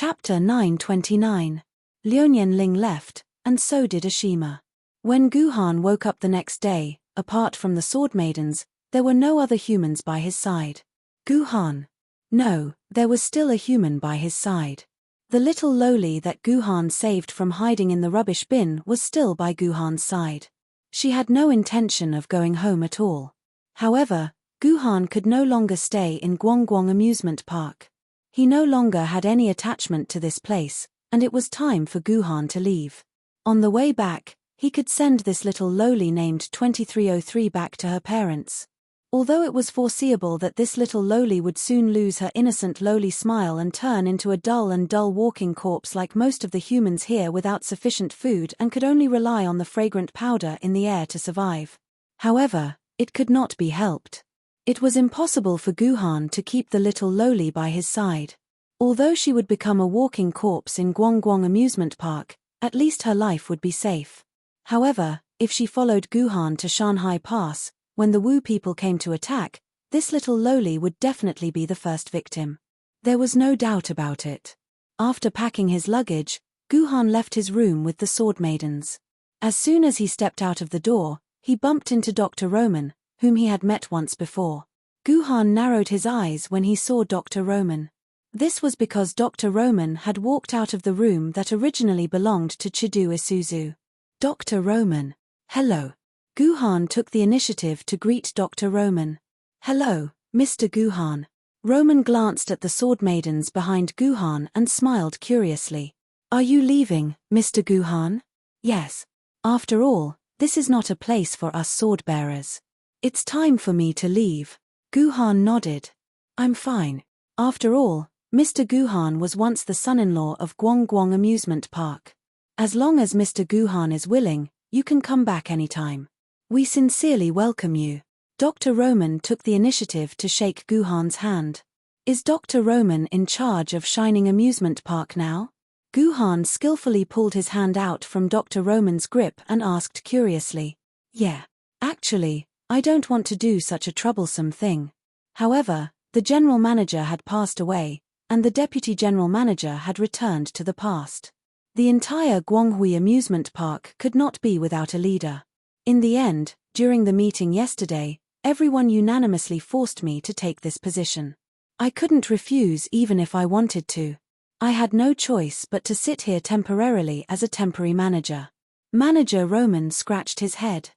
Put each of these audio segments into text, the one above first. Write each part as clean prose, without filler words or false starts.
Chapter 929. Liuyanling left, and so did Ashima. When Guhan woke up the next day, apart from the sword maidens, there were no other humans by his side. Guhan. No, there was still a human by his side. The little lowly that Guhan saved from hiding in the rubbish bin was still by Guhan's side. She had no intention of going home at all. However, Guhan could no longer stay in Guangguang amusement park. He no longer had any attachment to this place, and it was time for Guhan to leave. On the way back, he could send this little lowly named 2303 back to her parents. Although it was foreseeable that this little lowly would soon lose her innocent lowly smile and turn into a dull walking corpse like most of the humans here without sufficient food and could only rely on the fragrant powder in the air to survive. However, it could not be helped. It was impossible for Guhan to keep the little lowly by his side. Although she would become a walking corpse in Guangguang amusement park, at least her life would be safe. However, if she followed Guhan to Shanghai Pass, when the Wu people came to attack, this little lowly would definitely be the first victim. There was no doubt about it. After packing his luggage, Guhan left his room with the sword maidens. As soon as he stepped out of the door, he bumped into Dr. Roman, whom he had met once before. Guhan narrowed his eyes when he saw Dr. Roman. This was because Dr. Roman had walked out of the room that originally belonged to Chidu Isuzu. Dr. Roman. Hello. Guhan took the initiative to greet Dr. Roman. Hello, Mr. Guhan. Roman glanced at the sword maidens behind Guhan and smiled curiously. Are you leaving, Mr. Guhan? Yes. After all, this is not a place for us sword bearers. It's time for me to leave. Guhan nodded. I'm fine. After all, Mr. Guhan was once the son-in-law of Guangguang amusement park. As long as Mr. Guhan is willing, you can come back anytime. We sincerely welcome you. Dr. Roman took the initiative to shake Guhan's hand. Is Dr. Roman in charge of Shining Amusement Park now? Guhan skillfully pulled his hand out from Dr. Roman's grip and asked curiously. Yeah. Actually, I don't want to do such a troublesome thing. However, the general manager had passed away, and the deputy general manager had returned to the past. The entire Guanghui amusement park could not be without a leader. In the end, during the meeting yesterday, everyone unanimously forced me to take this position. I couldn't refuse even if I wanted to. I had no choice but to sit here temporarily as a temporary manager. Manager Roman scratched his head.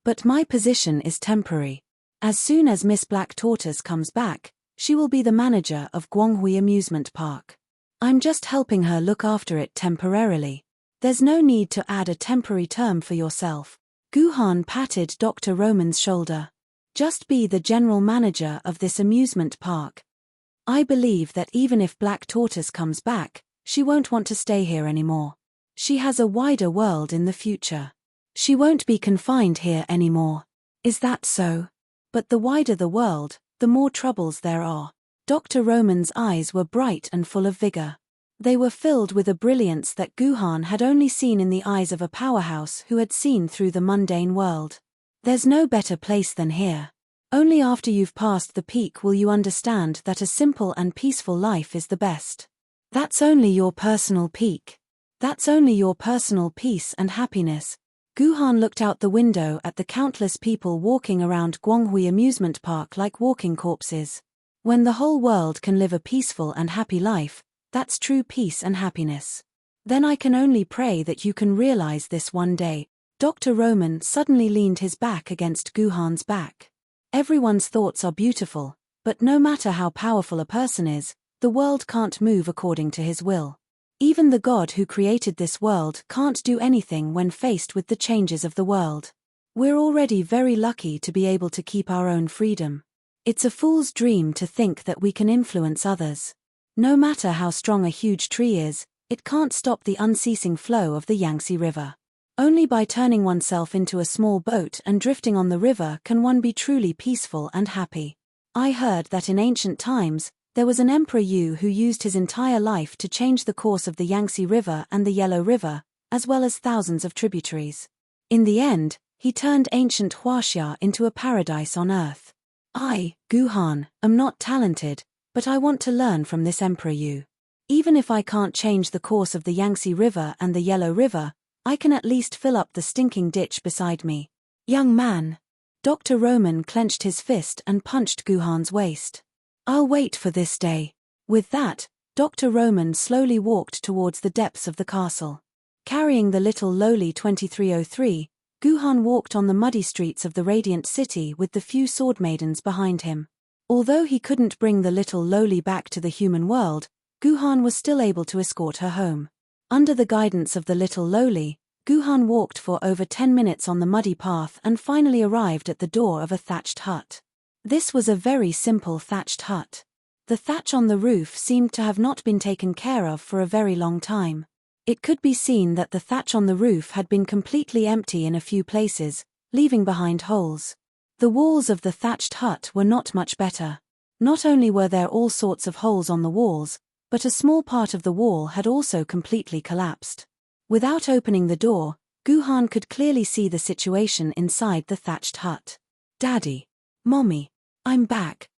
But my position is temporary. As soon as Miss Black Tortoise comes back, she will be the manager of Guanghui amusement park. I'm just helping her look after it temporarily. There's no need to add a temporary term for yourself. Guhan patted Dr. Roman's shoulder. Just be the general manager of this amusement park. I believe that even if Black Tortoise comes back, she won't want to stay here anymore. She has a wider world in the future. She won't be confined here anymore. Is that so? But the wider the world, the more troubles there are. Dr. Roman's eyes were bright and full of vigor. They were filled with a brilliance that Guhan had only seen in the eyes of a powerhouse who had seen through the mundane world. There's no better place than here. Only after you've passed the peak will you understand that a simple and peaceful life is the best. That's only your personal peak. That's only your personal peace and happiness. Guhan looked out the window at the countless people walking around Guanghui amusement park like walking corpses. When the whole world can live a peaceful and happy life, that's true peace and happiness. Then I can only pray that you can realize this one day. Dr. Roman suddenly leaned his back against Guhan's back. Everyone's thoughts are beautiful, but no matter how powerful a person is, the world can't move according to his will. Even the God who created this world can't do anything when faced with the changes of the world. We're already very lucky to be able to keep our own freedom. It's a fool's dream to think that we can influence others. No matter how strong a huge tree is, it can't stop the unceasing flow of the Yangtze River. Only by turning oneself into a small boat and drifting on the river can one be truly peaceful and happy. I heard that in ancient times, there was an Emperor Yu who used his entire life to change the course of the Yangtze River and the Yellow River, as well as thousands of tributaries. In the end, he turned ancient Huaxia into a paradise on earth. I, Guhan, am not talented, but I want to learn from this Emperor Yu. Even if I can't change the course of the Yangtze River and the Yellow River, I can at least fill up the stinking ditch beside me. Young man. Dr. Roman clenched his fist and punched Guhan's waist. I'll wait for this day. With that, Dr. Roman slowly walked towards the depths of the castle. Carrying the little lowly 2303, Guhan walked on the muddy streets of the radiant city with the few sword maidens behind him. Although he couldn't bring the little lowly back to the human world, Guhan was still able to escort her home. Under the guidance of the little lowly, Guhan walked for over 10 minutes on the muddy path and finally arrived at the door of a thatched hut. This was a very simple thatched hut. The thatch on the roof seemed to have not been taken care of for a very long time. It could be seen that the thatch on the roof had been completely empty in a few places, leaving behind holes. The walls of the thatched hut were not much better. Not only were there all sorts of holes on the walls, but a small part of the wall had also completely collapsed. Without opening the door, Guhan could clearly see the situation inside the thatched hut. Daddy. Mommy. I'm back.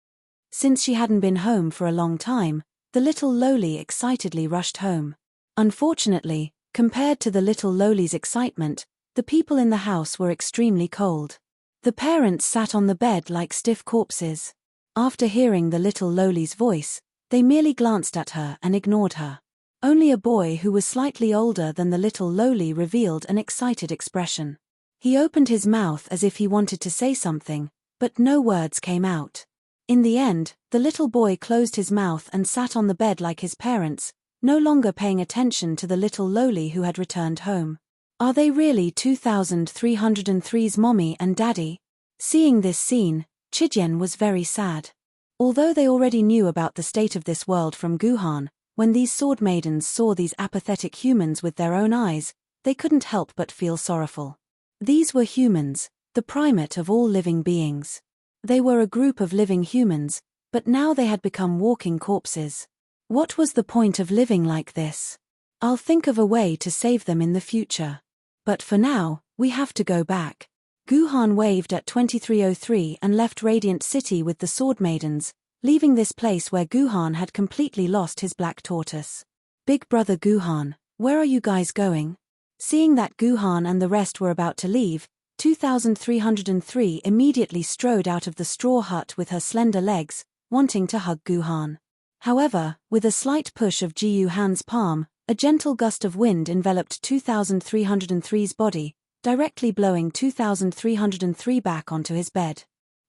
Since she hadn't been home for a long time, the little lowly excitedly rushed home. Unfortunately, compared to the little lowly's excitement, the people in the house were extremely cold. The parents sat on the bed like stiff corpses. After hearing the little lowly's voice, they merely glanced at her and ignored her. Only a boy who was slightly older than the little lowly revealed an excited expression. He opened his mouth as if he wanted to say something, but no words came out. In the end, the little boy closed his mouth and sat on the bed like his parents, no longer paying attention to the little lowly who had returned home. Are they really 2303's mommy and daddy? Seeing this scene, Chijien was very sad. Although they already knew about the state of this world from Guhan, when these sword maidens saw these apathetic humans with their own eyes, they couldn't help but feel sorrowful. These were humans, the primate of all living beings. They were a group of living humans, but now they had become walking corpses. What was the point of living like this? I'll think of a way to save them in the future. But for now, we have to go back. Guhan waved at 2303 and left Radiant City with the sword maidens, leaving this place where Guhan had completely lost his black tortoise. Big brother Guhan, where are you guys going? Seeing that Guhan and the rest were about to leave, 2303 immediately strode out of the straw hut with her slender legs, wanting to hug Guhan. However, with a slight push of Guhan's palm, a gentle gust of wind enveloped 2303's body, directly blowing 2303 back onto his bed.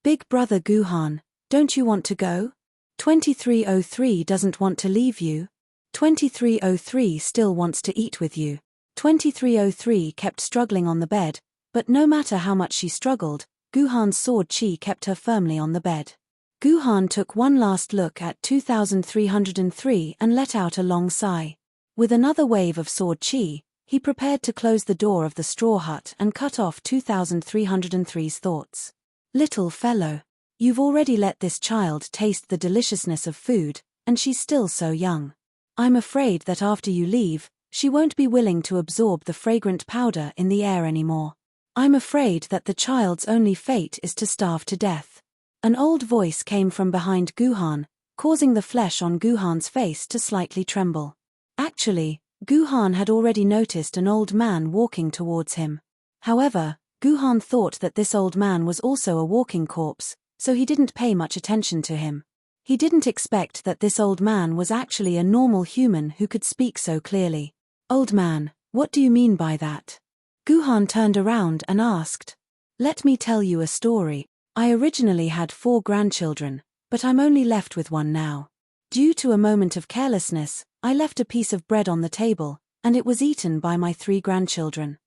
Big brother Guhan, don't you want to go? 2303 doesn't want to leave you. 2303 still wants to eat with you. 2303 kept struggling on the bed, but no matter how much she struggled, Guhan's sword chi kept her firmly on the bed. Guhan took one last look at 2303 and let out a long sigh. With another wave of sword chi, he prepared to close the door of the straw hut and cut off 2303's thoughts. Little fellow. You've already let this child taste the deliciousness of food, and she's still so young. I'm afraid that after you leave, she won't be willing to absorb the fragrant powder in the air anymore. I'm afraid that the child's only fate is to starve to death. An old voice came from behind Guhan, causing the flesh on Guhan's face to slightly tremble. Actually, Guhan had already noticed an old man walking towards him. However, Guhan thought that this old man was also a walking corpse, so he didn't pay much attention to him. He didn't expect that this old man was actually a normal human who could speak so clearly. Old man, what do you mean by that? Guhan turned around and asked. Let me tell you a story. I originally had 4 grandchildren, but I'm only left with one now. Due to a moment of carelessness, I left a piece of bread on the table, and it was eaten by my 3 grandchildren.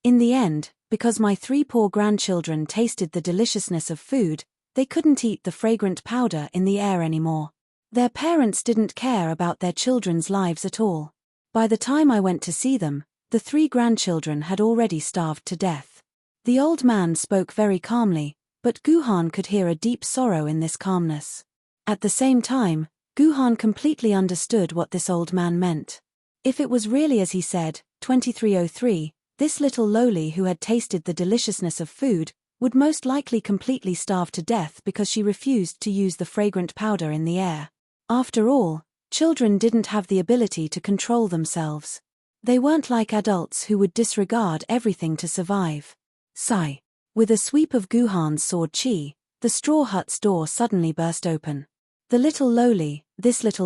In the end, because my 3 poor grandchildren tasted the deliciousness of food, they couldn't eat the fragrant powder in the air anymore. Their parents didn't care about their children's lives at all. By the time I went to see them, the 3 grandchildren had already starved to death. The old man spoke very calmly, but Guhan could hear a deep sorrow in this calmness. At the same time, Guhan completely understood what this old man meant. If it was really as he said, 2303, this little lowly who had tasted the deliciousness of food, would most likely completely starve to death because she refused to use the fragrant powder in the air. After all, Children didn't have the ability to control themselves. They weren't like adults who would disregard everything to survive. Sigh. With a sweep of Guhan's sword chi, the straw hut's door suddenly burst open. This little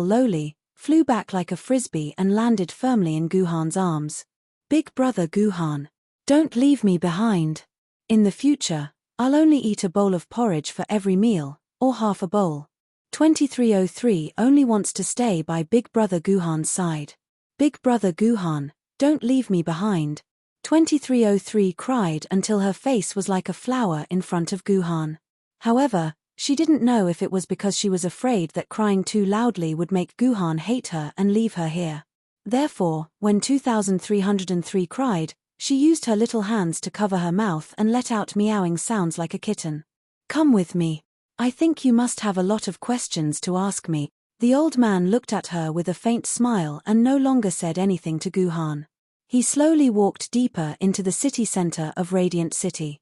lowly, flew back like a frisbee and landed firmly in Guhan's arms. Big brother Guhan. Don't leave me behind. In the future, I'll only eat a bowl of porridge for every meal, or half a bowl. 2303 only wants to stay by Big brother Guhan's side. Big brother Guhan, don't leave me behind. 2303 cried until her face was like a flower in front of Guhan. However, she didn't know if it was because she was afraid that crying too loudly would make Guhan hate her and leave her here. Therefore, when 2303 cried, she used her little hands to cover her mouth and let out meowing sounds like a kitten. Come with me. I think you must have a lot of questions to ask me. The old man looked at her with a faint smile and no longer said anything to Guhan. He slowly walked deeper into the city center of Radiant City.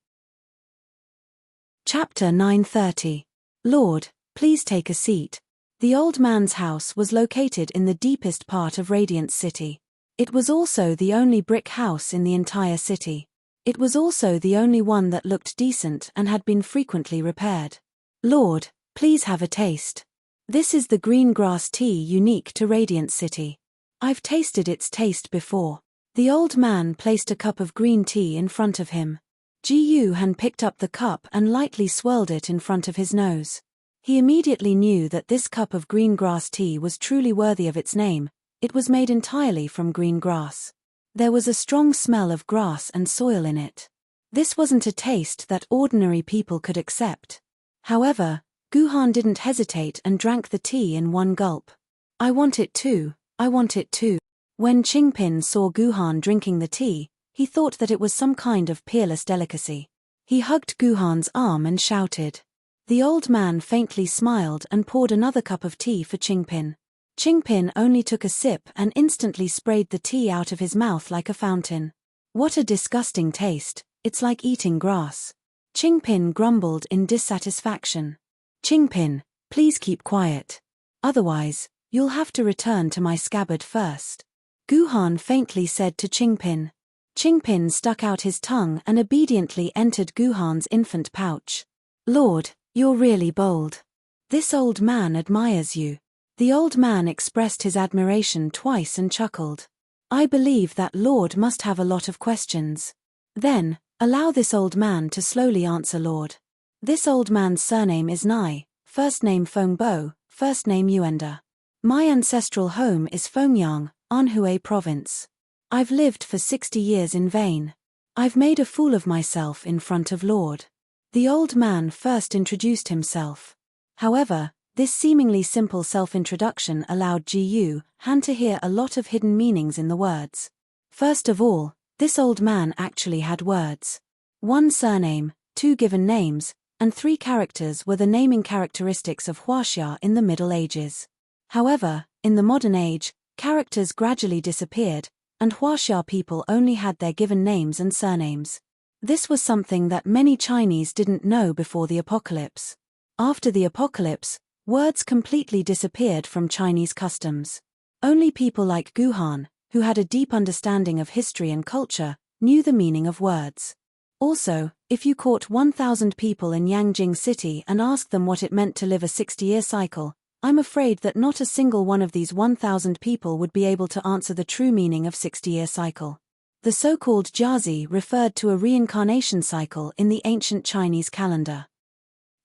Chapter 930. Lord, please take a seat. The old man's house was located in the deepest part of Radiant City. It was also the only brick house in the entire city. It was also the only one that looked decent and had been frequently repaired. Lord, please have a taste. This is the green grass tea unique to Radiant City. I've tasted its taste before. The old man placed a cup of green tea in front of him. Ji-Yu picked up the cup and lightly swirled it in front of his nose. He immediately knew that this cup of green grass tea was truly worthy of its name. It was made entirely from green grass. There was a strong smell of grass and soil in it. This wasn't a taste that ordinary people could accept. However, Guhan didn't hesitate and drank the tea in one gulp. I want it too, I want it too. When Qingpin saw Guhan drinking the tea, he thought that it was some kind of peerless delicacy. He hugged Guhan's arm and shouted. The old man faintly smiled and poured another cup of tea for Qingpin. Qingpin only took a sip and instantly sprayed the tea out of his mouth like a fountain. What a disgusting taste, it's like eating grass. Qingpin grumbled in dissatisfaction. Qingpin, please keep quiet. Otherwise, you'll have to return to my scabbard first. Guhan faintly said to Qingpin. Qingpin stuck out his tongue and obediently entered Guhan's infant pouch. Lord, you're really bold. This old man admires you. The old man expressed his admiration twice and chuckled. I believe that Lord must have a lot of questions. Then, allow this old man to slowly answer Lord. This old man's surname is Nai, first name Fengbo, first name Yuanda. My ancestral home is Fengyang, Anhui Province. I've lived for 60 years in vain. I've made a fool of myself in front of Lord. The old man first introduced himself. However, this seemingly simple self-introduction allowed Ji-Yu to hear a lot of hidden meanings in the words. First of all, this old man actually had words. 1 surname, 2 given names, and 3 characters were the naming characteristics of Huaxia in the Middle Ages. However, in the modern age, characters gradually disappeared, and Huaxia people only had their given names and surnames. This was something that many Chinese didn't know before the apocalypse. After the apocalypse, words completely disappeared from Chinese customs. Only people like Guhan, who had a deep understanding of history and culture, knew the meaning of words. Also, if you caught 1,000 people in Yangjing City and asked them what it meant to live a 60-year cycle, I'm afraid that not a single one of these 1,000 people would be able to answer the true meaning of 60-year cycle. The so-called Jiazi referred to a reincarnation cycle in the ancient Chinese calendar.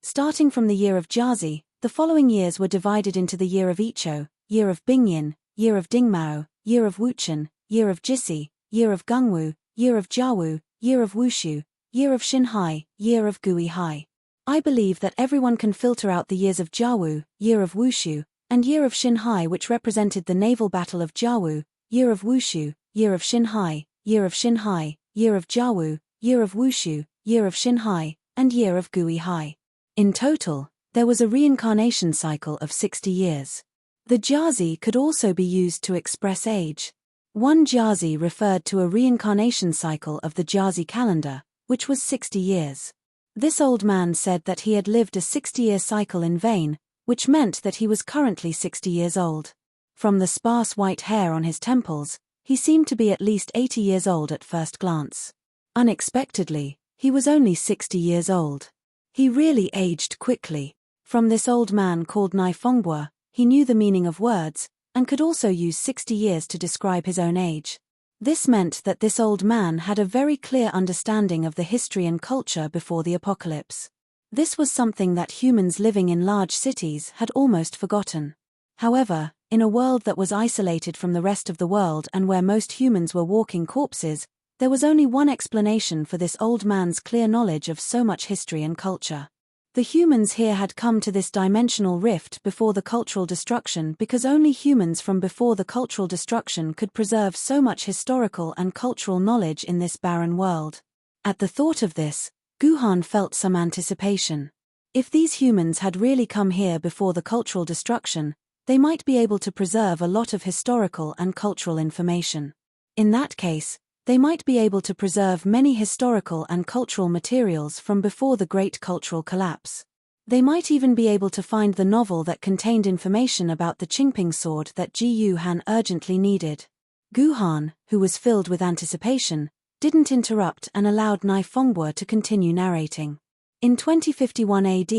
Starting from the year of Jiazi, the following years were divided into the year of Ichou, year of Bingyin, year of Dingmao, year of Wuchen, year of Jisi, year of Gungwu, year of Jiawu, year of Wushu, year of Xinhai, year of Guihai. I believe that everyone can filter out the years of Jiawu, year of Wushu, and year of Xinhai, which represented the naval battle of Jiawu, year of Wushu, year of Xinhai, year of Xinhai, year of Jiawu, year of Wushu, year of Xinhai, and year of Guihai. In total, there was a reincarnation cycle of 60 years. The Jiazi could also be used to express age. One Jiazi referred to a reincarnation cycle of the Jiazi calendar, which was 60 years. This old man said that he had lived a 60-year cycle in vain, which meant that he was currently 60 years old. From the sparse white hair on his temples, he seemed to be at least 80 years old at first glance. Unexpectedly, he was only 60 years old. He really aged quickly. From this old man called Nifongwa, he knew the meaning of words, and could also use 60 years to describe his own age. This meant that this old man had a very clear understanding of the history and culture before the apocalypse. This was something that humans living in large cities had almost forgotten. However, in a world that was isolated from the rest of the world and where most humans were walking corpses, there was only one explanation for this old man's clear knowledge of so much history and culture. The humans here had come to this dimensional rift before the cultural destruction because only humans from before the cultural destruction could preserve so much historical and cultural knowledge in this barren world. At the thought of this, Guhan felt some anticipation. If these humans had really come here before the cultural destruction, they might be able to preserve a lot of historical and cultural information. In that case, they might be able to preserve many historical and cultural materials from before the Great Cultural Collapse. They might even be able to find the novel that contained information about the Qingping sword that Ji Han urgently needed. Guhan, who was filled with anticipation, didn't interrupt and allowed Nifongwa to continue narrating. In 2051 AD,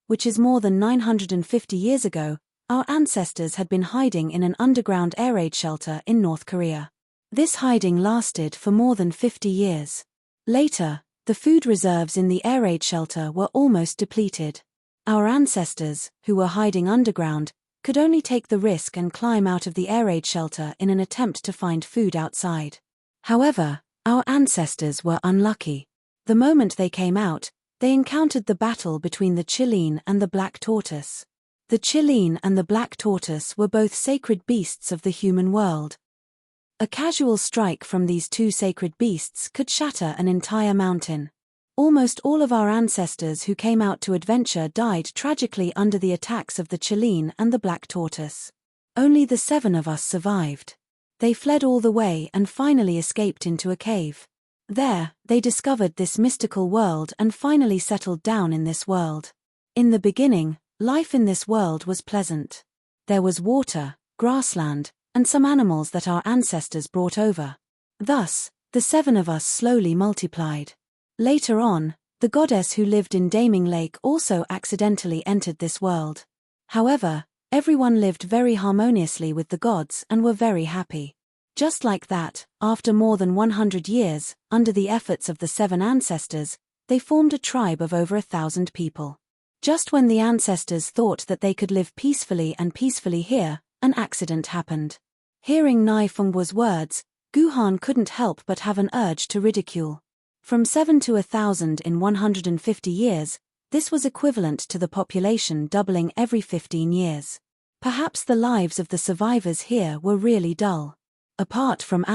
which is more than 950 years ago, our ancestors had been hiding in an underground air raid shelter in North Korea. This hiding lasted for more than 50 years. Later, the food reserves in the air raid shelter were almost depleted. Our ancestors, who were hiding underground, could only take the risk and climb out of the air raid shelter in an attempt to find food outside. However, our ancestors were unlucky. The moment they came out, they encountered the battle between the Chileen and the black tortoise. The Chileen and the black tortoise were both sacred beasts of the human world. A casual strike from these two sacred beasts could shatter an entire mountain. Almost all of our ancestors who came out to adventure died tragically under the attacks of the Chileen and the black tortoise. Only the 7 of us survived. They fled all the way and finally escaped into a cave. There, they discovered this mystical world and finally settled down in this world. In the beginning, life in this world was pleasant. There was water, grassland, and some animals that our ancestors brought over. Thus, the 7 of us slowly multiplied. Later on, the goddess who lived in Daming Lake also accidentally entered this world. However, everyone lived very harmoniously with the gods and were very happy. Just like that, after more than 100 years, under the efforts of the 7 ancestors, they formed a tribe of over 1,000 people. Just when the ancestors thought that they could live peacefully here, an accident happened. Hearing Nifongwa's words, Guhan couldn't help but have an urge to ridicule. From 7 to 1,000 in 150 years, this was equivalent to the population doubling every 15 years. Perhaps the lives of the survivors here were really dull. Apart from ****,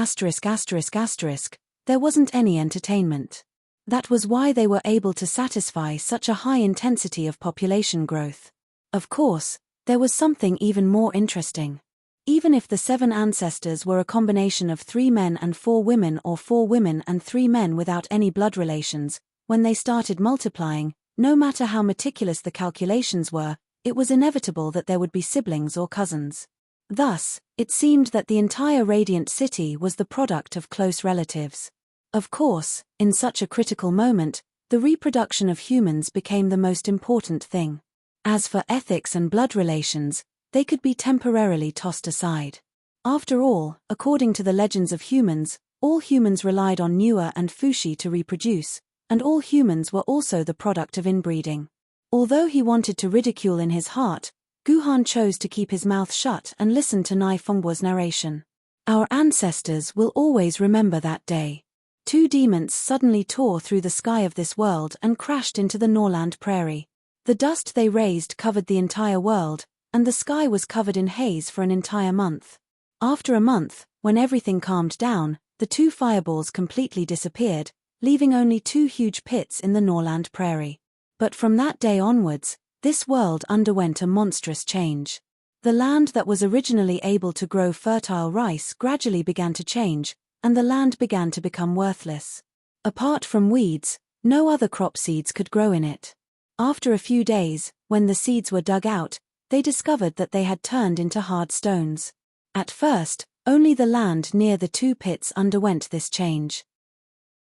there wasn't any entertainment. That was why they were able to satisfy such a high intensity of population growth. Of course, there was something even more interesting. Even if the 7 ancestors were a combination of 3 men and 4 women or 4 women and 3 men without any blood relations, when they started multiplying, no matter how meticulous the calculations were, it was inevitable that there would be siblings or cousins. Thus, it seemed that the entire Radiant City was the product of close relatives. Of course, in such a critical moment, the reproduction of humans became the most important thing. As for ethics and blood relations, they could be temporarily tossed aside. After all, according to the legends of humans, all humans relied on Nuer and Fushi to reproduce, and all humans were also the product of inbreeding. Although he wanted to ridicule in his heart, Guhan chose to keep his mouth shut and listen to Nifongwa's narration. Our ancestors will always remember that day. 2 demons suddenly tore through the sky of this world and crashed into the Norland prairie. The dust they raised covered the entire world, and the sky was covered in haze for an entire month. After a month, when everything calmed down, the 2 fireballs completely disappeared, leaving only 2 huge pits in the Norland prairie. But from that day onwards, this world underwent a monstrous change. The land that was originally able to grow fertile rice gradually began to change, and the land began to become worthless. Apart from weeds, no other crop seeds could grow in it. After a few days, when the seeds were dug out, they discovered that they had turned into hard stones. At first, only the land near the two pits underwent this change.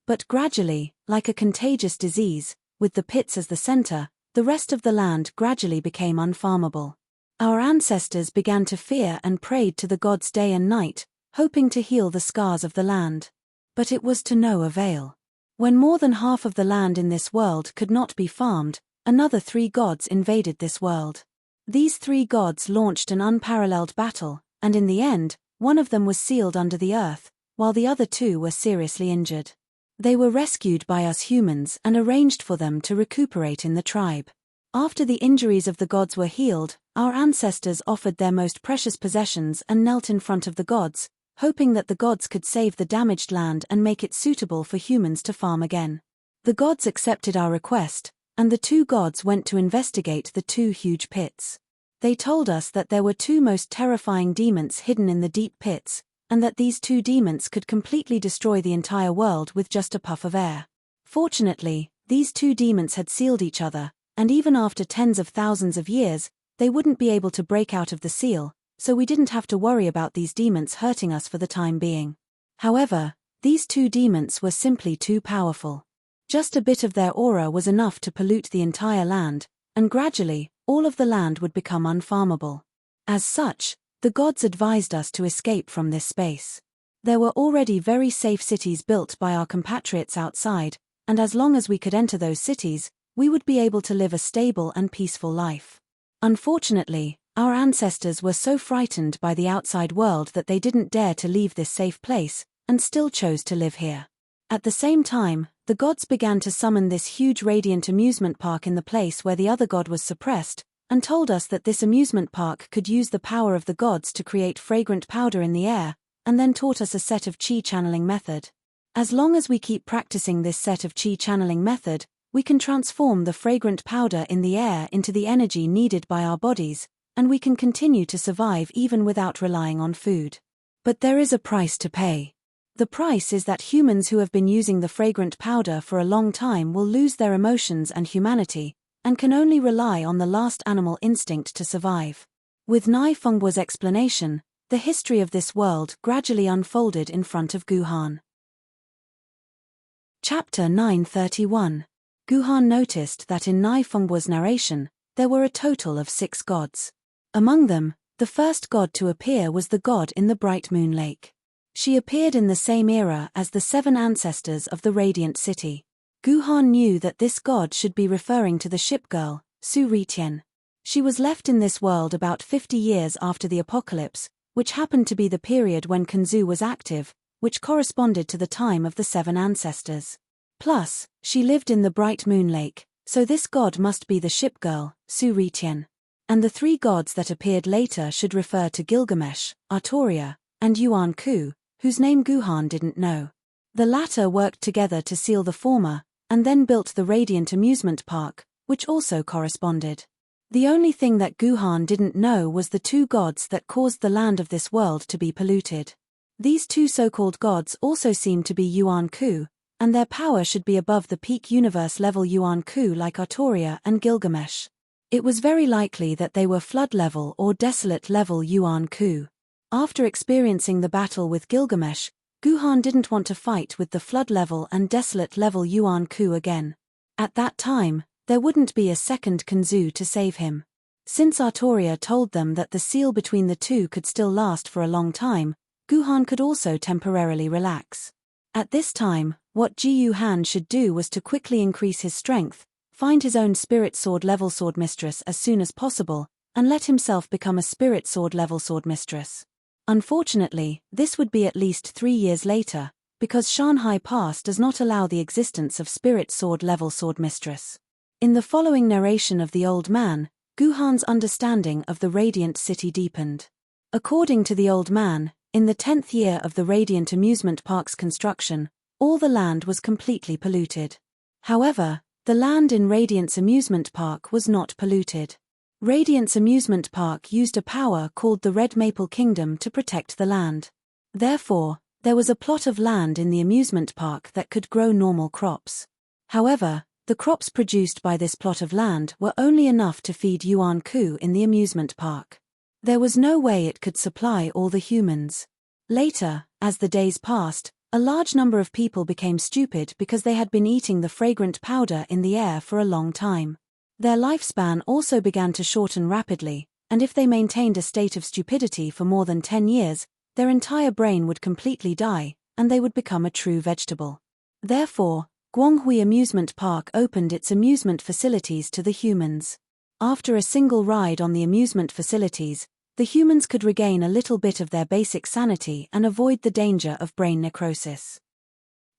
But gradually, like a contagious disease, with the pits as the center, the rest of the land gradually became unfarmable. Our ancestors began to fear and prayed to the gods day and night, hoping to heal the scars of the land. But it was to no avail. When more than half of the land in this world could not be farmed, another 3 gods invaded this world. These 3 gods launched an unparalleled battle, and in the end, one of them was sealed under the earth, while the other 2 were seriously injured. They were rescued by us humans and arranged for them to recuperate in the tribe. After the injuries of the gods were healed, our ancestors offered their most precious possessions and knelt in front of the gods, hoping that the gods could save the damaged land and make it suitable for humans to farm again. The gods accepted our request, and the 2 gods went to investigate the 2 huge pits. They told us that there were 2 most terrifying demons hidden in the deep pits, and that these 2 demons could completely destroy the entire world with just a puff of air. Fortunately, these 2 demons had sealed each other, and even after tens of thousands of years, they wouldn't be able to break out of the seal, so we didn't have to worry about these demons hurting us for the time being. However, these 2 demons were simply too powerful. Just a bit of their aura was enough to pollute the entire land, and gradually, all of the land would become unfarmable. As such, the gods advised us to escape from this space. There were already very safe cities built by our compatriots outside, and as long as we could enter those cities, we would be able to live a stable and peaceful life. Unfortunately, our ancestors were so frightened by the outside world that they didn't dare to leave this safe place, and still chose to live here. At the same time, the gods began to summon this huge radiant amusement park in the place where the other god was suppressed, and told us that this amusement park could use the power of the gods to create fragrant powder in the air, and then taught us a set of chi channeling method. As long as we keep practicing this set of chi channeling method, we can transform the fragrant powder in the air into the energy needed by our bodies, and we can continue to survive even without relying on food. But there is a price to pay. The price is that humans who have been using the fragrant powder for a long time will lose their emotions and humanity, and can only rely on the last animal instinct to survive. With Nai Fenghuo's explanation, the history of this world gradually unfolded in front of Guhan. Chapter 931. Guhan noticed that in Nai Fenghuo's narration, there were a total of 6 gods. Among them, the first god to appear was the god in the bright moon lake. She appeared in the same era as the 7 ancestors of the Radiant City. Guhan knew that this god should be referring to the ship girl, Su Ritian. She was left in this world about 50 years after the apocalypse, which happened to be the period when Kanzu was active, which corresponded to the time of the 7 ancestors. Plus, she lived in the bright moon lake, so this god must be the ship girl, Su Ritian. And the 3 gods that appeared later should refer to Gilgamesh, Artoria, and Yuan Ku, whose name Guhan didn't know. The latter worked together to seal the former, and then built the Radiant Amusement Park, which also corresponded. The only thing that Guhan didn't know was the 2 gods that caused the land of this world to be polluted. These 2 so-called gods also seemed to be Yuan Ku, and their power should be above the peak universe level Yuan Ku like Artoria and Gilgamesh. It was very likely that they were flood level or desolate level Yuan Ku. After experiencing the battle with Gilgamesh, Guhan didn't want to fight with the flood level and desolate level Yuan Ku again. At that time, there wouldn't be a second Kanzu to save him. Since Artoria told them that the seal between the 2 could still last for a long time, Guhan could also temporarily relax. At this time, what Ji Han should do was to quickly increase his strength, find his own spirit sword level sword mistress as soon as possible, and let himself become a spirit sword level sword mistress. Unfortunately, this would be at least 3 years later, because Shanhai Pass does not allow the existence of spirit sword level sword mistress. In the following narration of the old man, Guhan's understanding of the Radiant City deepened. According to the old man, in the 10th year of the Radiant Amusement Park's construction, all the land was completely polluted. However, the land in Radiant's Amusement Park was not polluted. Radiant's Amusement Park used a power called the Red Maple Kingdom to protect the land. Therefore, there was a plot of land in the amusement park that could grow normal crops. However, the crops produced by this plot of land were only enough to feed Yuan Ku in the amusement park. There was no way it could supply all the humans. Later, as the days passed, a large number of people became stupid because they had been eating the fragrant powder in the air for a long time. Their lifespan also began to shorten rapidly, and if they maintained a state of stupidity for more than 10 years, their entire brain would completely die, and they would become a true vegetable. Therefore, Guanghui Amusement Park opened its amusement facilities to the humans. After a single ride on the amusement facilities, the humans could regain a little bit of their basic sanity and avoid the danger of brain necrosis.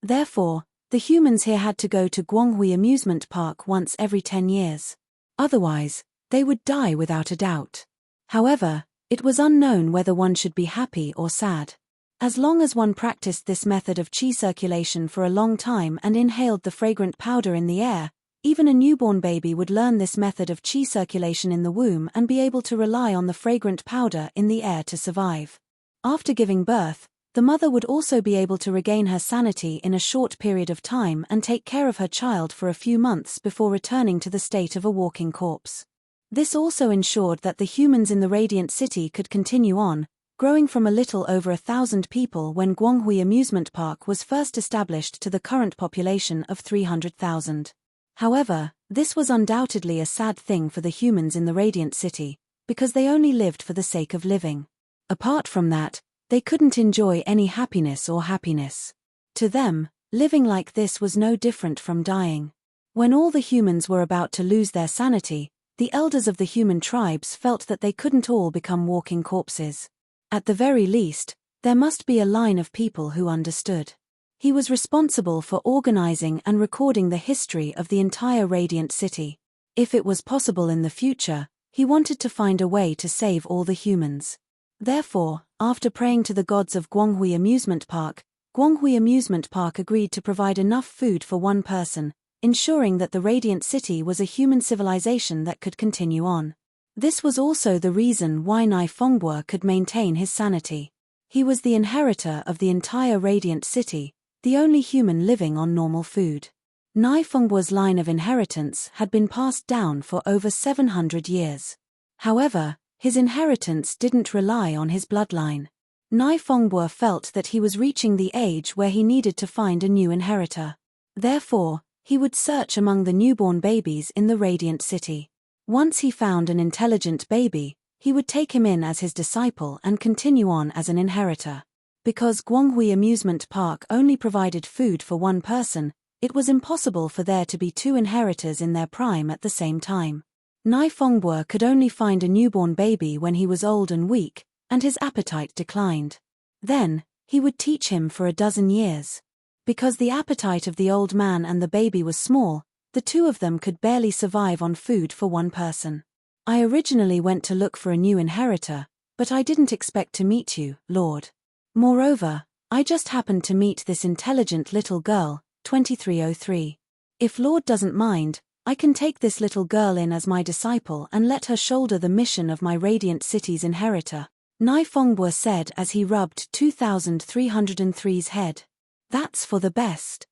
Therefore, the humans here had to go to Guanghui Amusement Park once every 10 years. Otherwise, they would die without a doubt. However, it was unknown whether one should be happy or sad. As long as one practiced this method of qi circulation for a long time and inhaled the fragrant powder in the air, even a newborn baby would learn this method of qi circulation in the womb and be able to rely on the fragrant powder in the air to survive. After giving birth, the mother would also be able to regain her sanity in a short period of time and take care of her child for a few months before returning to the state of a walking corpse. This also ensured that the humans in the Radiant City could continue on, growing from a little over 1,000 people when Guanghui Amusement Park was first established to the current population of 300,000. However, this was undoubtedly a sad thing for the humans in the Radiant City, because they only lived for the sake of living. Apart from that, they couldn't enjoy any happiness or happiness. To them, living like this was no different from dying. When all the humans were about to lose their sanity, the elders of the human tribes felt that they couldn't all become walking corpses. At the very least, there must be a line of people who understood. He was responsible for organizing and recording the history of the entire Radiant City. If it was possible in the future, he wanted to find a way to save all the humans. Therefore, after praying to the gods of Guanghui Amusement Park agreed to provide enough food for one person, ensuring that the Radiant City was a human civilization that could continue on. This was also the reason why Nai Fengbue could maintain his sanity. He was the inheritor of the entire Radiant City, the only human living on normal food. Nai Fengbue's line of inheritance had been passed down for over 700 years. However, his inheritance didn't rely on his bloodline. Nai Fengbue felt that he was reaching the age where he needed to find a new inheritor. Therefore, he would search among the newborn babies in the Radiant City. Once he found an intelligent baby, he would take him in as his disciple and continue on as an inheritor. Because Guanghui Amusement Park only provided food for one person, it was impossible for there to be two inheritors in their prime at the same time. Nai Fengbue could only find a newborn baby when he was old and weak, and his appetite declined. Then, he would teach him for a dozen years. Because the appetite of the old man and the baby was small, the two of them could barely survive on food for one person. I originally went to look for a new inheritor, but I didn't expect to meet you, Lord. Moreover, I just happened to meet this intelligent little girl, 2303. If Lord doesn't mind, I can take this little girl in as my disciple and let her shoulder the mission of my Radiant City's inheritor, Nai Fengbue said as he rubbed 2303's head. That's for the best.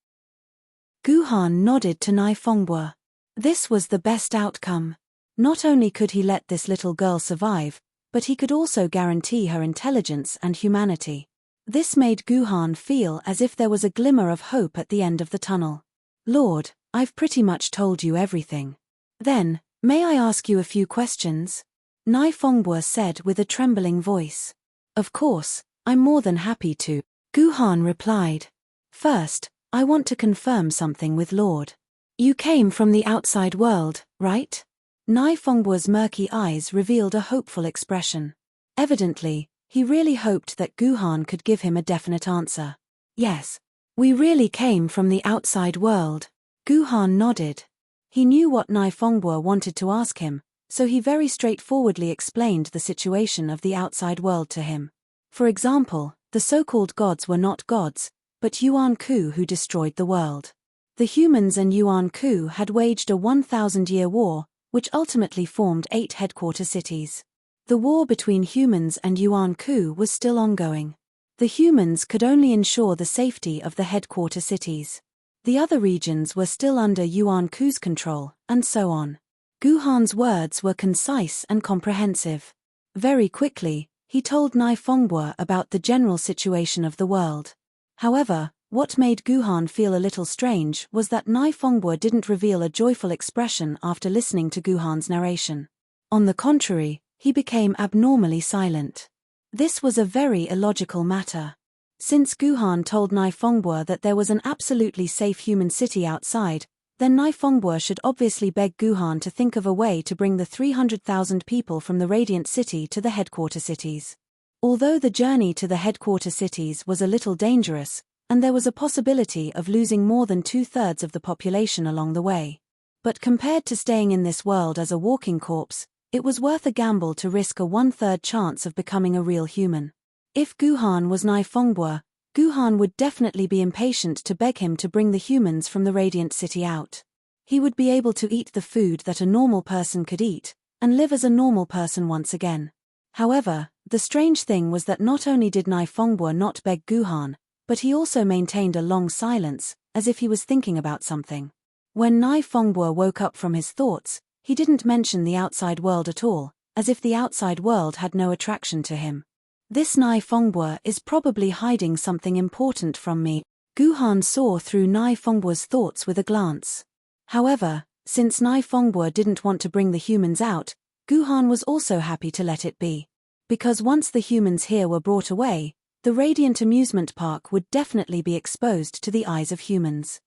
Guhan nodded to Nai Fengbue. This was the best outcome. Not only could he let this little girl survive, but he could also guarantee her intelligence and humanity. This made Guhan feel as if there was a glimmer of hope at the end of the tunnel. Lord, I've pretty much told you everything. Then, may I ask you a few questions? Nai Fengbue said with a trembling voice. Of course, I'm more than happy to, Guhan replied. First, I want to confirm something with Lord. You came from the outside world, right? Nai Fengbue's murky eyes revealed a hopeful expression. Evidently, he really hoped that Guhan could give him a definite answer. Yes. We really came from the outside world. Guhan nodded. He knew what Nai Fengbue wanted to ask him, so he very straightforwardly explained the situation of the outside world to him. For example, the so-called gods were not gods, but Yuan Ku who destroyed the world. The humans and Yuan Ku had waged a 1,000-year war, which ultimately formed 8 headquarter cities. The war between humans and Yuan Ku was still ongoing. The humans could only ensure the safety of the headquarter cities. The other regions were still under Yuan Ku's control, and so on. Guhan's words were concise and comprehensive. Very quickly, he told Nai Fongbua about the general situation of the world. However, what made Guhan feel a little strange was that Nai Fongbua didn't reveal a joyful expression after listening to Guhan's narration. On the contrary, he became abnormally silent. This was a very illogical matter. Since Guhan told Nai Fongbua that there was an absolutely safe human city outside, then Nai Fongbua should obviously beg Guhan to think of a way to bring the 300,000 people from the Radiant City to the headquarter cities. Although the journey to the headquarter cities was a little dangerous, and there was a possibility of losing more than 2/3 of the population along the way. But compared to staying in this world as a walking corpse, it was worth a gamble to risk a 1/3 chance of becoming a real human. If Guhan was Nai Fongbua, Guhan would definitely be impatient to beg him to bring the humans from the Radiant City out. He would be able to eat the food that a normal person could eat, and live as a normal person once again. However, the strange thing was that not only did Nai Fongbua not beg Guhan, but he also maintained a long silence, as if he was thinking about something. When Nai Fongbua woke up from his thoughts, he didn't mention the outside world at all, as if the outside world had no attraction to him. This Nai Fongbua is probably hiding something important from me, Guhan saw through Nai Fongbua's thoughts with a glance. However, since Nai Fongbua didn't want to bring the humans out, Guhan was also happy to let it be. Because once the humans here were brought away, the Radiant Amusement Park would definitely be exposed to the eyes of humans.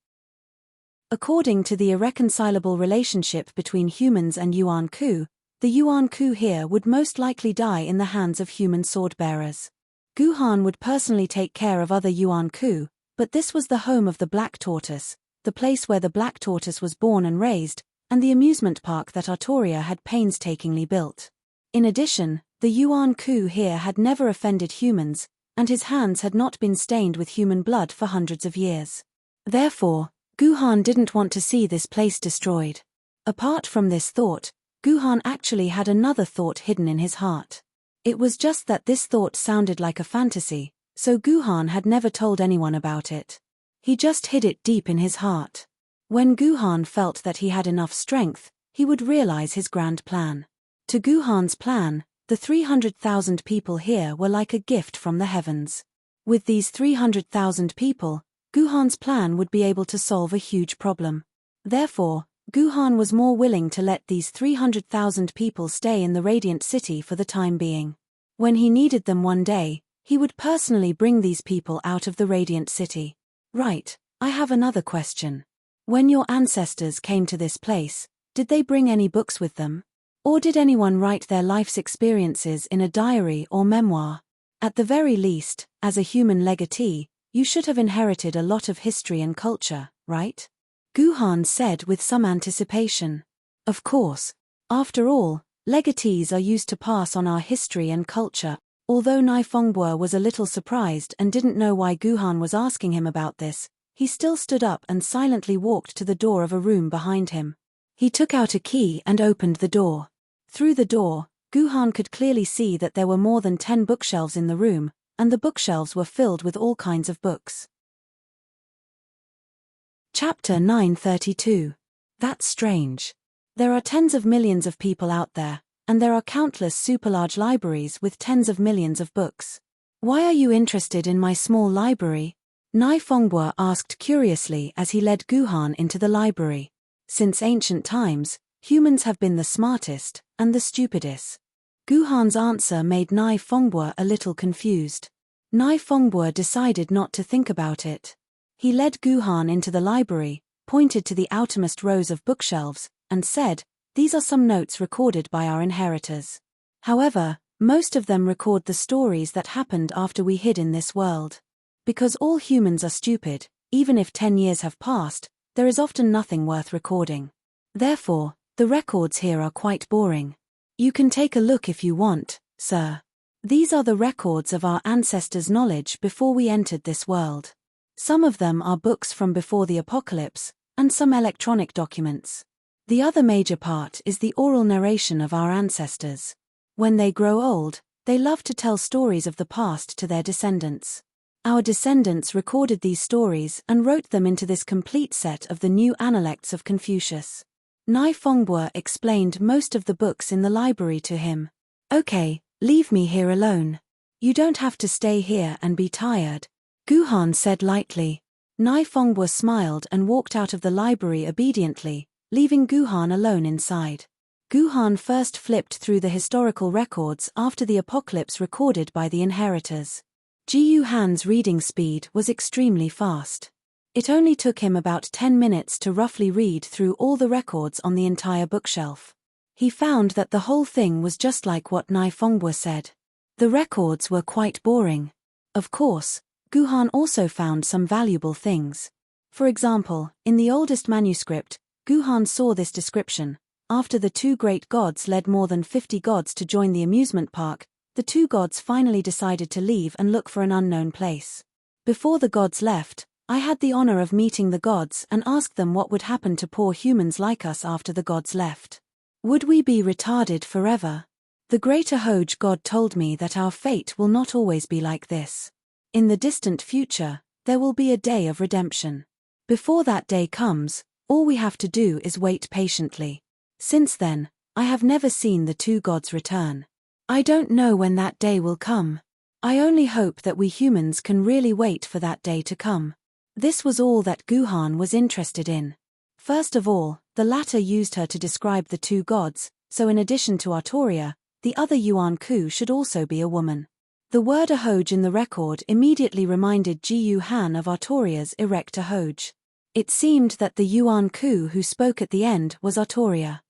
According to the irreconcilable relationship between humans and Yuan Ku, the Yuan Ku here would most likely die in the hands of human sword-bearers. Guhan would personally take care of other Yuan Ku, but this was the home of the Black Tortoise, the place where the Black Tortoise was born and raised, and the amusement park that Artoria had painstakingly built. In addition, the Yuan Ku here had never offended humans, and his hands had not been stained with human blood for hundreds of years. Therefore, Guhan didn't want to see this place destroyed. Apart from this thought, Guhan actually had another thought hidden in his heart. It was just that this thought sounded like a fantasy, so Guhan had never told anyone about it. He just hid it deep in his heart. When Guhan felt that he had enough strength, he would realize his grand plan. To Guhan's plan, the 300,000 people here were like a gift from the heavens. With these 300,000 people, Guhan's plan would be able to solve a huge problem. Therefore, Guhan was more willing to let these 300,000 people stay in the Radiant City for the time being. When he needed them one day, he would personally bring these people out of the Radiant City. Right, I have another question. When your ancestors came to this place, did they bring any books with them? Or did anyone write their life's experiences in a diary or memoir? At the very least, as a human legatee, you should have inherited a lot of history and culture, right? Guhan said with some anticipation. Of course. After all, legatees are used to pass on our history and culture. Although Nai Fongbua was a little surprised and didn't know why Guhan was asking him about this, he still stood up and silently walked to the door of a room behind him. He took out a key and opened the door. Through the door, Guhan could clearly see that there were more than 10 bookshelves in the room, and the bookshelves were filled with all kinds of books. Chapter 932. That's strange. There are tens of millions of people out there, and there are countless super-large libraries with tens of millions of books. Why are you interested in my small library? Nai Fongbua asked curiously as he led Guhan into the library. Since ancient times, humans have been the smartest and the stupidest. Guhan's answer made Nai Fongbua a little confused. Nai Fongbua decided not to think about it. He led Guhan into the library, pointed to the outermost rows of bookshelves, and said, "These are some notes recorded by our inheritors. However, most of them record the stories that happened after we hid in this world. Because all humans are stupid, even if 10 years have passed, there is often nothing worth recording. Therefore, the records here are quite boring. You can take a look if you want, sir. These are the records of our ancestors' knowledge before we entered this world. Some of them are books from before the apocalypse, and some electronic documents. The other major part is the oral narration of our ancestors. When they grow old, they love to tell stories of the past to their descendants. Our descendants recorded these stories and wrote them into this complete set of the new Analects of Confucius." Nai Fongbua explained most of the books in the library to him. "Okay, Leave me here alone. You don't have to stay here and be tired, Guhan said lightly. Nifongwa smiled and walked out of the library obediently, leaving Guhan alone inside. Guhan first flipped through the historical records after the apocalypse recorded by the inheritors. Jiyu Han's reading speed was extremely fast. It only took him about 10 minutes to roughly read through all the records on the entire bookshelf. He found that the whole thing was just like what Nifongwa said. The records were quite boring. Of course, Guhan also found some valuable things. For example, in the oldest manuscript, Guhan saw this description: after the two great gods led more than 50 gods to join the amusement park, the two gods finally decided to leave and look for an unknown place. Before the gods left, I had the honor of meeting the gods and asked them what would happen to poor humans like us after the gods left. Would we be retarded forever? The greater Hoj god told me that our fate will not always be like this. In the distant future, there will be a day of redemption. Before that day comes, all we have to do is wait patiently. Since then, I have never seen the two gods return. I don't know when that day will come. I only hope that we humans can really wait for that day to come. This was all that Guhan was interested in. First of all, the latter used her to describe the two gods, so in addition to Artoria, the other Yuan Ku should also be a woman. The word Ahoj in the record immediately reminded Jiyu Han of Artoria's Erecta Hoj. It seemed that the Yuan Ku who spoke at the end was Artoria.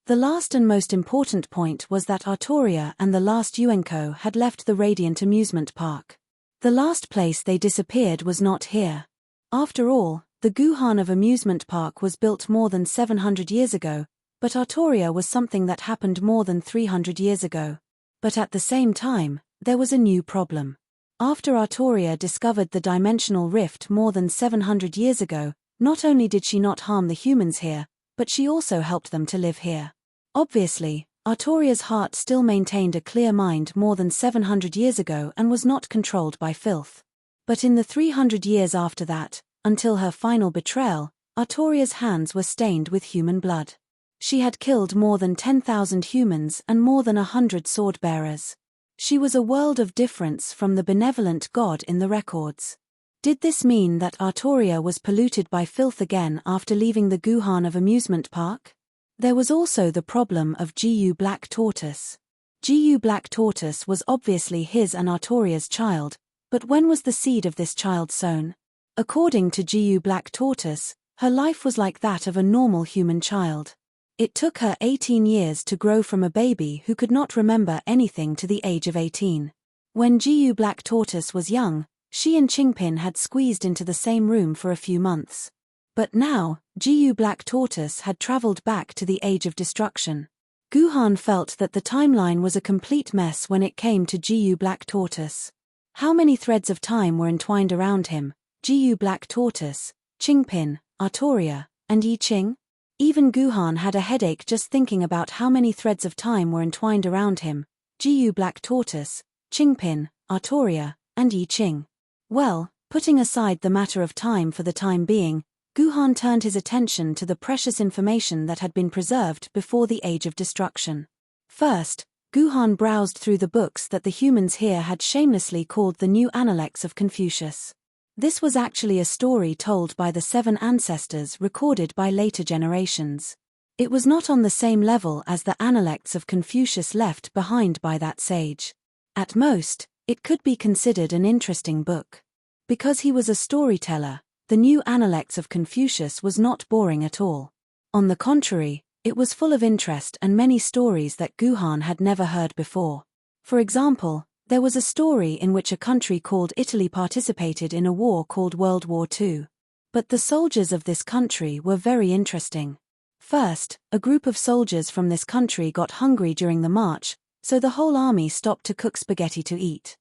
The last and most important point was that Artoria and the last Yuenko had left the Radiant Amusement Park. The last place they disappeared was not here. After all, the Guhan of Amusement Park was built more than 700 years ago, but Artoria was something that happened more than 300 years ago. But at the same time, there was a new problem. After Artoria discovered the dimensional rift more than 700 years ago, not only did she not harm the humans here, but she also helped them to live here. Obviously, Artoria's heart still maintained a clear mind more than 700 years ago and was not controlled by filth. But in the 300 years after that, until her final betrayal, Artoria's hands were stained with human blood. She had killed more than 10,000 humans and more than 100 sword-bearers. She was a world of difference from the benevolent god in the records. Did this mean that Artoria was polluted by filth again after leaving the Guhan of Amusement Park? There was also the problem of Jiyu Black Tortoise. Jiyu Black Tortoise was obviously his and Artoria's child, but when was the seed of this child sown? According to Jiyu Black Tortoise, her life was like that of a normal human child. It took her 18 years to grow from a baby who could not remember anything to the age of 18. When Jiyu Black Tortoise was young, she and Qingpin had squeezed into the same room for a few months. But now, Jiyu Black Tortoise had traveled back to the Age of Destruction. Guhan felt that the timeline was a complete mess when it came to Jiyu Black Tortoise. How many threads of time were entwined around him? Jiyu Black Tortoise, Qingpin, Artoria, and Yi Qing? Even Guhan had a headache just thinking about how many threads of time were entwined around him: Jiyu Black Tortoise, Qingpin, Artoria, and Yi Qing. Well, putting aside the matter of time for the time being, Guhan turned his attention to the precious information that had been preserved before the Age of Destruction. First, Guhan browsed through the books that the humans here had shamelessly called the New Analects of Confucius. This was actually a story told by the 7 ancestors recorded by later generations. It was not on the same level as the Analects of Confucius left behind by that sage. At most, it could be considered an interesting book. Because he was a storyteller, the New Analects of Confucius was not boring at all. On the contrary, it was full of interest and many stories that Guhan had never heard before. For example, there was a story in which a country called Italy participated in a war called World War II. But the soldiers of this country were very interesting. First, a group of soldiers from this country got hungry during the march, so the whole army stopped to cook spaghetti to eat.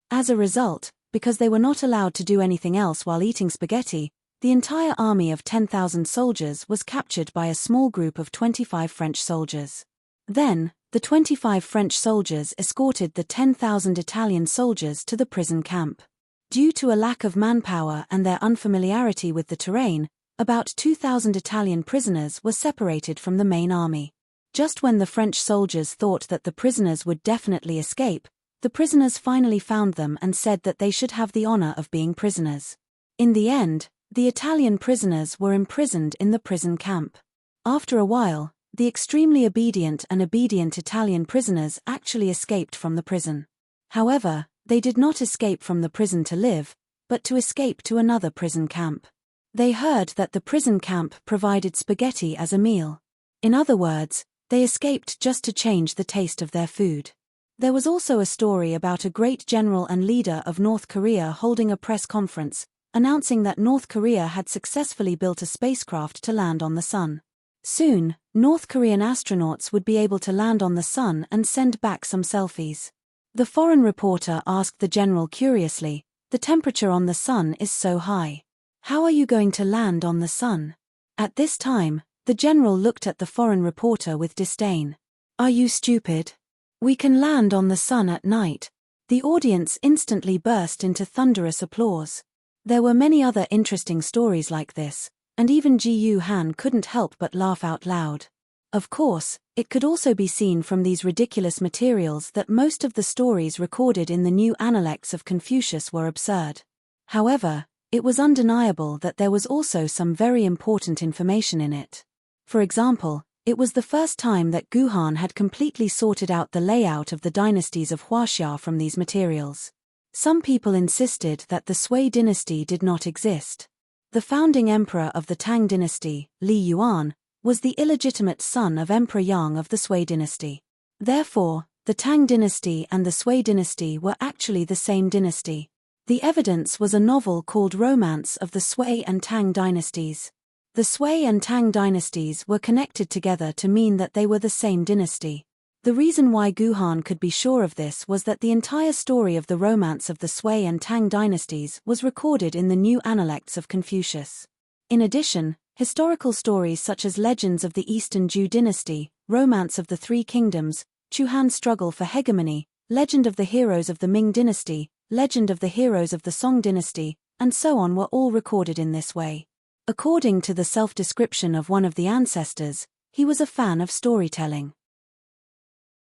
As a result, because they were not allowed to do anything else while eating spaghetti, the entire army of 10,000 soldiers was captured by a small group of 25 French soldiers. Then, the 25 French soldiers escorted the 10,000 Italian soldiers to the prison camp. Due to a lack of manpower and their unfamiliarity with the terrain, about 2,000 Italian prisoners were separated from the main army. Just when the French soldiers thought that the prisoners would definitely escape, the prisoners finally found them and said that they should have the honor of being prisoners. In the end, the Italian prisoners were imprisoned in the prison camp. After a while, the extremely obedient Italian prisoners actually escaped from the prison. However, they did not escape from the prison to live, but to escape to another prison camp. They heard that the prison camp provided spaghetti as a meal. In other words, they escaped just to change the taste of their food. There was also a story about a great general and leader of North Korea holding a press conference, announcing that North Korea had successfully built a spacecraft to land on the sun. Soon, North Korean astronauts would be able to land on the sun and send back some selfies. The foreign reporter asked the general curiously, "The temperature on the sun is so high. How are you going to land on the sun?" At this time, the general looked at the foreign reporter with disdain. "Are you stupid? We can land on the sun at night." The audience instantly burst into thunderous applause. There were many other interesting stories like this, and even Ji Han couldn't help but laugh out loud. Of course, it could also be seen from these ridiculous materials that most of the stories recorded in the new Analects of Confucius were absurd. However, it was undeniable that there was also some very important information in it. For example, it was the first time that Guhan had completely sorted out the layout of the dynasties of Huaxia from these materials. Some people insisted that the Sui dynasty did not exist. The founding emperor of the Tang dynasty, Li Yuan, was the illegitimate son of Emperor Yang of the Sui dynasty. Therefore, the Tang dynasty and the Sui dynasty were actually the same dynasty. The evidence was a novel called Romance of the Sui and Tang Dynasties. The Sui and Tang dynasties were connected together to mean that they were the same dynasty. The reason why Guhan could be sure of this was that the entire story of the romance of the Sui and Tang dynasties was recorded in the new Analects of Confucius. In addition, historical stories such as Legends of the Eastern Zhou dynasty, Romance of the Three Kingdoms, Chuhan's struggle for hegemony, Legend of the Heroes of the Ming dynasty, Legend of the Heroes of the Song dynasty, and so on were all recorded in this way. According to the self-description of one of the ancestors, he was a fan of storytelling.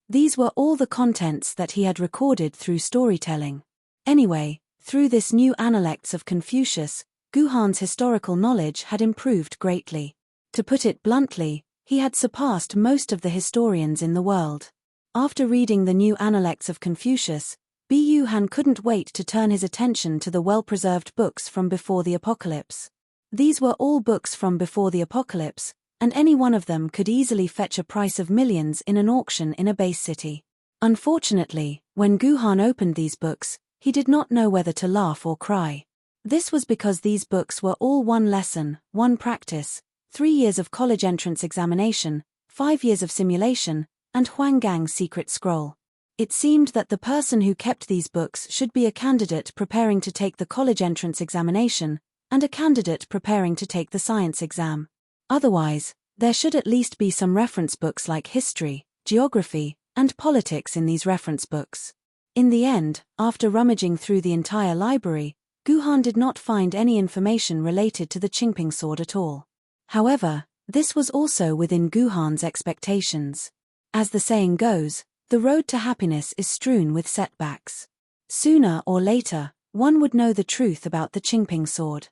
These were all the contents that he had recorded through storytelling. Anyway, through this new Analects of Confucius, Guhan's historical knowledge had improved greatly. To put it bluntly, he had surpassed most of the historians in the world. After reading the new Analects of Confucius, Bu Han couldn't wait to turn his attention to the well-preserved books from before the apocalypse. These were all books from before the apocalypse, and any one of them could easily fetch a price of millions in an auction in a base city. Unfortunately, when Guhan opened these books, he did not know whether to laugh or cry. This was because these books were all one lesson, one practice, 3 years of college entrance examination, 5 years of simulation, and Huang Gang's secret scroll. It seemed that the person who kept these books should be a candidate preparing to take the college entrance examination, and a candidate preparing to take the science exam. Otherwise, there should at least be some reference books like history, geography, and politics in these reference books. In the end, after rummaging through the entire library, Guhan did not find any information related to the Qingping sword at all. However, this was also within Guhan's expectations. As the saying goes, the road to happiness is strewn with setbacks. Sooner or later, one would know the truth about the Qingping sword.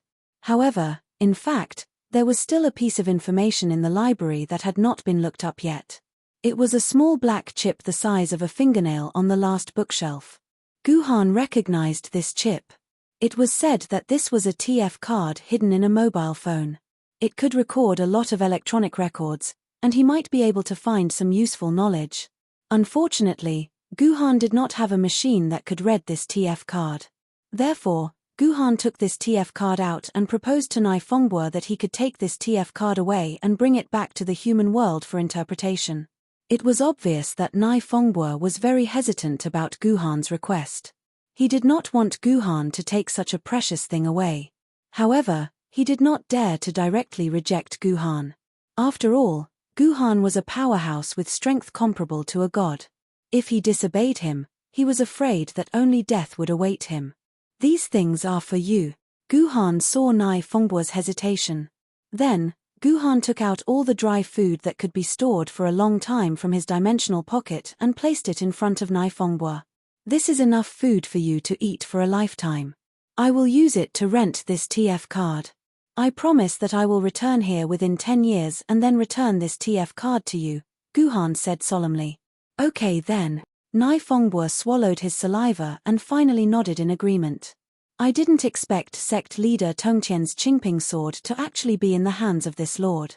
However, in fact, there was still a piece of information in the library that had not been looked up yet. It was a small black chip the size of a fingernail on the last bookshelf. Guhan recognized this chip. It was said that this was a TF card hidden in a mobile phone. It could record a lot of electronic records, and he might be able to find some useful knowledge. Unfortunately, Guhan did not have a machine that could read this TF card. Therefore, Guhan took this TF card out and proposed to Nai Fengbo that he could take this TF card away and bring it back to the human world for interpretation. It was obvious that Nai Fengbo was very hesitant about Guhan's request. He did not want Guhan to take such a precious thing away. However, he did not dare to directly reject Guhan. After all, Guhan was a powerhouse with strength comparable to a god. If he disobeyed him, he was afraid that only death would await him. "These things are for you." Guhan saw Nai Fengbo's hesitation. Then, Guhan took out all the dry food that could be stored for a long time from his dimensional pocket and placed it in front of Nifengbua. This is enough food for you to eat for a lifetime. I will use it to rent this TF card. I promise that I will return here within 10 years and then return this TF card to you, Guhan said solemnly. Okay then. Nifengbua swallowed his saliva and finally nodded in agreement. I didn't expect sect leader Tongqian's Qingping sword to actually be in the hands of this lord.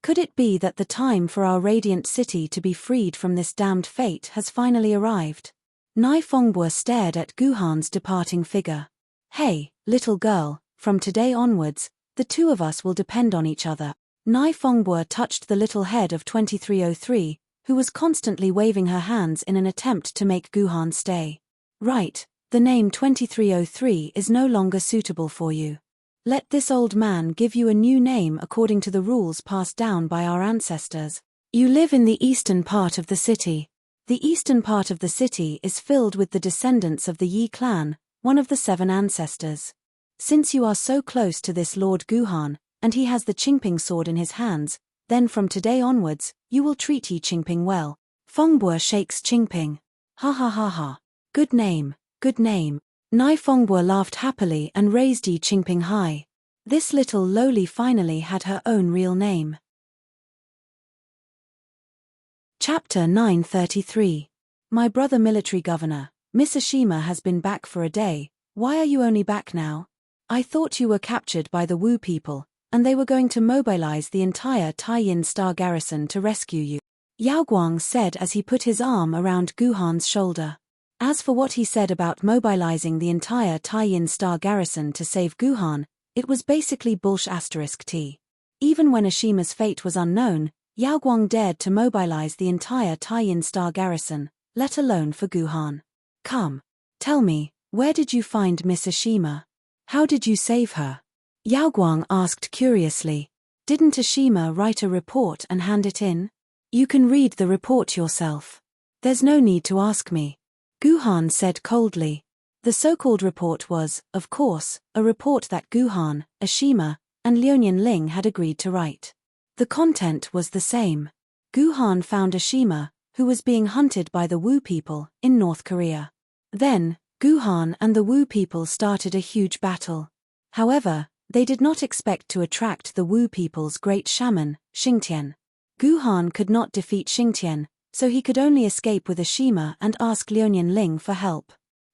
Could it be that the time for our radiant city to be freed from this damned fate has finally arrived? Nifengbua stared at Guhan's departing figure. Hey, little girl, from today onwards, the two of us will depend on each other. Nifengbua touched the little head of 2303, who was constantly waving her hands in an attempt to make Guhan stay. Right, the name 2303 is no longer suitable for you. Let this old man give you a new name according to the rules passed down by our ancestors. You live in the eastern part of the city. The eastern part of the city is filled with the descendants of the Yi clan, one of the 7 ancestors. Since you are so close to this Lord Guhan, and he has the Qingping sword in his hands, then from today onwards, you will treat Yi Qingping well. Fengbua shakes Qingping. Ha ha ha ha. Good name, good name. Nifengbua laughed happily and raised Yi Qingping high. This little lowly finally had her own real name. Chapter 933. My brother military governor, Miss Ashima has been back for a day. Why are you only back now? I thought you were captured by the Wu people, and they were going to mobilize the entire Taiyin Star garrison to rescue you. Yao Guang said as he put his arm around Guhan's shoulder. As for what he said about mobilizing the entire Taiyin Star garrison to save Guhan, it was basically bullsh*t. Even when Ashima's fate was unknown, Yao Guang dared to mobilize the entire Taiyin Star garrison, let alone for Guhan. Come. Tell me, where did you find Miss Ashima? How did you save her? Yao Guang asked curiously. Didn't Ashima write a report and hand it in? You can read the report yourself. There's no need to ask me. Guhan said coldly. The so-called report was, of course, a report that Guhan, Ashima, and Liuyan Ling had agreed to write. The content was the same. Guhan found Ashima, who was being hunted by the Wu people, in North Korea. Then, Guhan and the Wu people started a huge battle. However, they did not expect to attract the Wu people's great shaman, Xingtian. Guhan could not defeat Xingtian, so he could only escape with Ashima and ask Liuyan Ling for help.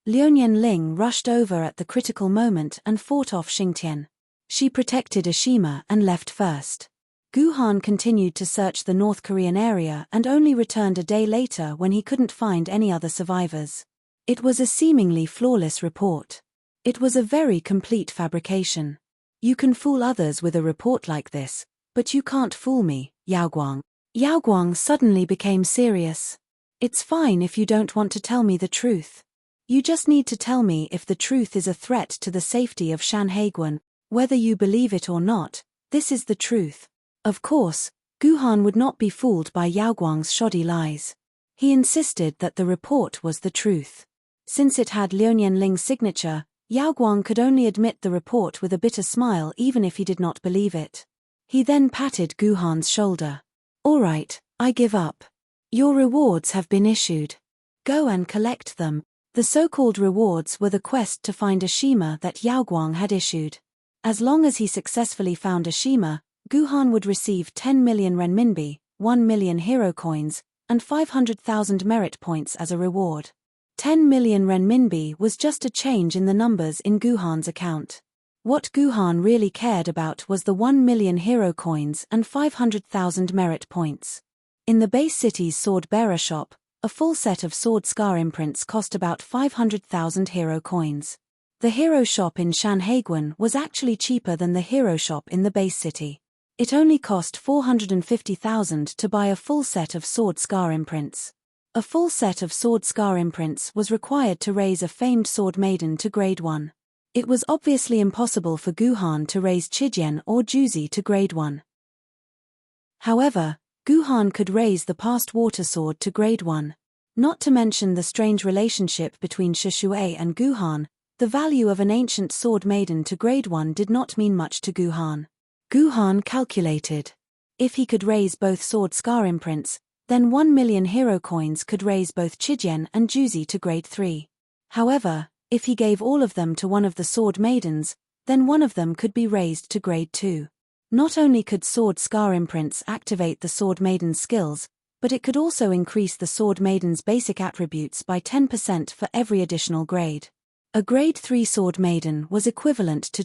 Liuyan Ling rushed over at the critical moment and fought off Xingtian. She protected Ashima and left first. Guhan continued to search the North Korean area and only returned a day later when he couldn't find any other survivors. It was a seemingly flawless report. It was a very complete fabrication. You can fool others with a report like this, but you can't fool me, Yao Guang. Yao Guang suddenly became serious. It's fine if you don't want to tell me the truth. You just need to tell me if the truth is a threat to the safety of Shanhaiguan. Whether you believe it or not, this is the truth. Of course, Guhan would not be fooled by Yao Guang's shoddy lies. He insisted that the report was the truth. Since it had Liuyan Ling's signature, Yao Guang could only admit the report with a bitter smile even if he did not believe it. He then patted Guhan's shoulder. All right, I give up. Your rewards have been issued. Go and collect them. The so-called rewards were the quest to find Ashima that Yao Guang had issued. As long as he successfully found Ashima, Guhan would receive 10 million renminbi, 1 million hero coins, and 500,000 merit points as a reward. 10 million renminbi was just a change in the numbers in Guhan's account. What Guhan really cared about was the 1 million hero coins and 500,000 merit points. In the base city's sword-bearer shop, a full set of sword scar imprints cost about 500,000 hero coins. The hero shop in Shanhaiguan was actually cheaper than the hero shop in the base city. It only cost 450,000 to buy a full set of sword scar imprints. A full set of sword scar imprints was required to raise a famed sword maiden to grade 1. It was obviously impossible for Guhan to raise Chijian or Juzi to grade 1. However, Guhan could raise the past water sword to grade 1. Not to mention the strange relationship between Shishui and Guhan, the value of an ancient sword maiden to grade 1 did not mean much to Guhan. Guhan calculated. If he could raise both sword scar imprints, then 1 million hero coins could raise both Chijian and Juzi to grade 3. However, if he gave all of them to one of the sword maidens, then one of them could be raised to grade 2. Not only could sword scar imprints activate the sword maiden's skills, but it could also increase the sword maiden's basic attributes by 10% for every additional grade. A grade 3 sword maiden was equivalent to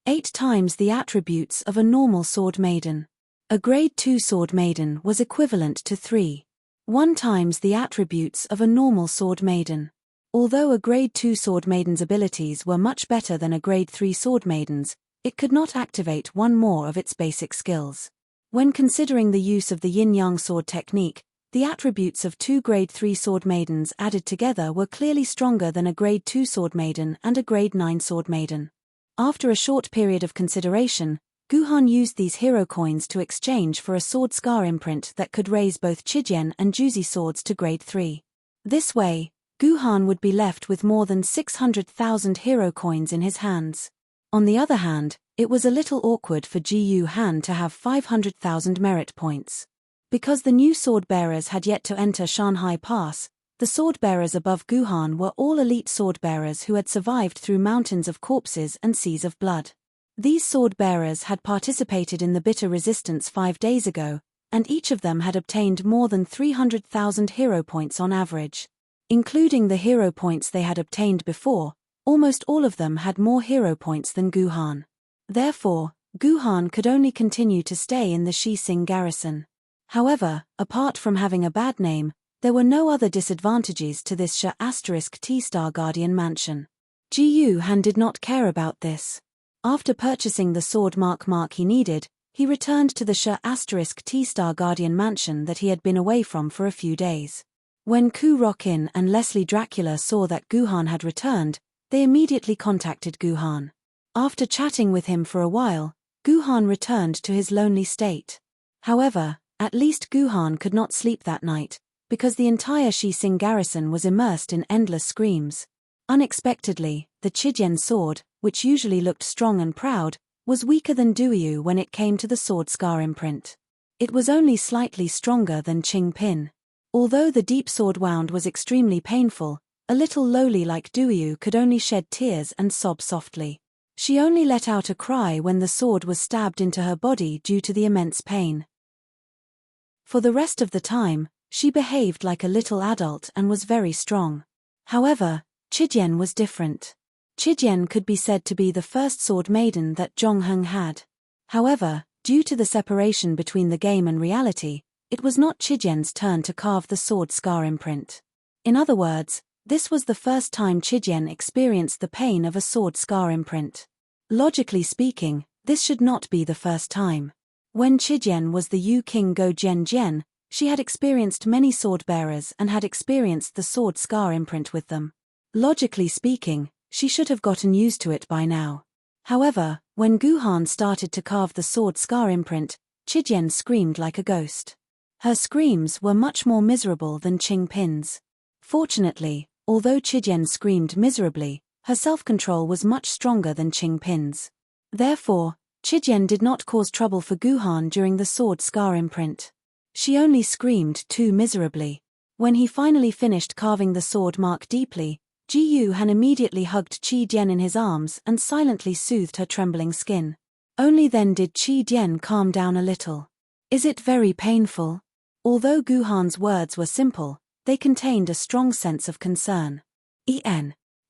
2.8 times the attributes of a normal sword maiden. A grade 2 sword maiden was equivalent to 3.1 times the attributes of a normal sword maiden. Although a grade 2 sword maiden's abilities were much better than a grade 3 sword maiden's, it could not activate one more of its basic skills. When considering the use of the yin-yang sword technique, the attributes of 2 grade 3 sword maidens added together were clearly stronger than a grade 2 sword maiden and a grade 9 sword maiden. After a short period of consideration, Guhan used these hero coins to exchange for a sword scar imprint that could raise both Chijian and Juzi swords to grade 3. This way, Guhan would be left with more than 600,000 hero coins in his hands. On the other hand, it was a little awkward for Ji Han to have 500,000 merit points. Because the new sword-bearers had yet to enter Shanhai Pass, the sword-bearers above Guhan were all elite sword-bearers who had survived through mountains of corpses and seas of blood. These sword-bearers had participated in the bitter resistance 5 days ago, and each of them had obtained more than 300,000 hero points on average. Including the hero points they had obtained before, almost all of them had more hero points than Guhan. Therefore, Guhan could only continue to stay in the Shising garrison. However, apart from having a bad name, there were no other disadvantages to this T-Star Guardian mansion. Ji Han did not care about this. After purchasing the sword mark he needed, he returned to the T-Star Guardian mansion that he had been away from for a few days. When Ku Rokin and Leslie Dracula saw that Guhan had returned, they immediately contacted Guhan. After chatting with him for a while, Guhan returned to his lonely state. However, at least Guhan could not sleep that night, because the entire Shising garrison was immersed in endless screams. Unexpectedly, the Chijian sword, which usually looked strong and proud, was weaker than Duyu when it came to the sword scar imprint. It was only slightly stronger than Qing Pin. Although the deep sword wound was extremely painful, a little lowly like Duyu could only shed tears and sob softly. She only let out a cry when the sword was stabbed into her body due to the immense pain. For the rest of the time, she behaved like a little adult and was very strong. However, Chijian was different. Chijian could be said to be the first sword maiden that Zhongheng had. However, due to the separation between the game and reality, it was not Chijian's turn to carve the sword scar imprint. In other words, this was the first time Chijian experienced the pain of a sword scar imprint. Logically speaking, this should not be the first time. When Chijian was the Yu King Go Jian, she had experienced many sword bearers and had experienced the sword scar imprint with them. Logically speaking, she should have gotten used to it by now. However, when Guhan started to carve the sword scar imprint, Chijian screamed like a ghost. Her screams were much more miserable than Qing Pin's. Fortunately, although Chijian screamed miserably, her self-control was much stronger than Qing Pin's. Therefore, Chijian did not cause trouble for Guhan during the sword scar imprint. She only screamed too miserably. When he finally finished carving the sword mark deeply, Ji Han immediately hugged Qi Dian in his arms and silently soothed her trembling skin. Only then did Qi Dian calm down a little. "Is it very painful?" Although Guhan's words were simple, they contained a strong sense of concern.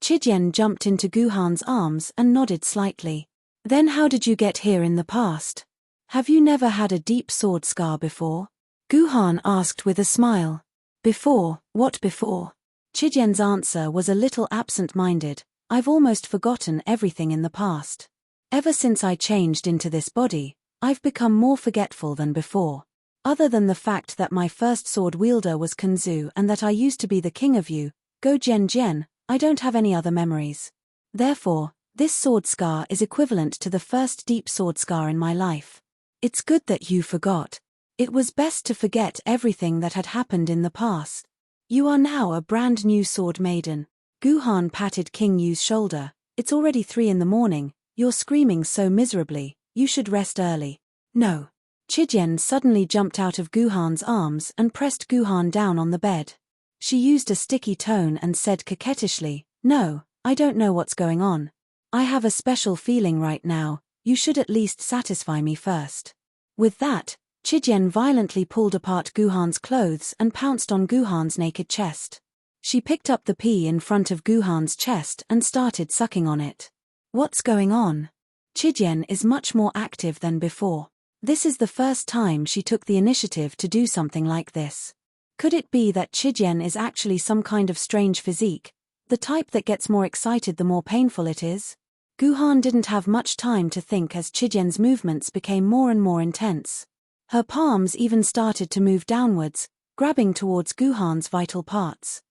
Chijian jumped into Guhan's arms and nodded slightly. "Then how did you get here in the past? Have you never had a deep sword scar before?" Guhan asked with a smile. "Before, what before?" Chijian's answer was a little absent-minded. "I've almost forgotten everything in the past. Ever since I changed into this body, I've become more forgetful than before. Other than the fact that my first sword wielder was Kunzu and that I used to be the king of Yu, Go Jian, I don't have any other memories. Therefore, this sword scar is equivalent to the first deep sword scar in my life. It's good that you forgot. It was best to forget everything that had happened in the past. You are now a brand new sword maiden." Guhan patted King Yu's shoulder. "It's already 3 in the morning, you're screaming so miserably, You should rest early. No. Chijian suddenly jumped out of Guhan's arms and pressed Guhan down on the bed. She used a sticky tone and said coquettishly, "No, I don't know what's going on. I have a special feeling right now, you should at least satisfy me first." With that, Chijian violently pulled apart Guhan's clothes and pounced on Guhan's naked chest. She picked up the pea in front of Guhan's chest and started sucking on it. What's going on? Chijian is much more active than before. This is the first time she took the initiative to do something like this. Could it be that Chijian is actually some kind of strange physique, the type that gets more excited the more painful it is? Guhan didn't have much time to think as Chijian's movements became more and more intense. Her palms even started to move downwards, grabbing towards Guhan's vital parts.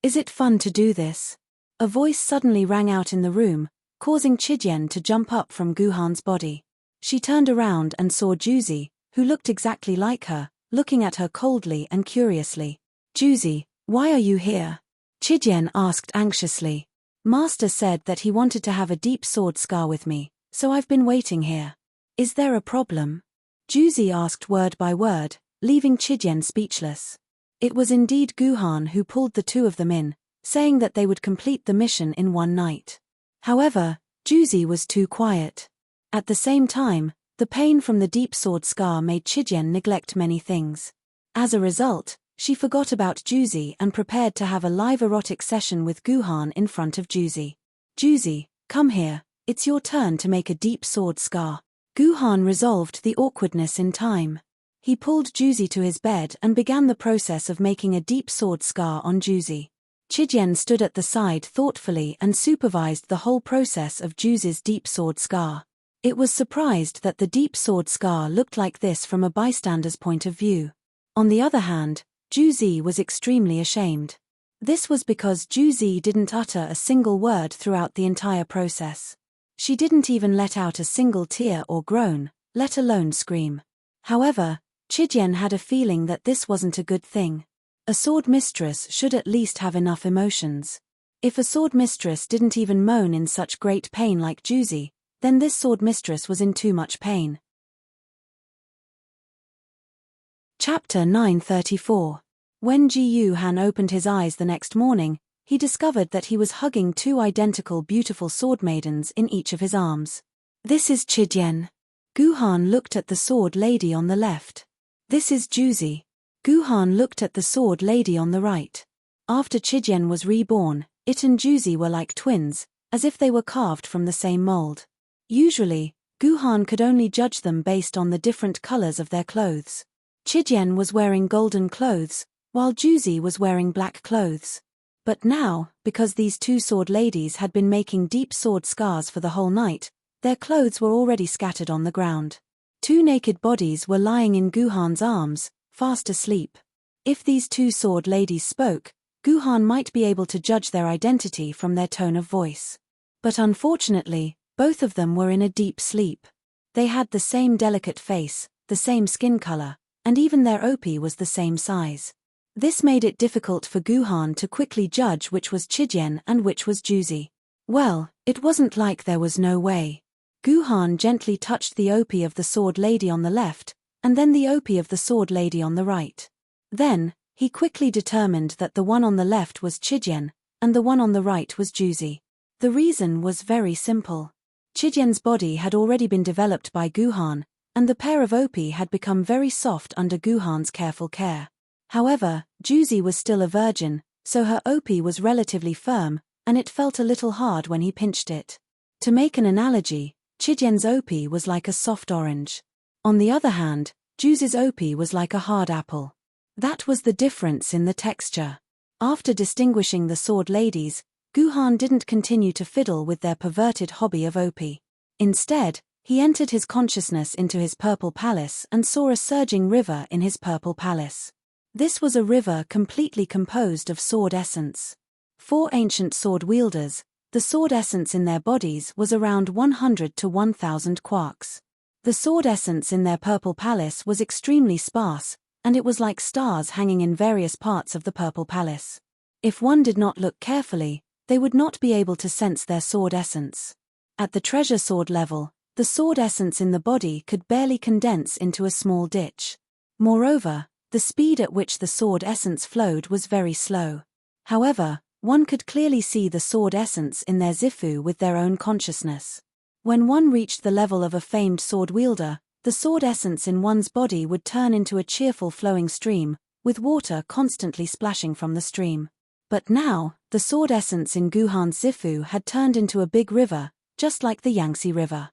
"Is it fun to do this?" A voice suddenly rang out in the room, causing Chijian to jump up from Guhan's body. She turned around and saw Juzi, who looked exactly like her, looking at her coldly and curiously. "Juzi, why are you here?" Chijian asked anxiously. "Master said that he wanted to have a deep sword scar with me, so I've been waiting here. Is there a problem?" Juzi asked word by word, leaving Chijian speechless. It was indeed Guhan who pulled the two of them in, saying that they would complete the mission in one night. However, Juzi was too quiet. At the same time, the pain from the deep sword scar made Chijian neglect many things. As a result, she forgot about Juzi and prepared to have a live erotic session with Guhan in front of Juzi. "Juzi, come here, it's your turn to make a deep sword scar." Guhan resolved the awkwardness in time. He pulled Juzi to his bed and began the process of making a deep sword scar on Juzi. Chijian stood at the side thoughtfully and supervised the whole process of Juzi's deep sword scar. It was surprised that the deep sword scar looked like this from a bystander's point of view. On the other hand, Juzi was extremely ashamed. This was because Juzi didn't utter a single word throughout the entire process. She didn't even let out a single tear or groan, let alone scream. However, Chijian had a feeling that this wasn't a good thing. A sword mistress should at least have enough emotions. If a sword mistress didn't even moan in such great pain like Juzi, then this sword mistress was in too much pain. Chapter 934. When Ji Yuhan opened his eyes the next morning, he discovered that he was hugging two identical beautiful sword maidens in each of his arms. "This is Chijian." Guhan looked at the sword lady on the left. "This is Juzi." Guhan looked at the sword lady on the right. After Chijian was reborn, it and Juzi were like twins, as if they were carved from the same mold. Usually, Guhan could only judge them based on the different colors of their clothes. Chijian was wearing golden clothes, while Juzi was wearing black clothes. But now, because these two sword ladies had been making deep sword scars for the whole night, their clothes were already scattered on the ground. Two naked bodies were lying in Guhan's arms, fast asleep. If these two sword ladies spoke, Guhan might be able to judge their identity from their tone of voice. But unfortunately, both of them were in a deep sleep. They had the same delicate face, the same skin color, and even their OP was the same size. This made it difficult for Guhan to quickly judge which was Chijian and which was Juzi. Well, it wasn't like there was no way. Guhan gently touched the OP of the sword lady on the left, and then the OP of the sword lady on the right. Then, he quickly determined that the one on the left was Chijian, and the one on the right was Juzi. The reason was very simple. Chijian's body had already been developed by Guhan, and the pair of OP had become very soft under Guhan's careful care. However, Juzi was still a virgin, so her OP was relatively firm, and it felt a little hard when he pinched it. To make an analogy, Chijian's OP was like a soft orange. On the other hand, Juzi's OP was like a hard apple. That was the difference in the texture. After distinguishing the sword ladies, Guhan didn't continue to fiddle with their perverted hobby of OP. Instead, he entered his consciousness into his purple palace and saw a surging river in his purple palace. This was a river completely composed of sword essence. 4 ancient sword wielders, the sword essence in their bodies was around 100 to 1,000 quarks. The sword essence in their purple palace was extremely sparse, and it was like stars hanging in various parts of the purple palace. If one did not look carefully, they would not be able to sense their sword essence. At the treasure sword level, The sword essence in the body could barely condense into a small ditch. Moreover, the speed at which the sword essence flowed was very slow. However, one could clearly see the sword essence in their Zifu with their own consciousness. When one reached the level of a famed sword wielder, the sword essence in one's body would turn into a cheerful flowing stream, with water constantly splashing from the stream. But now, the sword essence in Guhan's Zifu had turned into a big river, just like the Yangtze River.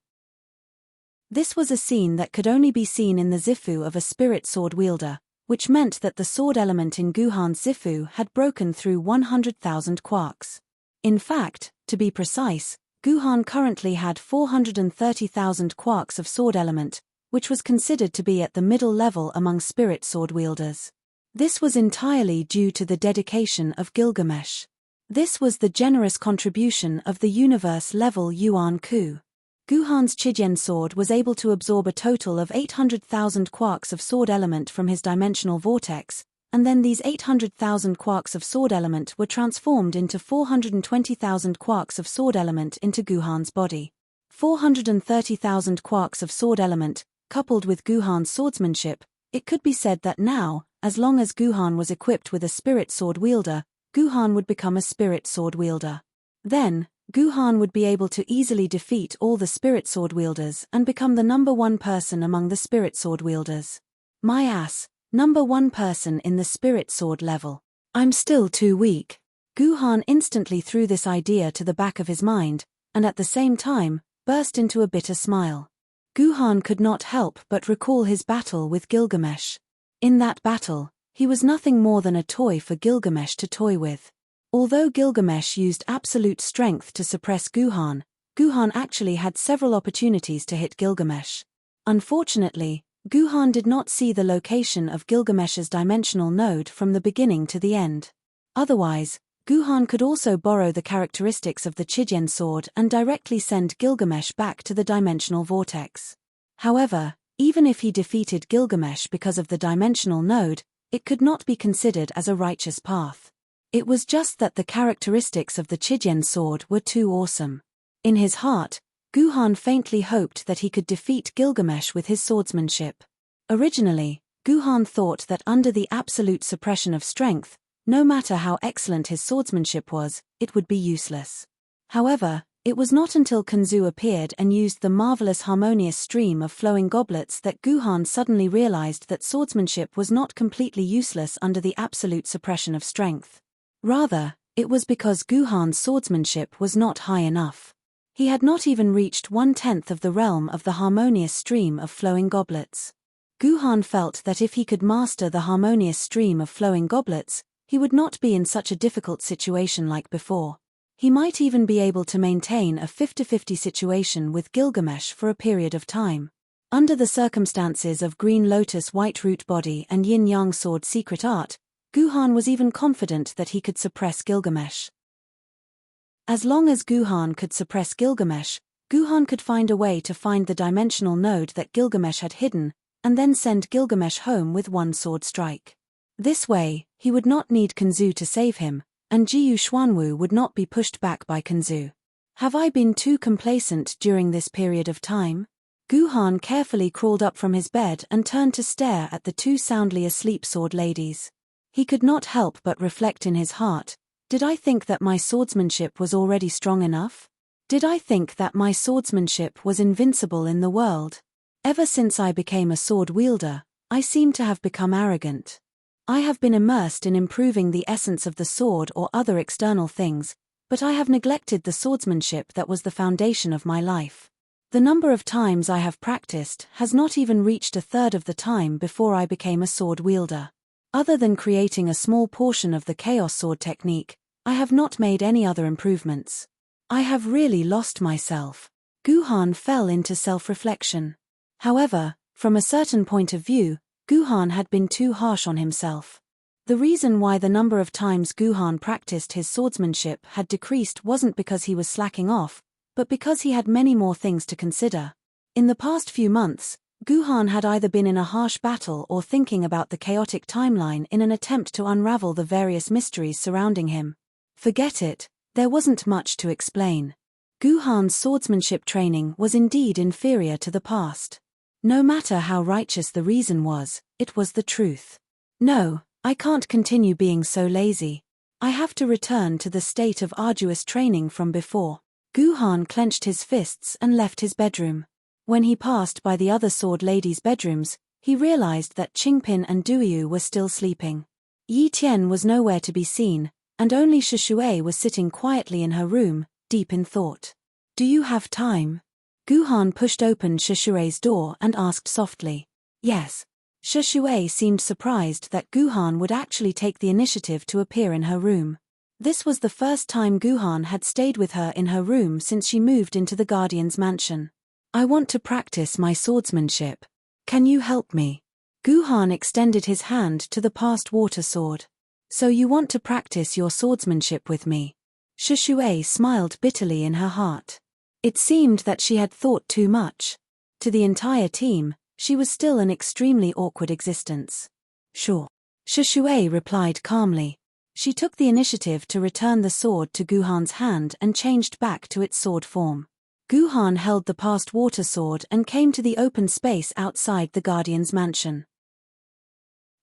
This was a scene that could only be seen in the Zifu of a spirit sword wielder, which meant that the sword element in Guhan's Zifu had broken through 100,000 quarks. In fact, to be precise, Guhan currently had 430,000 quarks of sword element, which was considered to be at the middle level among spirit sword wielders. This was entirely due to the dedication of Gilgamesh. This was the generous contribution of the universe-level Yuan Ku. Guhan's Chijian sword was able to absorb a total of 800,000 quarks of sword element from his dimensional vortex, and then these 800,000 quarks of sword element were transformed into 420,000 quarks of sword element into Guhan's body. 430,000 quarks of sword element, coupled with Guhan's swordsmanship, it could be said that now, as long as Guhan was equipped with a spirit sword wielder, Guhan would become a spirit sword wielder. Then, Guhan would be able to easily defeat all the spirit sword wielders and become the #1 person among the spirit sword wielders. My ass, #1 person in the spirit sword level. I'm still too weak. Guhan instantly threw this idea to the back of his mind, and at the same time, burst into a bitter smile. Guhan could not help but recall his battle with Gilgamesh. In that battle, he was nothing more than a toy for Gilgamesh to toy with. Although Gilgamesh used absolute strength to suppress Guhan, Guhan actually had several opportunities to hit Gilgamesh. Unfortunately, Guhan did not see the location of Gilgamesh's dimensional node from the beginning to the end. Otherwise, Guhan could also borrow the characteristics of the Chijian sword and directly send Gilgamesh back to the dimensional vortex. However, even if he defeated Gilgamesh because of the dimensional node, it could not be considered as a righteous path. It was just that the characteristics of the Chijian sword were too awesome. In his heart, Guhan faintly hoped that he could defeat Gilgamesh with his swordsmanship. Originally, Guhan thought that under the absolute suppression of strength, no matter how excellent his swordsmanship was, it would be useless. However, it was not until Kanzu appeared and used the marvelous harmonious stream of flowing goblets that Guhan suddenly realized that swordsmanship was not completely useless under the absolute suppression of strength. Rather, it was because Guhan's swordsmanship was not high enough. He had not even reached 1/10 of the realm of the harmonious stream of flowing goblets. Guhan felt that if he could master the harmonious stream of flowing goblets, he would not be in such a difficult situation like before. He might even be able to maintain a 50-50 situation with Gilgamesh for a period of time. Under the circumstances of Green Lotus White Root Body and Yin Yang Sword Secret Art, Guhan was even confident that he could suppress Gilgamesh. As long as Guhan could suppress Gilgamesh, Guhan could find a way to find the dimensional node that Gilgamesh had hidden, and then send Gilgamesh home with one sword strike. This way, he would not need Kanzu to save him, and Jiyu Xuanwu would not be pushed back by Kanzu. Have I been too complacent during this period of time? Guhan carefully crawled up from his bed and turned to stare at the two soundly asleep sword ladies. He could not help but reflect in his heart, did I think that my swordsmanship was already strong enough? Did I think that my swordsmanship was invincible in the world? Ever since I became a sword wielder, I seem to have become arrogant. I have been immersed in improving the essence of the sword or other external things, but I have neglected the swordsmanship that was the foundation of my life. The number of times I have practiced has not even reached 1/3 of the time before I became a sword wielder. Other than creating a small portion of the chaos sword technique, I have not made any other improvements. I have really lost myself. Guhan fell into self-reflection. However, from a certain point of view, Guhan had been too harsh on himself. The reason why the number of times Guhan practiced his swordsmanship had decreased wasn't because he was slacking off, but because he had many more things to consider. In the past few months, Guhan had either been in a harsh battle or thinking about the chaotic timeline in an attempt to unravel the various mysteries surrounding him. Forget it, there wasn't much to explain. Guhan's swordsmanship training was indeed inferior to the past. No matter how righteous the reason was, it was the truth. No, I can't continue being so lazy. I have to return to the state of arduous training from before. Guhan clenched his fists and left his bedroom. When he passed by the other sword ladies' bedrooms, he realized that Qingpin and Duyu were still sleeping. Yi Tian was nowhere to be seen, and only Shishui was sitting quietly in her room, deep in thought. Do you have time? Guhan pushed open Shishui's door and asked softly. Yes. Shishui seemed surprised that Guhan would actually take the initiative to appear in her room. This was the first time Guhan had stayed with her in her room since she moved into the Guardian's mansion. I want to practice my swordsmanship. Can you help me? Guhan extended his hand to the past water sword. So you want to practice your swordsmanship with me? Shishui smiled bitterly in her heart. It seemed that she had thought too much. To the entire team, she was still an extremely awkward existence. Sure. Shishui replied calmly. She took the initiative to return the sword to Guhan's hand and changed back to its sword form. Guhan held the past water sword and came to the open space outside the Guardian's mansion.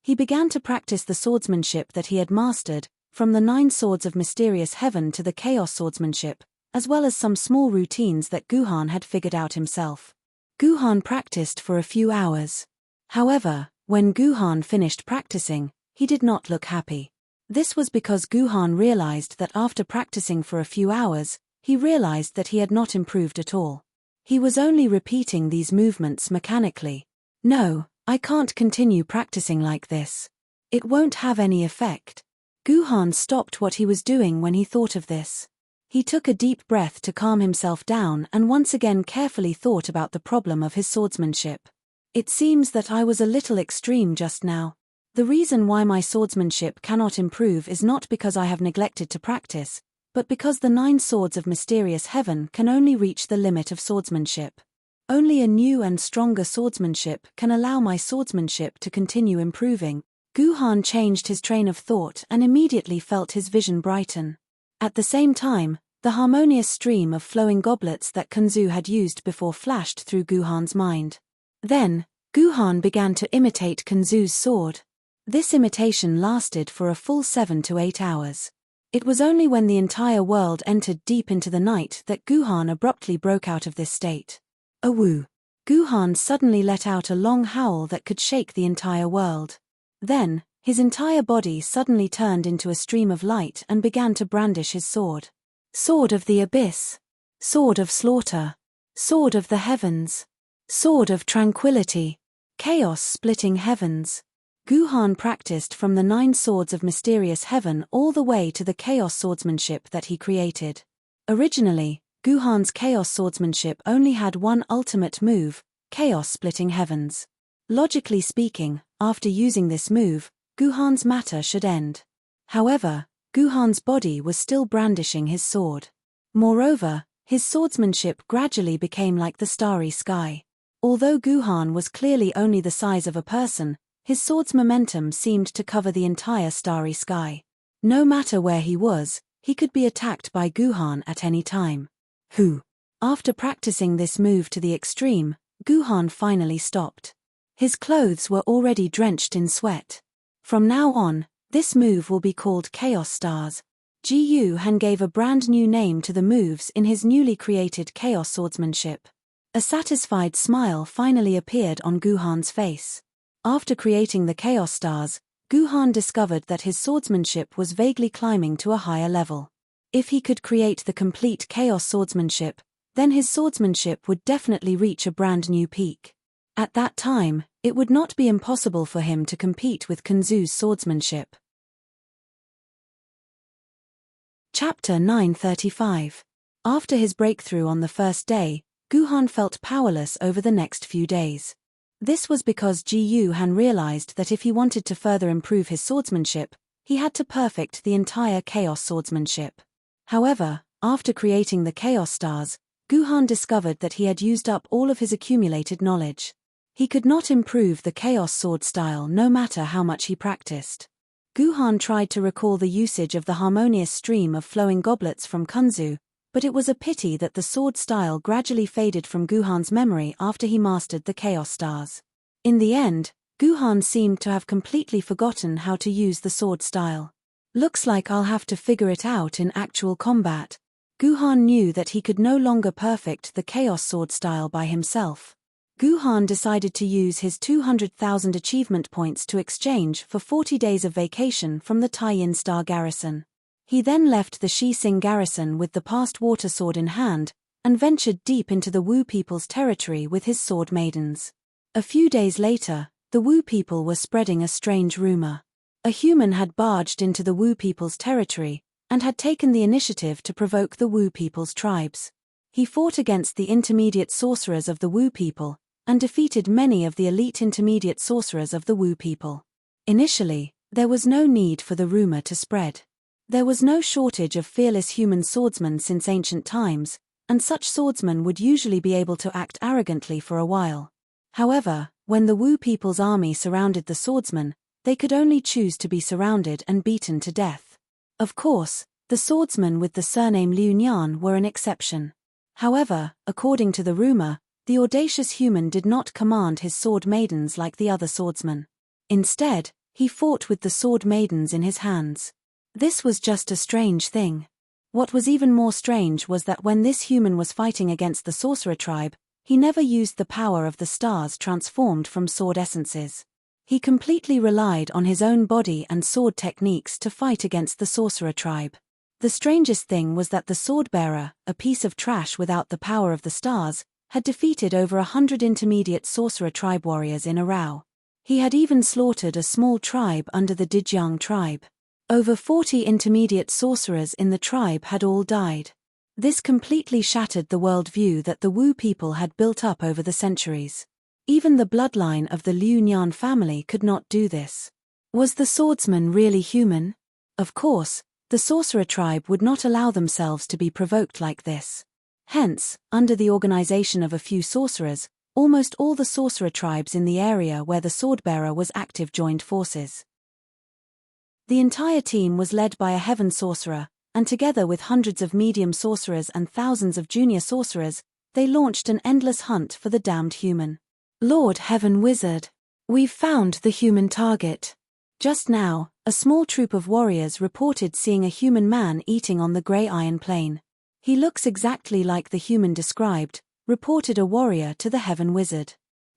He began to practice the swordsmanship that he had mastered, from the 9 swords of mysterious heaven to the chaos swordsmanship, as well as some small routines that Guhan had figured out himself. Guhan practiced for a few hours. However, when Guhan finished practicing, he did not look happy. This was because Guhan realized that after practicing for a few hours, he realized that he had not improved at all. He was only repeating these movements mechanically. No, I can't continue practicing like this. It won't have any effect. Guhan stopped what he was doing when he thought of this. He took a deep breath to calm himself down and once again carefully thought about the problem of his swordsmanship. It seems that I was a little extreme just now. The reason why my swordsmanship cannot improve is not because I have neglected to practice, but because the 9 swords of mysterious heaven can only reach the limit of swordsmanship. Only a new and stronger swordsmanship can allow my swordsmanship to continue improving. Guhan changed his train of thought and immediately felt his vision brighten. At the same time, the harmonious stream of flowing goblets that Kunzu had used before flashed through Guhan's mind. Then, Guhan began to imitate Kunzu's sword. This imitation lasted for a full 7 to 8 hours. It was only when the entire world entered deep into the night that Guhan abruptly broke out of this state. A woo. Guhan suddenly let out a long howl that could shake the entire world. Then, his entire body suddenly turned into a stream of light and began to brandish his sword. Sword of the abyss. Sword of slaughter. Sword of the heavens. Sword of tranquility. Chaos splitting heavens. Guhan practiced from the 9 swords of mysterious heaven all the way to the chaos swordsmanship that he created. Originally, Guhan's chaos swordsmanship only had one ultimate move, chaos splitting heavens. Logically speaking, after using this move, Guhan's matter should end. However, Guhan's body was still brandishing his sword. Moreover, his swordsmanship gradually became like the starry sky. Although Guhan was clearly only the size of a person, his sword's momentum seemed to cover the entire starry sky. No matter where he was, he could be attacked by Guhan at any time. After practicing this move to the extreme, Guhan finally stopped. His clothes were already drenched in sweat. From now on, this move will be called Chaos Stars. Ji Han gave a brand new name to the moves in his newly created Chaos Swordsmanship. A satisfied smile finally appeared on Guhan's face. After creating the Chaos Stars, Guhan discovered that his swordsmanship was vaguely climbing to a higher level. If he could create the complete Chaos Swordsmanship, then his swordsmanship would definitely reach a brand new peak. At that time, it would not be impossible for him to compete with Kunzu's swordsmanship. Chapter 935. After his breakthrough on the first day, Guhan felt powerless over the next few days. This was because Ji Han realized that if he wanted to further improve his swordsmanship, he had to perfect the entire Chaos Swordsmanship. However, after creating the Chaos Stars, Guhan discovered that he had used up all of his accumulated knowledge. He could not improve the Chaos Sword style no matter how much he practiced. Guhan tried to recall the usage of the harmonious stream of flowing goblets from Kunzu, But it was a pity that the sword style gradually faded from Guhan's memory after he mastered the Chaos Stars. In the end, Guhan seemed to have completely forgotten how to use the sword style. Looks like I'll have to figure it out in actual combat. Guhan knew that he could no longer perfect the Chaos Sword style by himself. Guhan decided to use his 200,000 achievement points to exchange for 40 days of vacation from the Taiyin Star garrison. He then left the Shising garrison with the past water sword in hand, and ventured deep into the Wu people's territory with his sword maidens. A few days later, the Wu people were spreading a strange rumor. A human had barged into the Wu people's territory, and had taken the initiative to provoke the Wu people's tribes. He fought against the intermediate sorcerers of the Wu people, and defeated many of the elite intermediate sorcerers of the Wu people. Initially, there was no need for the rumor to spread. There was no shortage of fearless human swordsmen since ancient times, and such swordsmen would usually be able to act arrogantly for a while. However, when the Wu people's army surrounded the swordsmen, they could only choose to be surrounded and beaten to death. Of course, the swordsmen with the surname Liu Nian were an exception. However, according to the rumor, the audacious human did not command his sword maidens like the other swordsmen. Instead, he fought with the sword maidens in his hands. This was just a strange thing. What was even more strange was that when this human was fighting against the sorcerer tribe, he never used the power of the stars transformed from sword essences. He completely relied on his own body and sword techniques to fight against the sorcerer tribe. The strangest thing was that the sword-bearer, a piece of trash without the power of the stars, had defeated over 100 intermediate sorcerer tribe warriors in a row. He had even slaughtered a small tribe under the Dijiang tribe. Over 40 intermediate sorcerers in the tribe had all died. This completely shattered the worldview that the Wu people had built up over the centuries. Even the bloodline of the Liu Nian family could not do this. Was the swordsman really human? Of course, the sorcerer tribe would not allow themselves to be provoked like this. Hence, under the organization of a few sorcerers, almost all the sorcerer tribes in the area where the swordbearer was active joined forces. The entire team was led by a heaven sorcerer, and together with hundreds of medium sorcerers and thousands of junior sorcerers, they launched an endless hunt for the damned human. Lord Heaven Wizard, we've found the human target. Just now, a small troop of warriors reported seeing a human man eating on the grey iron plain. He looks exactly like the human described, reported a warrior to the Heaven Wizard.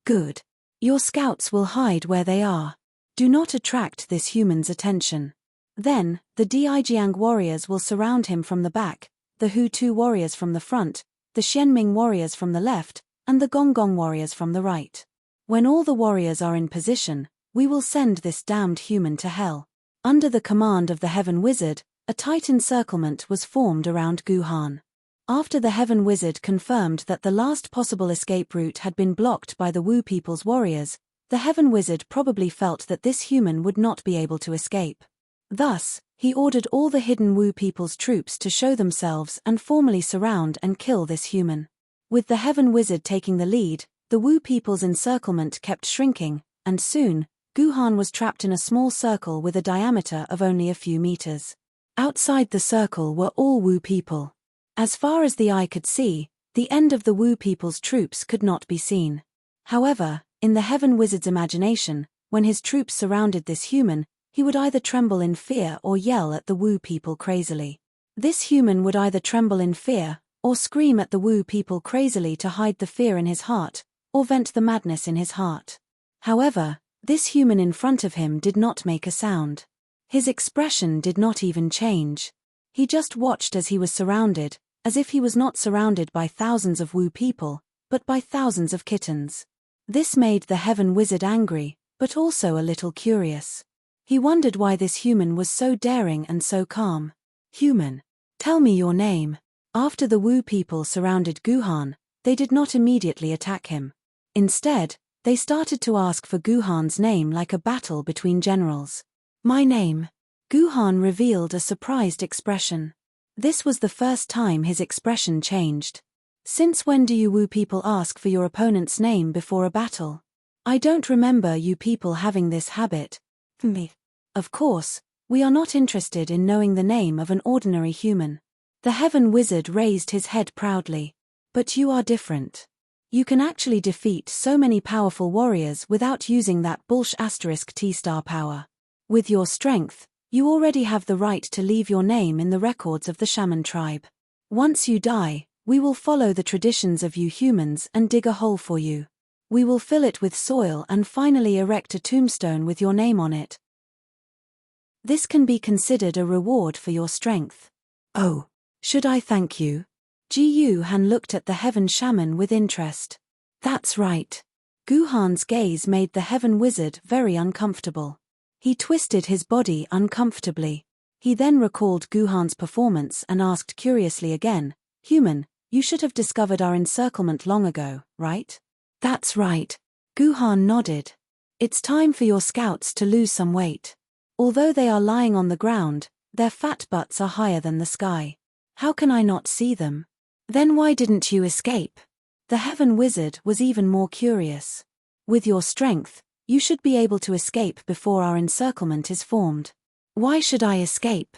Good. Your scouts will hide where they are. Do not attract this human's attention. Then, the Dijiang warriors will surround him from the back, the Hu-Tu warriors from the front, the Xianming warriors from the left, and the Gonggong warriors from the right. When all the warriors are in position, we will send this damned human to hell. Under the command of the Heaven Wizard, a tight encirclement was formed around Guhan. After the Heaven Wizard confirmed that the last possible escape route had been blocked by the Wu people's warriors, the Heaven Wizard probably felt that this human would not be able to escape. Thus, he ordered all the hidden Wu people's troops to show themselves and formally surround and kill this human. With the Heaven Wizard taking the lead, the Wu people's encirclement kept shrinking, and soon, Guhan was trapped in a small circle with a diameter of only a few meters. Outside the circle were all Wu people. As far as the eye could see, the end of the Wu people's troops could not be seen. However, in the Heaven Wizard's imagination, when his troops surrounded this human, he would either tremble in fear or yell at the Wu people crazily. This human would either tremble in fear, or scream at the Wu people crazily to hide the fear in his heart, or vent the madness in his heart. However, this human in front of him did not make a sound. His expression did not even change. He just watched as he was surrounded, as if he was not surrounded by thousands of Wu people, but by thousands of kittens. This made the Heaven Wizard angry, but also a little curious. He wondered why this human was so daring and so calm. Human, tell me your name. After the Wu people surrounded Guhan, they did not immediately attack him. Instead, they started to ask for Guhan's name like a battle between generals. My name. Guhan revealed a surprised expression. This was the first time his expression changed. Since when do you Wu people ask for your opponent's name before a battle? I don't remember you people having this habit. Me. Of course, we are not interested in knowing the name of an ordinary human. The Heaven Wizard raised his head proudly. But you are different. You can actually defeat so many powerful warriors without using that bullsh *T-star power. With your strength, you already have the right to leave your name in the records of the shaman tribe. Once you die, we will follow the traditions of you humans and dig a hole for you. We will fill it with soil and finally erect a tombstone with your name on it. This can be considered a reward for your strength. Oh, should I thank you? Ji-Han looked at the Heaven Shaman with interest. That's right. Guhan's gaze made the Heaven Wizard very uncomfortable. He twisted his body uncomfortably. He then recalled Guhan's performance and asked curiously again, Human, you should have discovered our encirclement long ago, right? That's right. Guhan nodded. It's time for your scouts to lose some weight. Although they are lying on the ground, their fat butts are higher than the sky. How can I not see them? Then why didn't you escape? The Heaven Wizard was even more curious. With your strength, you should be able to escape before our encirclement is formed. Why should I escape?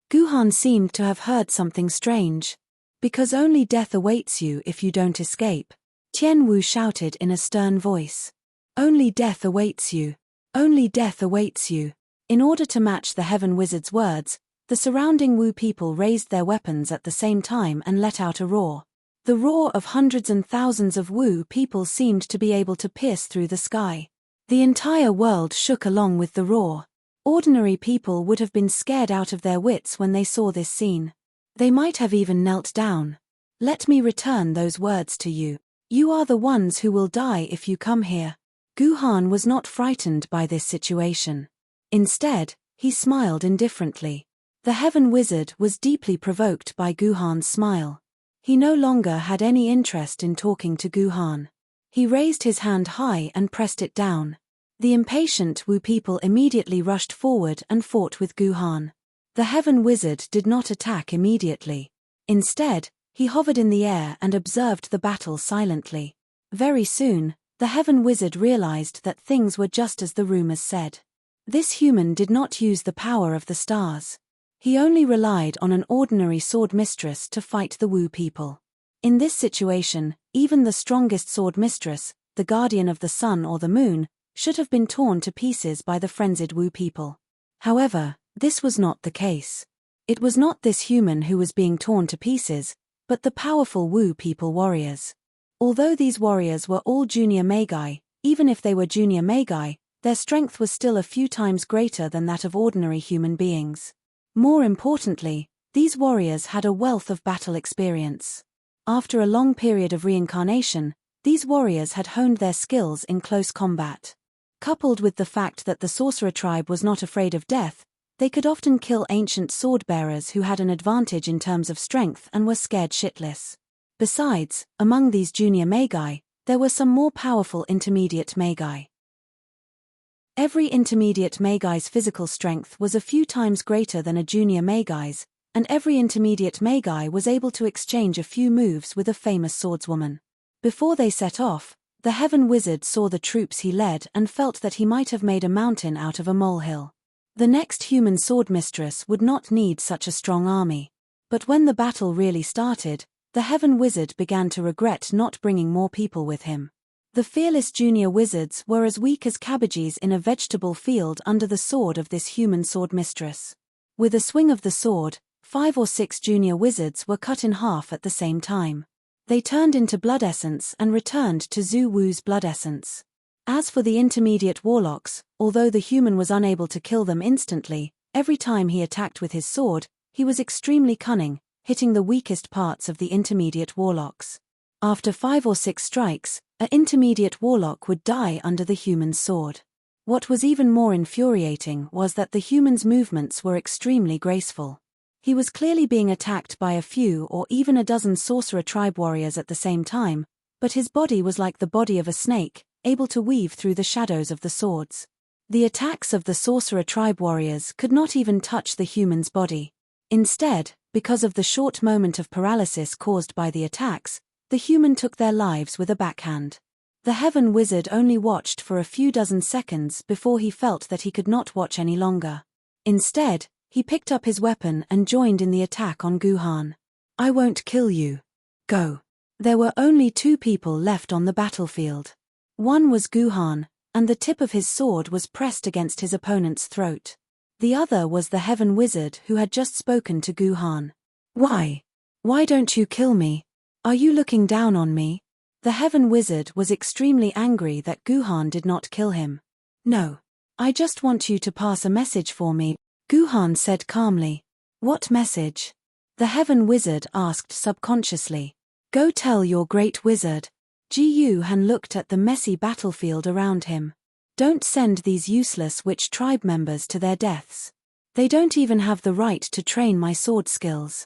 Guhan seemed to have heard something strange. Because only death awaits you if you don't escape. Tian Wu shouted in a stern voice. Only death awaits you. Only death awaits you. In order to match the Heaven Wizard's words, the surrounding Wu people raised their weapons at the same time and let out a roar. The roar of hundreds and thousands of Wu people seemed to be able to pierce through the sky. The entire world shook along with the roar. Ordinary people would have been scared out of their wits when they saw this scene. They might have even knelt down. Let me return those words to you. You are the ones who will die if you come here. Guhan was not frightened by this situation. Instead, he smiled indifferently. The Heaven Wizard was deeply provoked by Guhan's smile. He no longer had any interest in talking to Guhan. He raised his hand high and pressed it down. The impatient Wu people immediately rushed forward and fought with Guhan. The Heaven Wizard did not attack immediately. Instead, he hovered in the air and observed the battle silently. Very soon, the Heaven Wizard realized that things were just as the rumors said. This human did not use the power of the stars. He only relied on an ordinary sword mistress to fight the Wu people. In this situation, even the strongest sword mistress, the guardian of the sun or the moon, should have been torn to pieces by the frenzied Wu people. However, this was not the case. It was not this human who was being torn to pieces, but the powerful Wu people warriors. Although these warriors were all junior magi, even if they were junior magi, their strength was still a few times greater than that of ordinary human beings. More importantly, these warriors had a wealth of battle experience. After a long period of reincarnation, these warriors had honed their skills in close combat. Coupled with the fact that the sorcerer tribe was not afraid of death, they could often kill ancient sword-bearers who had an advantage in terms of strength and were scared shitless. Besides, among these junior magi, there were some more powerful intermediate magi. Every intermediate magi's physical strength was a few times greater than a junior magi's, and every intermediate magi was able to exchange a few moves with a famous swordswoman. Before they set off, the Heaven Wizard saw the troops he led and felt that he might have made a mountain out of a molehill. The next human sword mistress would not need such a strong army. But when the battle really started, the Heaven Wizard began to regret not bringing more people with him. The fearless junior wizards were as weak as cabbages in a vegetable field under the sword of this human sword mistress. With a swing of the sword, 5 or 6 junior wizards were cut in half at the same time. They turned into blood essence and returned to Zhu Wu's blood essence. As for the intermediate warlocks, although the human was unable to kill them instantly, every time he attacked with his sword, he was extremely cunning, hitting the weakest parts of the intermediate warlocks. After 5 or 6 strikes, an intermediate warlock would die under the human's sword. What was even more infuriating was that the human's movements were extremely graceful. He was clearly being attacked by a few or even a dozen sorcerer tribe warriors at the same time, but his body was like the body of a snake, able to weave through the shadows of the swords. The attacks of the sorcerer tribe warriors could not even touch the human's body. Instead, because of the short moment of paralysis caused by the attacks, the human took their lives with a backhand. The Heaven Wizard only watched for a few dozen seconds before he felt that he could not watch any longer. Instead, he picked up his weapon and joined in the attack on Guhan. I won't kill you. Go. There were only 2 people left on the battlefield. One was Guhan, and the tip of his sword was pressed against his opponent's throat. The other was the Heaven Wizard who had just spoken to Guhan. Why? Why don't you kill me? Are you looking down on me? The Heaven Wizard was extremely angry that Guhan did not kill him. No. I just want you to pass a message for me, Guhan said calmly. What message? The Heaven Wizard asked subconsciously. Go tell your great wizard. Guhan looked at the messy battlefield around him. Don't send these useless witch tribe members to their deaths. They don't even have the right to train my sword skills.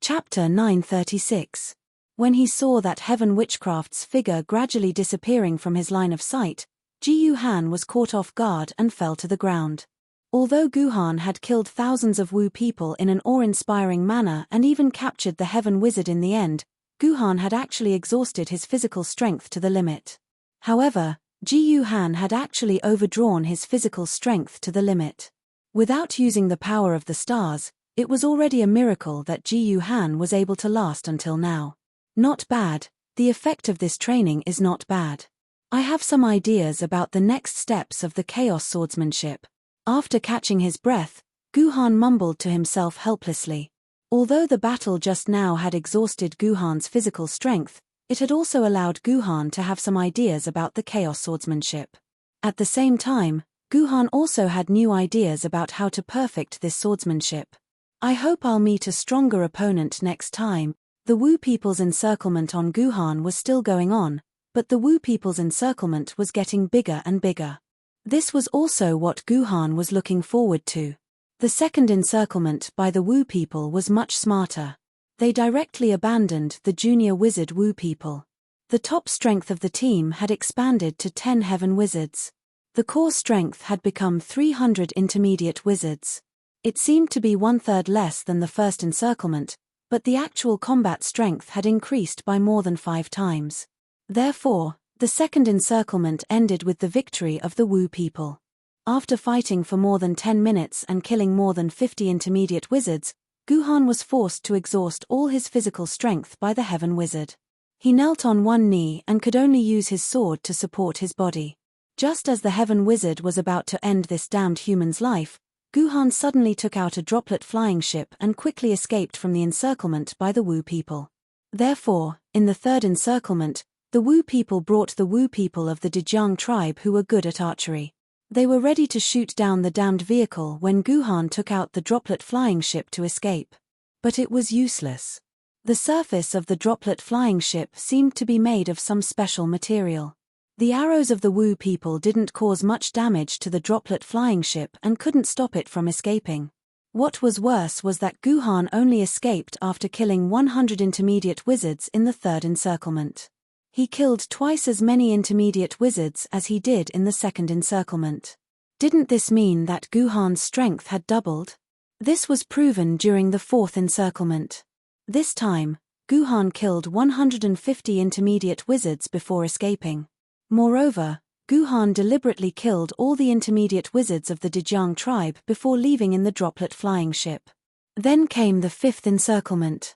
Chapter 936. When he saw that Heaven Witchcraft's figure gradually disappearing from his line of sight, Guhan was caught off guard and fell to the ground. Although Guhan had killed thousands of Wu people in an awe-inspiring manner and even captured the Heaven Wizard in the end, Guhan had actually exhausted his physical strength to the limit. However, Guhan had actually overdrawn his physical strength to the limit. Without using the power of the stars, it was already a miracle that Guhan was able to last until now. Not bad, the effect of this training is not bad. I have some ideas about the next steps of the chaos swordsmanship. After catching his breath, Guhan mumbled to himself helplessly. Although the battle just now had exhausted Guhan's physical strength, it had also allowed Guhan to have some ideas about the chaos swordsmanship. At the same time, Guhan also had new ideas about how to perfect this swordsmanship. I hope I'll meet a stronger opponent next time. The Wu people's encirclement on Guhan was still going on, but the Wu people's encirclement was getting bigger and bigger. This was also what Guhan was looking forward to. The second encirclement by the Wu people was much smarter. They directly abandoned the junior wizard Wu people. The top strength of the team had expanded to 10 Heaven Wizards. The core strength had become 300 intermediate wizards. It seemed to be 1/3 less than the first encirclement, but the actual combat strength had increased by more than 5 times. Therefore, the second encirclement ended with the victory of the Wu people. After fighting for more than 10 minutes and killing more than 50 intermediate wizards, Guhan was forced to exhaust all his physical strength by the Heaven Wizard. He knelt on one knee and could only use his sword to support his body. Just as the Heaven Wizard was about to end this damned human's life, Guhan suddenly took out a droplet flying ship and quickly escaped from the encirclement by the Wu people. Therefore, in the third encirclement, the Wu people brought the Wu people of the Dejiang tribe who were good at archery. They were ready to shoot down the damned vehicle when Guhan took out the droplet flying ship to escape. But it was useless. The surface of the droplet flying ship seemed to be made of some special material. The arrows of the Wu people didn't cause much damage to the droplet flying ship and couldn't stop it from escaping. What was worse was that Guhan only escaped after killing 100 intermediate wizards in the third encirclement. He killed twice as many intermediate wizards as he did in the second encirclement. Didn't this mean that Guhan's strength had doubled? This was proven during the fourth encirclement. This time, Guhan killed 150 intermediate wizards before escaping. Moreover, Guhan deliberately killed all the intermediate wizards of the Dejiang tribe before leaving in the droplet flying ship. Then came the fifth encirclement.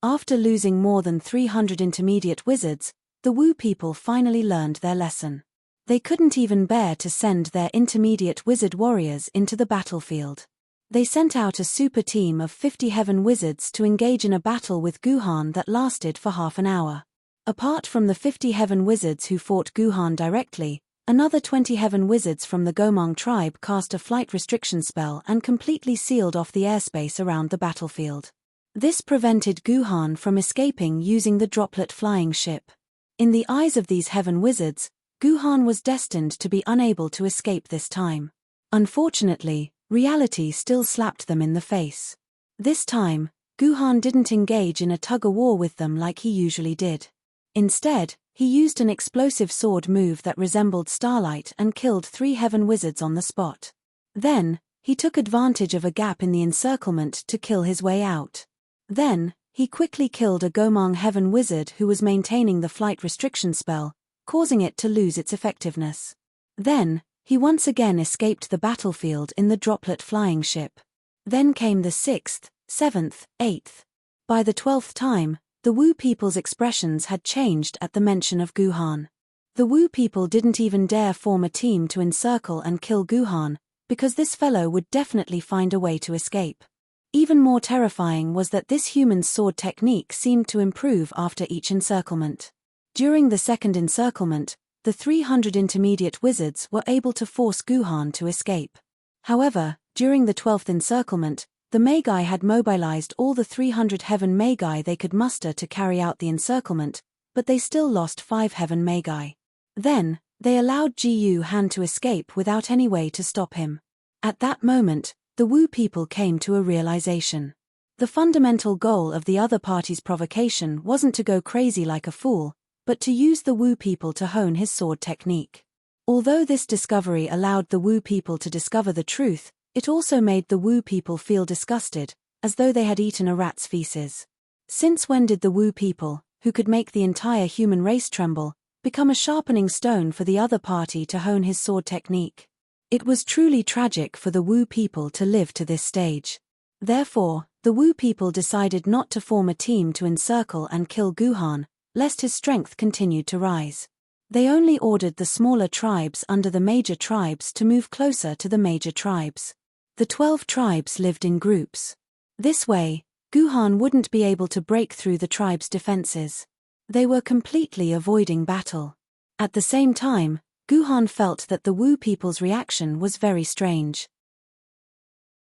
After losing more than 300 intermediate wizards, the Wu people finally learned their lesson. They couldn't even bear to send their intermediate wizard warriors into the battlefield. They sent out a super team of 50 Heaven Wizards to engage in a battle with Guhan that lasted for half an hour. Apart from the 50 Heaven Wizards who fought Guhan directly, another 20 Heaven Wizards from the Gomang tribe cast a flight restriction spell and completely sealed off the airspace around the battlefield. This prevented Guhan from escaping using the droplet flying ship. In the eyes of these Heaven Wizards, Guhan was destined to be unable to escape this time. Unfortunately, reality still slapped them in the face. This time, Guhan didn't engage in a tug-of-war with them like he usually did. Instead, he used an explosive sword move that resembled starlight and killed 3 Heaven Wizards on the spot. Then, he took advantage of a gap in the encirclement to kill his way out. Then, he quickly killed a Gomang Heaven Wizard who was maintaining the flight restriction spell, causing it to lose its effectiveness. Then, he once again escaped the battlefield in the droplet flying ship. Then came the 6th, 7th, 8th. By the 12th time, the Wu people's expressions had changed at the mention of Guhan. The Wu people didn't even dare form a team to encircle and kill Guhan, because this fellow would definitely find a way to escape. Even more terrifying was that this human's sword technique seemed to improve after each encirclement. During the second encirclement, the 300 intermediate wizards were able to force Guhan to escape. However, during the 12th encirclement, the Magi had mobilized all the 300 heaven Magi they could muster to carry out the encirclement, but they still lost 5 heaven Magi. Then, they allowed Guhan to escape without any way to stop him. At that moment, the Wu people came to a realization. The fundamental goal of the other party's provocation wasn't to go crazy like a fool, but to use the Wu people to hone his sword technique. Although this discovery allowed the Wu people to discover the truth, it also made the Wu people feel disgusted, as though they had eaten a rat's feces. Since when did the Wu people, who could make the entire human race tremble, become a sharpening stone for the other party to hone his sword technique? It was truly tragic for the Wu people to live to this stage. Therefore, the Wu people decided not to form a team to encircle and kill Guhan, lest his strength continued to rise. They only ordered the smaller tribes under the major tribes to move closer to the major tribes. The 12 tribes lived in groups. This way, Guhan wouldn't be able to break through the tribes' defenses. They were completely avoiding battle. At the same time, Guhan felt that the Wu people's reaction was very strange.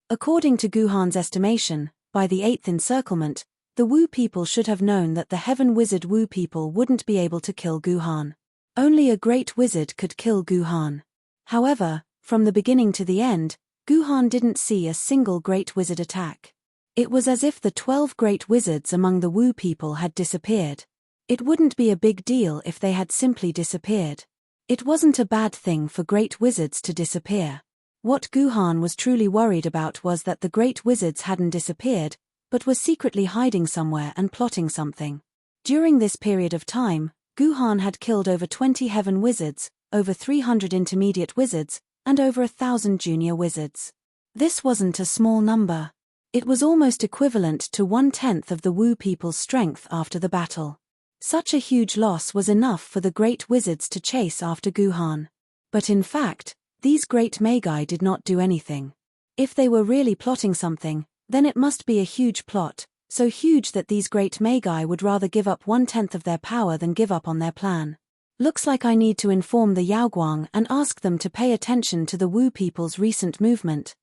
According to Guhan's estimation, by the 8th encirclement, the Wu people should have known that the heaven wizard Wu people wouldn't be able to kill Guhan. Only a great wizard could kill Guhan. However, from the beginning to the end, Guhan didn't see a single great wizard attack. It was as if the 12 great wizards among the Wu people had disappeared. It wouldn't be a big deal if they had simply disappeared. It wasn't a bad thing for great wizards to disappear. What Guhan was truly worried about was that the great wizards hadn't disappeared, but were secretly hiding somewhere and plotting something. During this period of time, Guhan had killed over 20 heaven wizards, over 300 intermediate wizards, and over 1,000 junior wizards. This wasn't a small number. It was almost equivalent to 1/10 of the Wu people's strength after the battle. Such a huge loss was enough for the great wizards to chase after Guhan. But in fact, these great Magi did not do anything. If they were really plotting something, then it must be a huge plot, so huge that these great Magi would rather give up 1/10 of their power than give up on their plan. Looks like I need to inform the Yaoguang and ask them to pay attention to the Wu people's recent movement.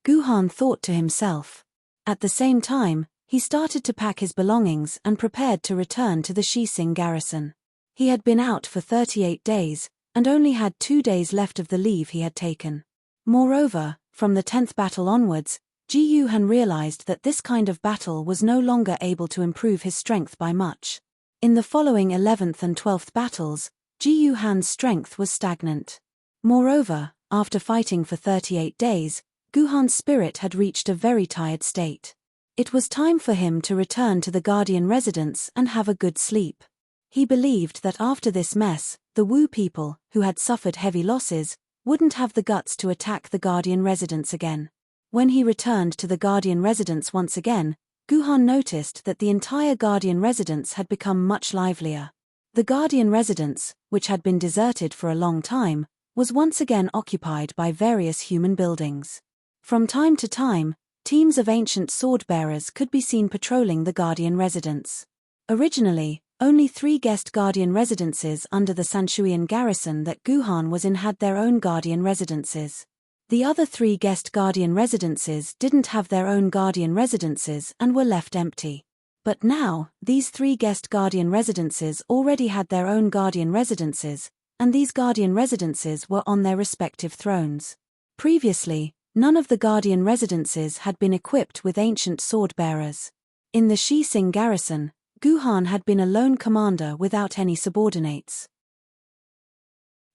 Guhan thought to himself. At the same time, he started to pack his belongings and prepared to return to the Xising garrison. He had been out for 38 days, and only had 2 days left of the leave he had taken. Moreover, from the 10th battle onwards, Guhan realized that this kind of battle was no longer able to improve his strength by much. In the following 11th and 12th battles, Guhan's strength was stagnant. Moreover, after fighting for 38 days, Guhan's spirit had reached a very tired state. It was time for him to return to the Guardian residence and have a good sleep. He believed that after this mess, the Wu people, who had suffered heavy losses, wouldn't have the guts to attack the Guardian residence again. When he returned to the Guardian residence once again, Guhan noticed that the entire Guardian residence had become much livelier. The Guardian residence, which had been deserted for a long time, was once again occupied by various human buildings. From time to time, teams of ancient sword-bearers could be seen patrolling the Guardian residence. Originally, only 3 guest Guardian residences under the Sanshuian garrison that Guhan was in had their own Guardian residences. The other 3 guest Guardian residences didn't have their own Guardian residences and were left empty. But now, these 3 guest Guardian residences already had their own Guardian residences, and these Guardian residences were on their respective thrones. Previously, none of the Guardian residences had been equipped with ancient sword-bearers. In the Xising garrison, Guhan had been a lone commander without any subordinates.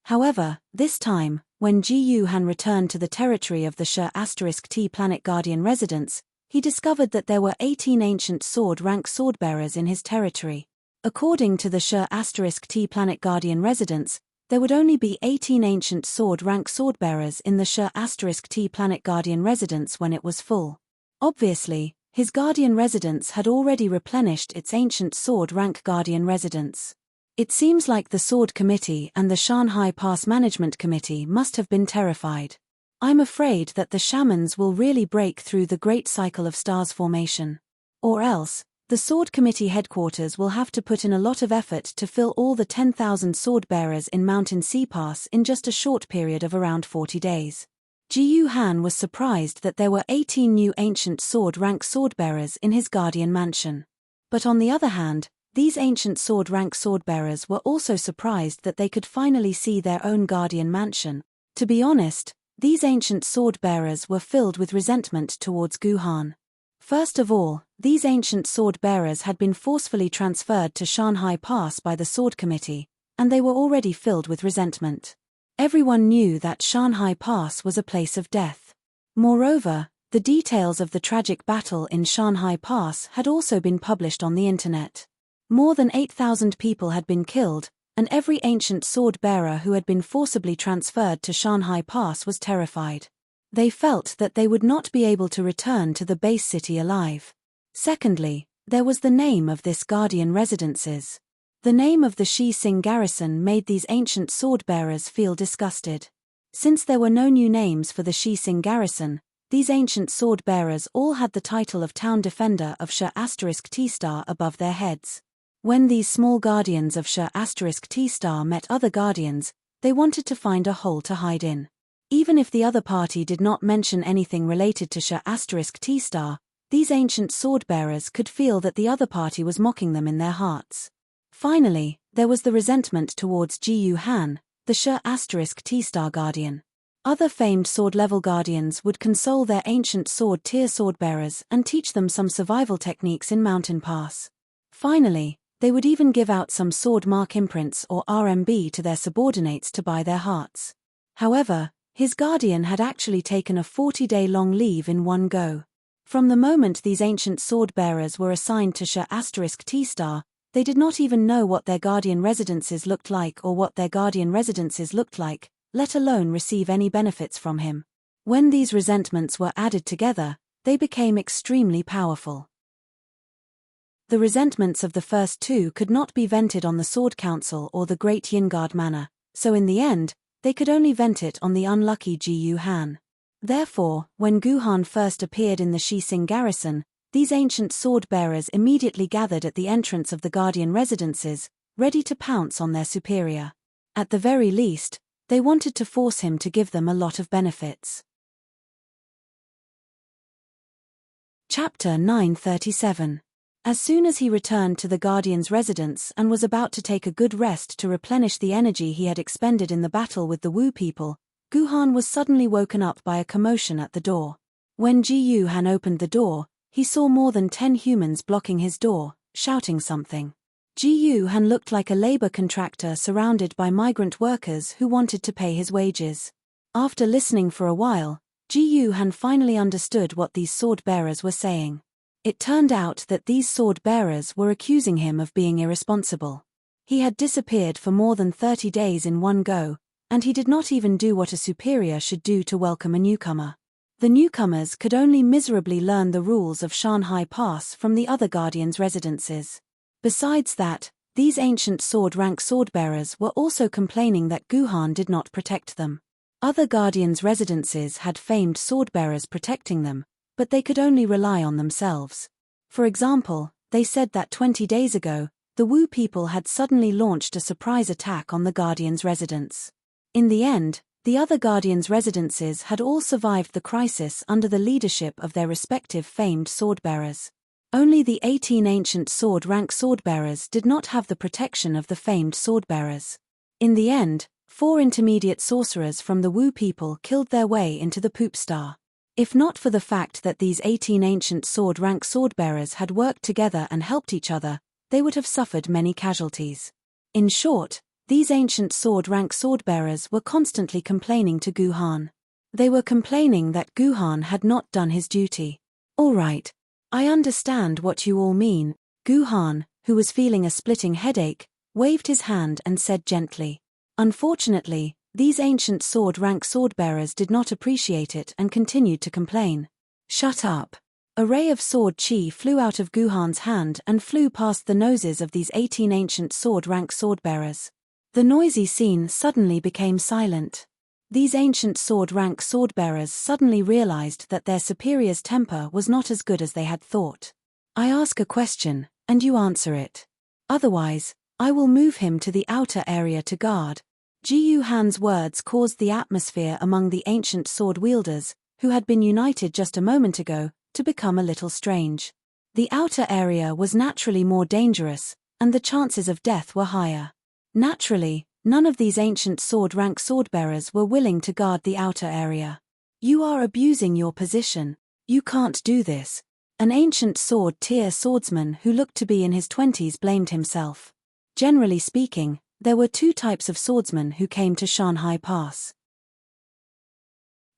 However, this time, when Guhan returned to the territory of the Shi*T planet Guardian residence, he discovered that there were 18 ancient sword-rank swordbearers in his territory. According to the Shi*T planet Guardian residence, there would only be 18 ancient sword-rank swordbearers in the Shi*T planet Guardian residence when it was full. Obviously, his guardian residence had already replenished its ancient sword rank guardian residence. It seems like the Sword Committee and the Shanhai Pass Management Committee must have been terrified. I'm afraid that the shamans will really break through the great cycle of stars formation. Or else, the Sword Committee headquarters will have to put in a lot of effort to fill all the 10,000 sword bearers in Mountain Sea Pass in just a short period of around 40 days. Jiyu Han was surprised that there were 18 new ancient sword rank swordbearers in his guardian mansion. But on the other hand, these ancient sword rank swordbearers were also surprised that they could finally see their own guardian mansion. To be honest, these ancient sword bearers were filled with resentment towards Gu Han. First of all, these ancient sword bearers had been forcefully transferred to Shanhai Pass by the Sword Committee, and they were already filled with resentment. Everyone knew that Shanhai Pass was a place of death. Moreover, the details of the tragic battle in Shanhai Pass had also been published on the internet. More than 8,000 people had been killed, and every ancient sword bearer who had been forcibly transferred to Shanhai Pass was terrified. They felt that they would not be able to return to the base city alive. Secondly, there was the name of this guardian residences. The name of the Shi Sing garrison made these ancient sword-bearers feel disgusted. Since there were no new names for the Shi Sing garrison, these ancient sword-bearers all had the title of Town Defender of T-Star above their heads. When these small guardians of T-Star met other guardians, they wanted to find a hole to hide in. Even if the other party did not mention anything related to T-Star, these ancient sword-bearers could feel that the other party was mocking them in their hearts. Finally, there was the resentment towards Jiyu Han, the T-Star guardian. Other famed sword-level guardians would console their ancient sword-tier swordbearers and teach them some survival techniques in Mountain Pass. Finally, they would even give out some sword mark imprints or RMB to their subordinates to buy their hearts. However, his guardian had actually taken a 40-day-long leave in one go. From the moment these ancient sword-bearers were assigned to T-Star, they did not even know what their guardian residences looked like or what their guardian residences looked like, let alone receive any benefits from him. When these resentments were added together, they became extremely powerful. The resentments of the first two could not be vented on the Sword Council or the Great Yingard Manor, so in the end, they could only vent it on the unlucky Jiyu Han. Therefore, when Gu Han first appeared in the Shi Sing garrison, these ancient sword-bearers immediately gathered at the entrance of the guardian residences, ready to pounce on their superior. At the very least, they wanted to force him to give them a lot of benefits. Chapter 937. As soon as he returned to the guardian's residence and was about to take a good rest to replenish the energy he had expended in the battle with the Wu people, Gu Han was suddenly woken up by a commotion at the door. When Jiyu Han opened the door, he saw more than 10 humans blocking his door, shouting something. Jiyu Han looked like a labor contractor surrounded by migrant workers who wanted to pay his wages. After listening for a while, Jiyu Han finally understood what these sword-bearers were saying. It turned out that these sword-bearers were accusing him of being irresponsible. He had disappeared for more than 30 days in one go, and he did not even do what a superior should do to welcome a newcomer. The newcomers could only miserably learn the rules of Shanhai Pass from the other guardians' residences. Besides that, these ancient sword-rank swordbearers were also complaining that Gu Han did not protect them. Other guardians' residences had famed swordbearers protecting them, but they could only rely on themselves. For example, they said that 20 days ago, the Wu people had suddenly launched a surprise attack on the guardians' residence. In the end, the other guardians' residences had all survived the crisis under the leadership of their respective famed swordbearers. Only the 18 ancient sword-rank swordbearers did not have the protection of the famed swordbearers. In the end, 4 intermediate sorcerers from the Wu people killed their way into the Poop Star. If not for the fact that these 18 ancient sword-rank swordbearers had worked together and helped each other, they would have suffered many casualties. In short, these ancient sword-rank swordbearers were constantly complaining to Gu Han. They were complaining that Gu Han had not done his duty. "All right. I understand what you all mean." Gu Han, who was feeling a splitting headache, waved his hand and said gently. Unfortunately, these ancient sword-rank swordbearers did not appreciate it and continued to complain. "Shut up. A ray of sword chi flew out of Guhan's hand and flew past the noses of these 18 ancient sword rank swordbearers. The noisy scene suddenly became silent. These ancient sword rank swordbearers suddenly realized that their superior's temper was not as good as they had thought. I ask a question, and you answer it. Otherwise, I will move him to the outer area to guard. Guhan's words caused the atmosphere among the ancient sword wielders, who had been united just a moment ago, to become a little strange. The outer area was naturally more dangerous, and the chances of death were higher. Naturally, none of these ancient sword rank swordbearers were willing to guard the outer area. You are abusing your position. You can't do this. An ancient sword tier swordsman who looked to be in his 20s blamed himself. Generally speaking, there were two types of swordsmen who came to Shanhai Pass.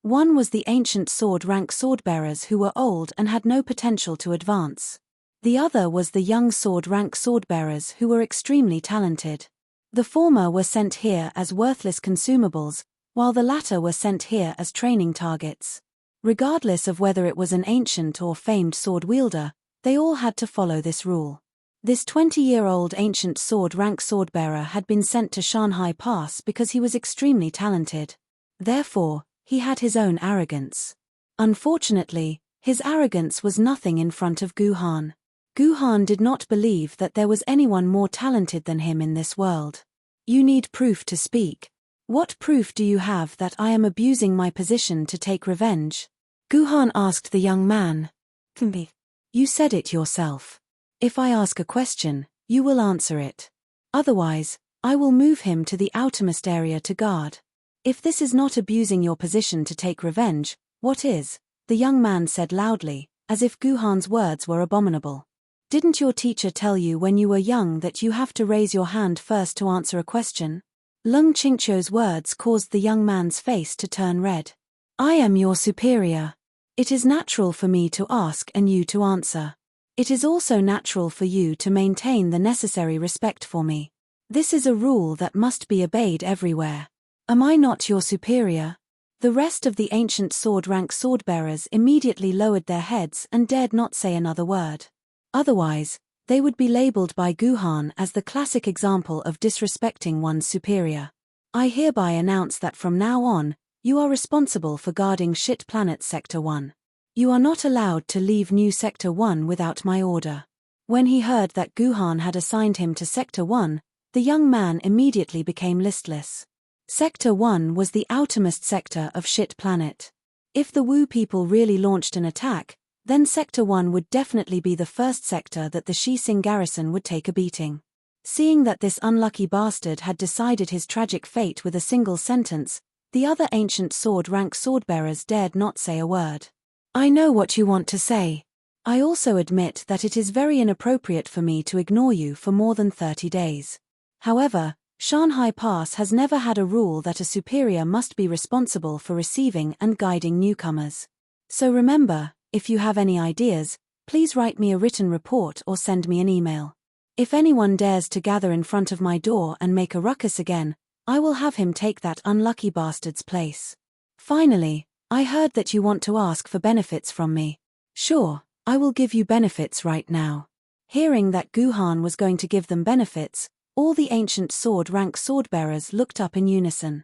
One was the ancient sword rank swordbearers who were old and had no potential to advance. The other was the young sword rank swordbearers who were extremely talented. The former were sent here as worthless consumables, while the latter were sent here as training targets. Regardless of whether it was an ancient or famed sword wielder, they all had to follow this rule. This 20-year-old ancient sword rank swordbearer had been sent to Shanhai Pass because he was extremely talented. Therefore, he had his own arrogance. Unfortunately, his arrogance was nothing in front of Guhan. Guhan did not believe that there was anyone more talented than him in this world. You need proof to speak. What proof do you have that I am abusing my position to take revenge? Guhan asked the young man. You said it yourself. If I ask a question, you will answer it. Otherwise, I will move him to the outermost area to guard. If this is not abusing your position to take revenge, what is? The young man said loudly, as if Guhan's words were abominable. Didn't your teacher tell you when you were young that you have to raise your hand first to answer a question? Lung Qingqiu's words caused the young man's face to turn red. I am your superior. It is natural for me to ask and you to answer. It is also natural for you to maintain the necessary respect for me. This is a rule that must be obeyed everywhere. Am I not your superior? The rest of the ancient sword rank swordbearers immediately lowered their heads and dared not say another word. Otherwise, they would be labeled by Guhan as the classic example of disrespecting one's superior. I hereby announce that from now on, you are responsible for guarding Shit Planet Sector 1. You are not allowed to leave New Sector 1 without my order. When he heard that Guhan had assigned him to Sector 1, the young man immediately became listless. Sector 1 was the outermost sector of Shit Planet. If the Wu people really launched an attack, then Sector 1 would definitely be the first sector that the Shising garrison would take a beating. Seeing that this unlucky bastard had decided his tragic fate with a single sentence, the other ancient sword rank swordbearers dared not say a word. I know what you want to say. I also admit that it is very inappropriate for me to ignore you for more than 30 days. However, Shanhai Pass has never had a rule that a superior must be responsible for receiving and guiding newcomers. So remember, if you have any ideas, please write me a written report or send me an email. If anyone dares to gather in front of my door and make a ruckus again, I will have him take that unlucky bastard's place. Finally, I heard that you want to ask for benefits from me. Sure, I will give you benefits right now. Hearing that Guhan was going to give them benefits, all the ancient sword rank swordbearers looked up in unison.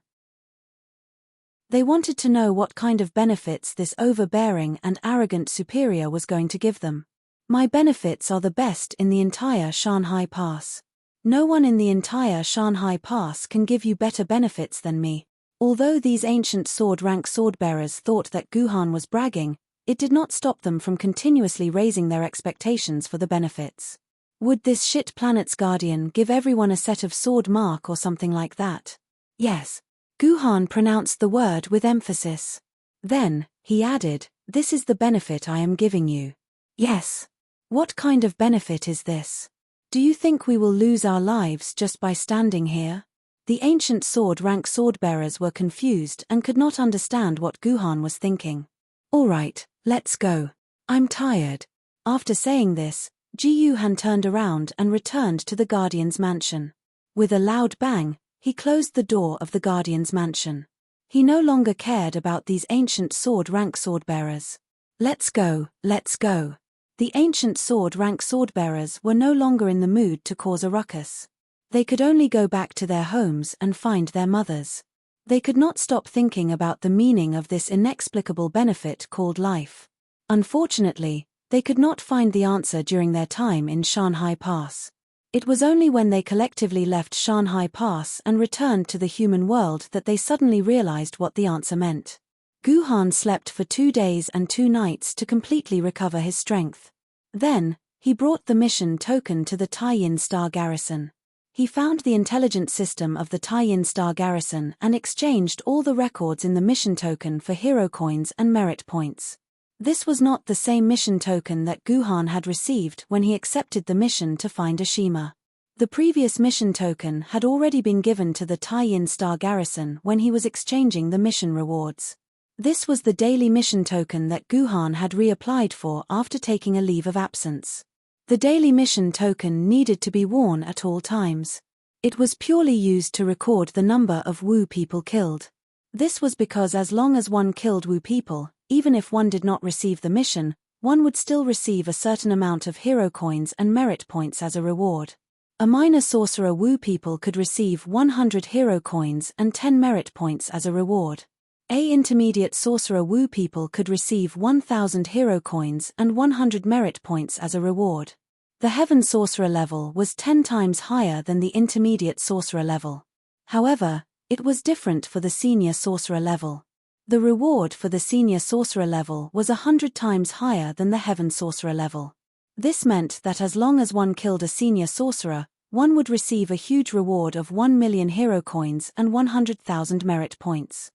They wanted to know what kind of benefits this overbearing and arrogant superior was going to give them. My benefits are the best in the entire Shanhai Pass. No one in the entire Shanhai Pass can give you better benefits than me. Although these ancient sword rank swordbearers thought that Guhan was bragging, it did not stop them from continuously raising their expectations for the benefits. Would this Shit Planet's guardian give everyone a set of sword mark or something like that? Yes. Guhan pronounced the word with emphasis. Then, he added, this is the benefit I am giving you. Yes. What kind of benefit is this? Do you think we will lose our lives just by standing here? The ancient sword rank swordbearers were confused and could not understand what Guhan was thinking. All right, let's go. I'm tired. After saying this, Guhan turned around and returned to the Guardian's mansion. With a loud bang, he closed the door of the Guardian's mansion. He no longer cared about these ancient sword rank swordbearers. Let's go, let's go. The ancient sword rank swordbearers were no longer in the mood to cause a ruckus. They could only go back to their homes and find their mothers. They could not stop thinking about the meaning of this inexplicable benefit called life. Unfortunately, they could not find the answer during their time in Shanghai Pass. It was only when they collectively left Shanghai Pass and returned to the human world that they suddenly realized what the answer meant. Guhan slept for 2 days and 2 nights to completely recover his strength. Then, he brought the mission token to the Taiyin Star Garrison. He found the intelligence system of the Taiyin Star Garrison and exchanged all the records in the mission token for hero coins and merit points. This was not the same mission token that Guhan had received when he accepted the mission to find Ashima. The previous mission token had already been given to the Taiyin Star Garrison when he was exchanging the mission rewards. This was the daily mission token that Guhan had reapplied for after taking a leave of absence. The daily mission token needed to be worn at all times. It was purely used to record the number of Wu people killed. This was because as long as one killed Wu people, even if one did not receive the mission, one would still receive a certain amount of hero coins and merit points as a reward. A minor sorcerer Wu people could receive 100 hero coins and 10 merit points as a reward. A intermediate sorcerer Wu people could receive 1,000 hero coins and 100 merit points as a reward. The heaven sorcerer level was 10 times higher than the intermediate sorcerer level. However, it was different for the senior sorcerer level. The reward for the senior sorcerer level was 100 times higher than the heaven sorcerer level. This meant that as long as one killed a senior sorcerer, one would receive a huge reward of 1 million hero coins and 100,000 merit points.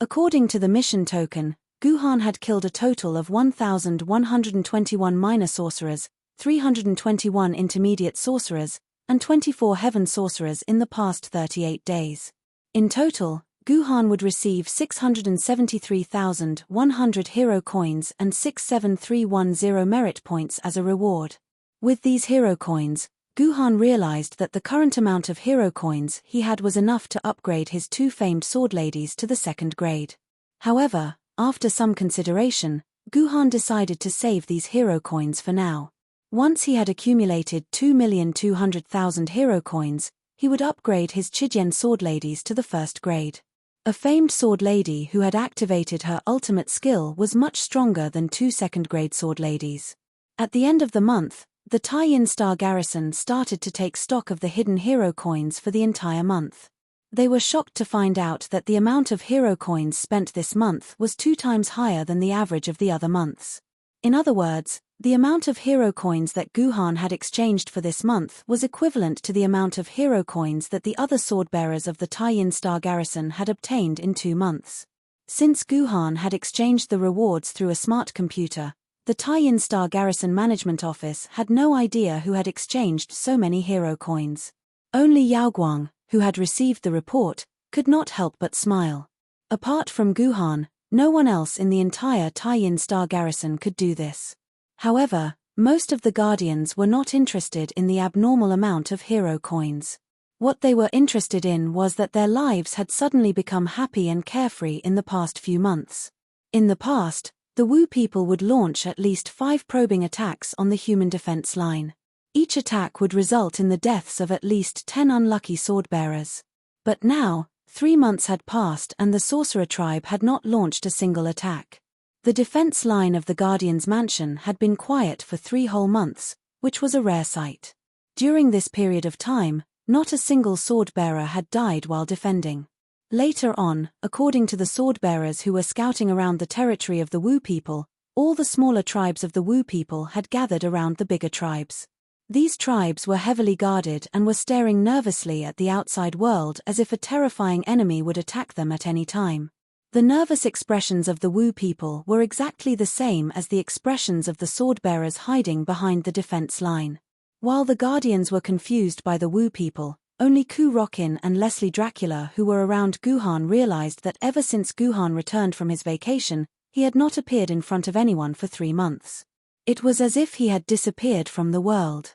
According to the mission token, Guhan had killed a total of 1,121 minor sorcerers, 321 intermediate sorcerers, and 24 heaven sorcerers in the past 38 days. In total, Guhan would receive 673,100 hero coins and 67310 merit points as a reward. With these hero coins, Guhan realized that the current amount of hero coins he had was enough to upgrade his 2 famed sword ladies to the 2nd grade. However, after some consideration, Guhan decided to save these hero coins for now. Once he had accumulated 2,200,000 hero coins, he would upgrade his Chijian sword ladies to the 1st grade. A famed sword lady who had activated her ultimate skill was much stronger than 2 2nd-grade sword ladies. At the end of the month, the Taiyin Star Garrison started to take stock of the hidden hero coins for the entire month. They were shocked to find out that the amount of hero coins spent this month was 2 times higher than the average of the other months. In other words, the amount of hero coins that Guhan had exchanged for this month was equivalent to the amount of hero coins that the other swordbearers of the Taiyin Star Garrison had obtained in 2 months. Since Guhan had exchanged the rewards through a smart computer, the Taiyin Star Garrison Management Office had no idea who had exchanged so many hero coins. Only Yao Guang, who had received the report, could not help but smile. Apart from Guhan, no one else in the entire Taiyin Star Garrison could do this. However, most of the Guardians were not interested in the abnormal amount of hero coins. What they were interested in was that their lives had suddenly become happy and carefree in the past few months. In the past, the Wu people would launch at least 5 probing attacks on the human defense line. Each attack would result in the deaths of at least 10 unlucky swordbearers. But now, 3 months had passed and the sorcerer tribe had not launched a single attack. The defense line of the Guardian's mansion had been quiet for 3 whole months, which was a rare sight. During this period of time, not a single swordbearer had died while defending. Later on, according to the swordbearers who were scouting around the territory of the Wu people, all the smaller tribes of the Wu people had gathered around the bigger tribes. These tribes were heavily guarded and were staring nervously at the outside world as if a terrifying enemy would attack them at any time. The nervous expressions of the Wu people were exactly the same as the expressions of the swordbearers hiding behind the defense line. While the Guardians were confused by the Wu people, only Ku Rokin and Leslie Dracula who were around Guhan realized that ever since Guhan returned from his vacation, he had not appeared in front of anyone for 3 months. It was as if he had disappeared from the world.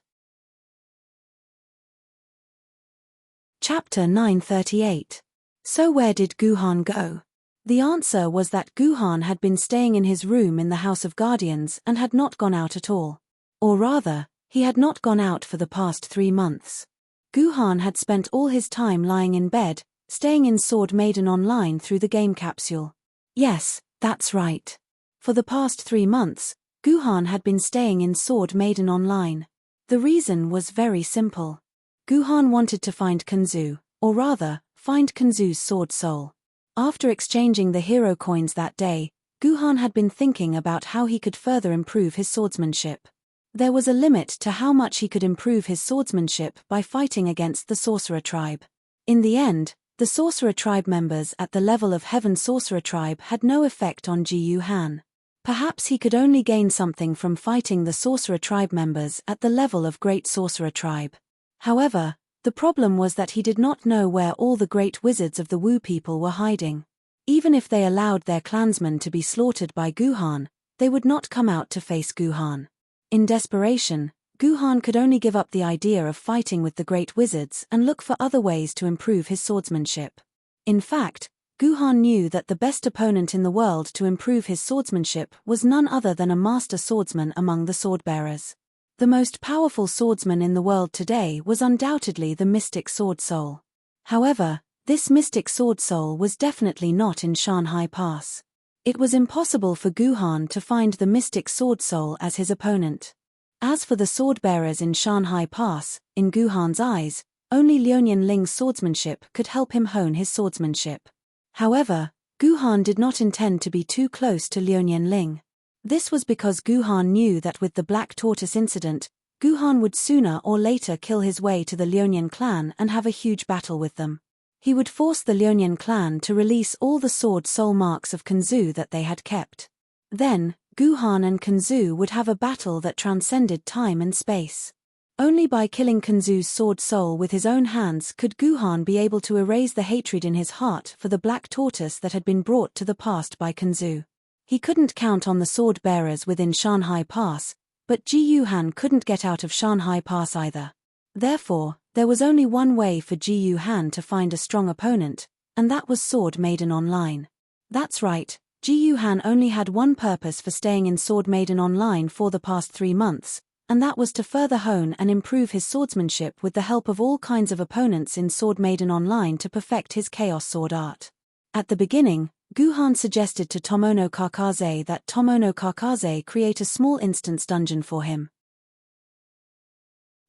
Chapter 938. So where did Guhan go? The answer was that Guhan had been staying in his room in the House of Guardians and had not gone out at all. Or rather, he had not gone out for the past 3 months. Guhan had spent all his time lying in bed, staying in Sword Maiden Online through the game capsule. Yes, that's right. For the past 3 months, Guhan had been staying in Sword Maiden Online. The reason was very simple. Guhan wanted to find Kanzu, or rather, find Kanzu's sword soul. After exchanging the hero coins that day, Guhan had been thinking about how he could further improve his swordsmanship. There was a limit to how much he could improve his swordsmanship by fighting against the Sorcerer Tribe. In the end, the Sorcerer Tribe members at the level of Heaven Sorcerer Tribe had no effect on Ji-Yu-Han. Perhaps he could only gain something from fighting the Sorcerer Tribe members at the level of Great Sorcerer Tribe. However, the problem was that he did not know where all the great wizards of the Wu people were hiding. Even if they allowed their clansmen to be slaughtered by Guhan, they would not come out to face Guhan. In desperation, Guhan could only give up the idea of fighting with the great wizards and look for other ways to improve his swordsmanship. In fact, Guhan knew that the best opponent in the world to improve his swordsmanship was none other than a master swordsman among the swordbearers. The most powerful swordsman in the world today was undoubtedly the Mystic Sword Soul. However, this Mystic Sword Soul was definitely not in Shanghai Pass. It was impossible for Guhan to find the Mystic Sword Soul as his opponent. As for the swordbearers in Shanghai Pass, in Guhan's eyes, only Liuyan Ling's swordsmanship could help him hone his swordsmanship. However, Guhan did not intend to be too close to Liuyan Ling. This was because Guhan knew that with the Black Tortoise incident, Guhan would sooner or later kill his way to the Liuyan clan and have a huge battle with them. He would force the Liuyan clan to release all the sword soul marks of Kanzu that they had kept. Then, Guhan and Kanzu would have a battle that transcended time and space. Only by killing Kanzu's sword soul with his own hands could Guhan be able to erase the hatred in his heart for the Black Tortoise that had been brought to the past by Kanzu. He couldn't count on the sword bearers within Shanghai Pass, but Ji-Yu-Han couldn't get out of Shanghai Pass either. Therefore, there was only one way for Ji-Yu-Han to find a strong opponent, and that was Sword Maiden Online. That's right, Ji-Yu-Han only had one purpose for staying in Sword Maiden Online for the past 3 months, and that was to further hone and improve his swordsmanship with the help of all kinds of opponents in Sword Maiden Online to perfect his Chaos Sword art. At the beginning, Guhan suggested to Tomono Kakaze that Tomono Kakaze create a small instance dungeon for him.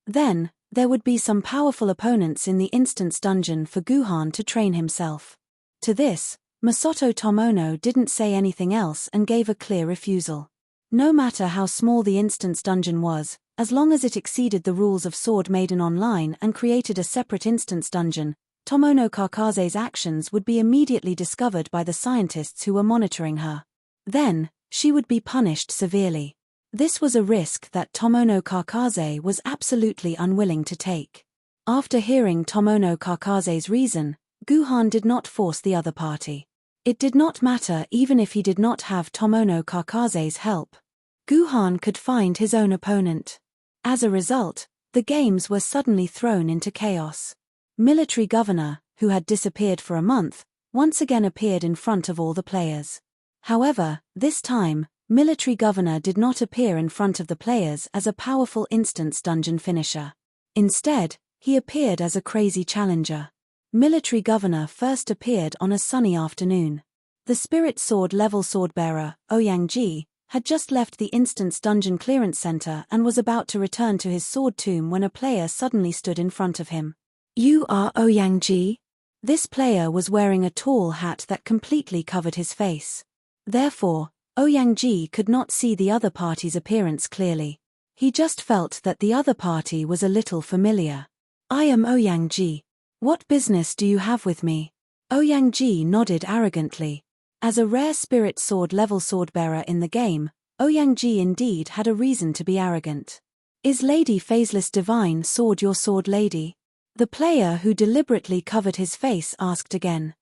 Then, there would be some powerful opponents in the instance dungeon for Guhan to train himself. To this, Masato Tomono didn't say anything else and gave a clear refusal. No matter how small the instance dungeon was, as long as it exceeded the rules of Sword Maiden Online and created a separate instance dungeon, Tomono Kakaze's actions would be immediately discovered by the scientists who were monitoring her. Then, she would be punished severely. This was a risk that Tomono Kakaze was absolutely unwilling to take. After hearing Tomono Kakaze's reason, Guhan did not force the other party. It did not matter even if he did not have Tomono Kakaze's help. Guhan could find his own opponent. As a result, the games were suddenly thrown into chaos. Military Governor, who had disappeared for a month, once again appeared in front of all the players. However, this time, Military Governor did not appear in front of the players as a powerful instance dungeon finisher. Instead, he appeared as a crazy challenger. Military Governor first appeared on a sunny afternoon. The Spirit Sword level swordbearer, Ouyang-ji, had just left the instance dungeon clearance center and was about to return to his sword tomb when a player suddenly stood in front of him. "You are Ouyang-ji?" This player was wearing a tall hat that completely covered his face. Therefore, Ouyang-ji could not see the other party's appearance clearly. He just felt that the other party was a little familiar. "I am Ouyang-ji. What business do you have with me?" Ouyang-ji nodded arrogantly. As a rare spirit sword level swordbearer in the game, Ouyang-ji indeed had a reason to be arrogant. "Is Lady Phaseless Divine Sword your sword lady?" The player who deliberately covered his face asked again.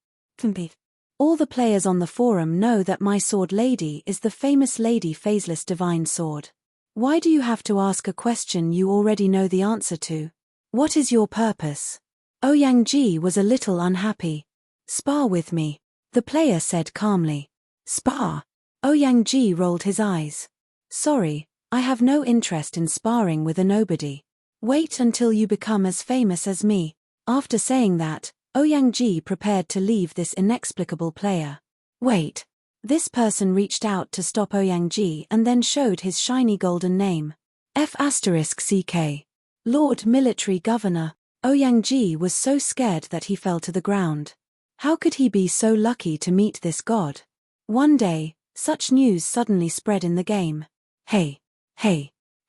"All the players on the forum know that my sword lady is the famous Lady Phaseless Divine Sword. Why do you have to ask a question you already know the answer to? What is your purpose?" Ouyang-ji was a little unhappy. "Spar with me." The player said calmly. Spar. Ouyang rolled his eyes. Sorry, I have no interest in sparring with a nobody. Wait until you become as famous as me. After saying that, Ouyang prepared to leave this inexplicable player. Wait. This person reached out to stop Ouyang and then showed his shiny golden name. F***CK. Lord Military Governor. Ouyang was so scared that he fell to the ground. How could he be so lucky to meet this god? One day, such news suddenly spread in the game. Hey,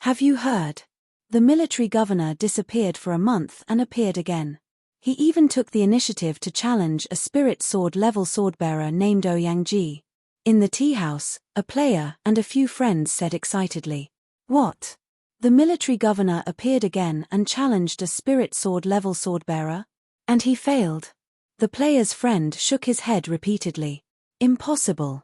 have you heard? The military governor disappeared for a month and appeared again. He even took the initiative to challenge a spirit sword level swordbearer named Ouyang. In the tea house, a player and a few friends said excitedly. What? The military governor appeared again and challenged a spirit sword level swordbearer? And he failed. The player's friend shook his head repeatedly. Impossible.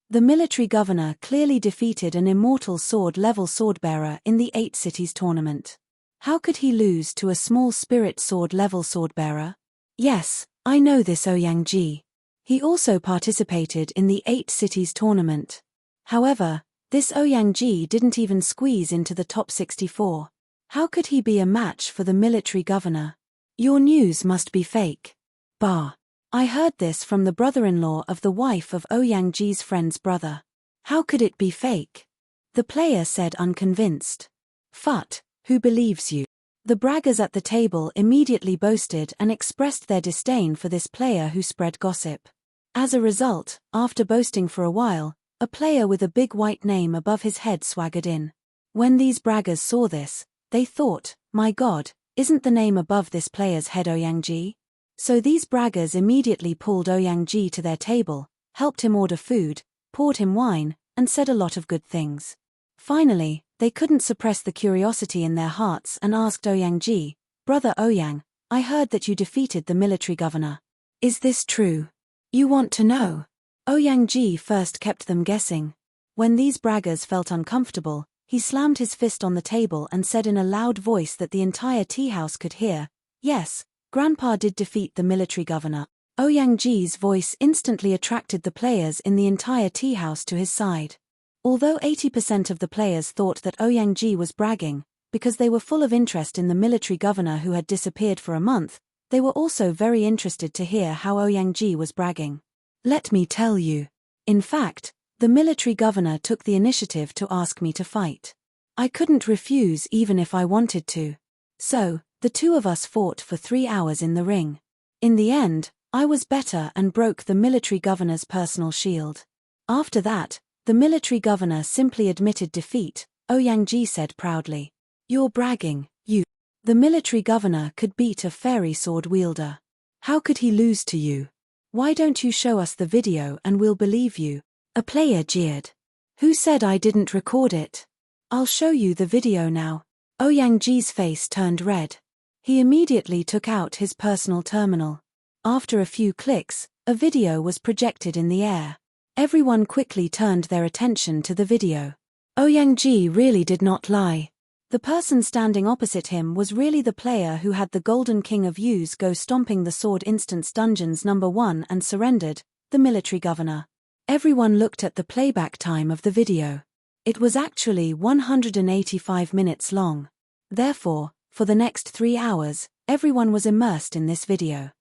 The military governor clearly defeated an immortal sword level swordbearer in the 8 cities tournament. How could he lose to a small spirit sword level swordbearer? Yes, I know this Ouyang. He also participated in the 8 cities tournament. However, this Ouyang didn't even squeeze into the top 64. How could he be a match for the military governor? Your news must be fake. Bah. I heard this from the brother-in-law of the wife of Ouyang friend's brother. How could it be fake? The player said unconvinced. Phut, who believes you? The braggers at the table immediately boasted and expressed their disdain for this player who spread gossip. As a result, after boasting for a while, a player with a big white name above his head swaggered in. When these braggers saw this, they thought, my god, isn't the name above this player's head Ouyang? So these braggers immediately pulled Ouyang to their table, helped him order food, poured him wine, and said a lot of good things. Finally, they couldn't suppress the curiosity in their hearts and asked Ouyang, Brother Ouyang, I heard that you defeated the military governor. Is this true? You want to know? Ouyang first kept them guessing. When these braggers felt uncomfortable, he slammed his fist on the table and said in a loud voice that the entire tea house could hear, yes, Grandpa did defeat the military governor. Ouyang voice instantly attracted the players in the entire tea house to his side. Although 80% of the players thought that Ouyang was bragging, because they were full of interest in the military governor who had disappeared for a month, they were also very interested to hear how Ouyang was bragging. Let me tell you. In fact, the military governor took the initiative to ask me to fight. I couldn't refuse even if I wanted to. So, the two of us fought for 3 hours in the ring. In the end, I was better and broke the military governor's personal shield. After that, the military governor simply admitted defeat, Ouyang said proudly. You're bragging, you. The military governor could beat a fairy sword wielder. How could he lose to you? Why don't you show us the video and we'll believe you? A player jeered. Who said I didn't record it? I'll show you the video now. Ouyang face turned red. He immediately took out his personal terminal. After a few clicks, a video was projected in the air. Everyone quickly turned their attention to the video. Ouyang really did not lie. The person standing opposite him was really the player who had the Golden King of Use go stomping the Sword Instance Dungeons #1 and surrendered, the military governor. Everyone looked at the playback time of the video. It was actually 185 minutes long. Therefore, for the next 3 hours, everyone was immersed in this video.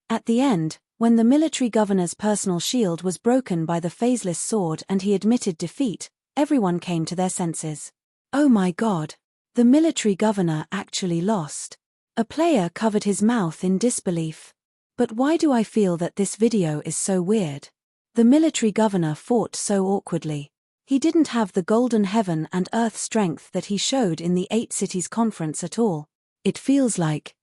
At the end, when the military governor's personal shield was broken by the phaseless sword and he admitted defeat, everyone came to their senses. Oh my god! The military governor actually lost. A player covered his mouth in disbelief. But why do I feel that this video is so weird? The military governor fought so awkwardly. He didn't have the golden heaven and earth strength that he showed in the 8 cities conference at all. It feels like.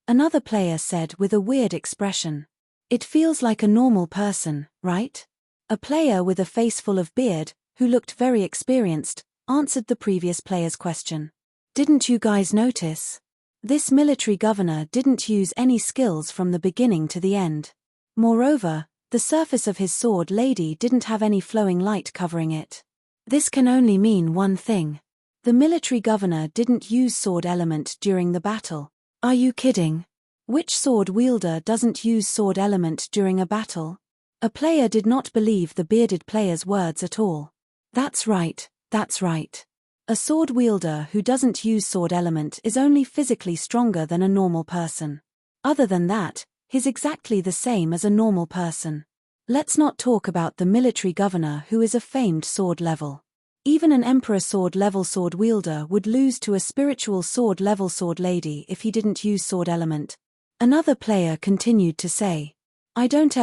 Another player said with a weird expression. It feels like a normal person, right? A player with a face full of beard, who looked very experienced, answered the previous player's question. Didn't you guys notice? This military governor didn't use any skills from the beginning to the end. Moreover, the surface of his sword lady didn't have any flowing light covering it. This can only mean one thing. The military governor didn't use sword element during the battle. Are you kidding? Which sword wielder doesn't use sword element during a battle? A player did not believe the bearded player's words at all. That's right, that's right. A sword wielder who doesn't use sword element is only physically stronger than a normal person. Other than that, he's exactly the same as a normal person. Let's not talk about the military governor who is a famed sword level. Even an emperor sword level sword wielder would lose to a spiritual sword level sword lady if he didn't use sword element. Another player continued to say, I don't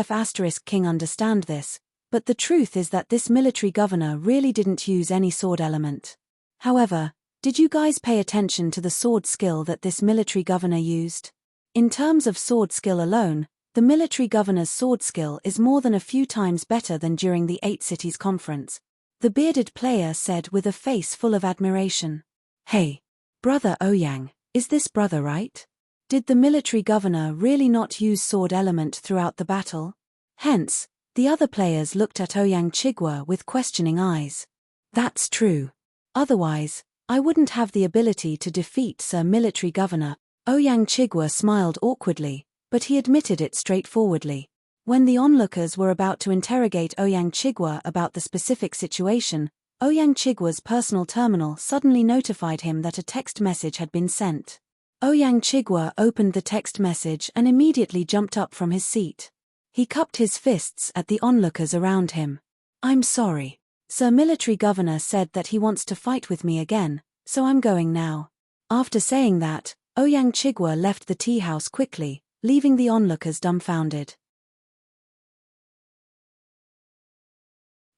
*king understand this, but the truth is that this military governor really didn't use any sword element. However, did you guys pay attention to the sword skill that this military governor used? In terms of sword skill alone, the military governor's sword skill is more than a few times better than during the 8 Cities conference. The bearded player said with a face full of admiration. Hey, brother Ouyang, is this brother right? Did the military governor really not use sword element throughout the battle? Hence, the other players looked at Ouyang Chigwa with questioning eyes. That's true. Otherwise, I wouldn't have the ability to defeat Sir Military Governor. Ouyang Chigwa smiled awkwardly, but he admitted it straightforwardly. When the onlookers were about to interrogate Ouyang Chigwa about the specific situation, Ouyang Chigwa's personal terminal suddenly notified him that a text message had been sent. Ouyang Chigwa opened the text message and immediately jumped up from his seat. He cupped his fists at the onlookers around him. I'm sorry. Sir Military Governor said that he wants to fight with me again, so I'm going now. After saying that, Ouyang Chigwa left the tea house quickly, leaving the onlookers dumbfounded.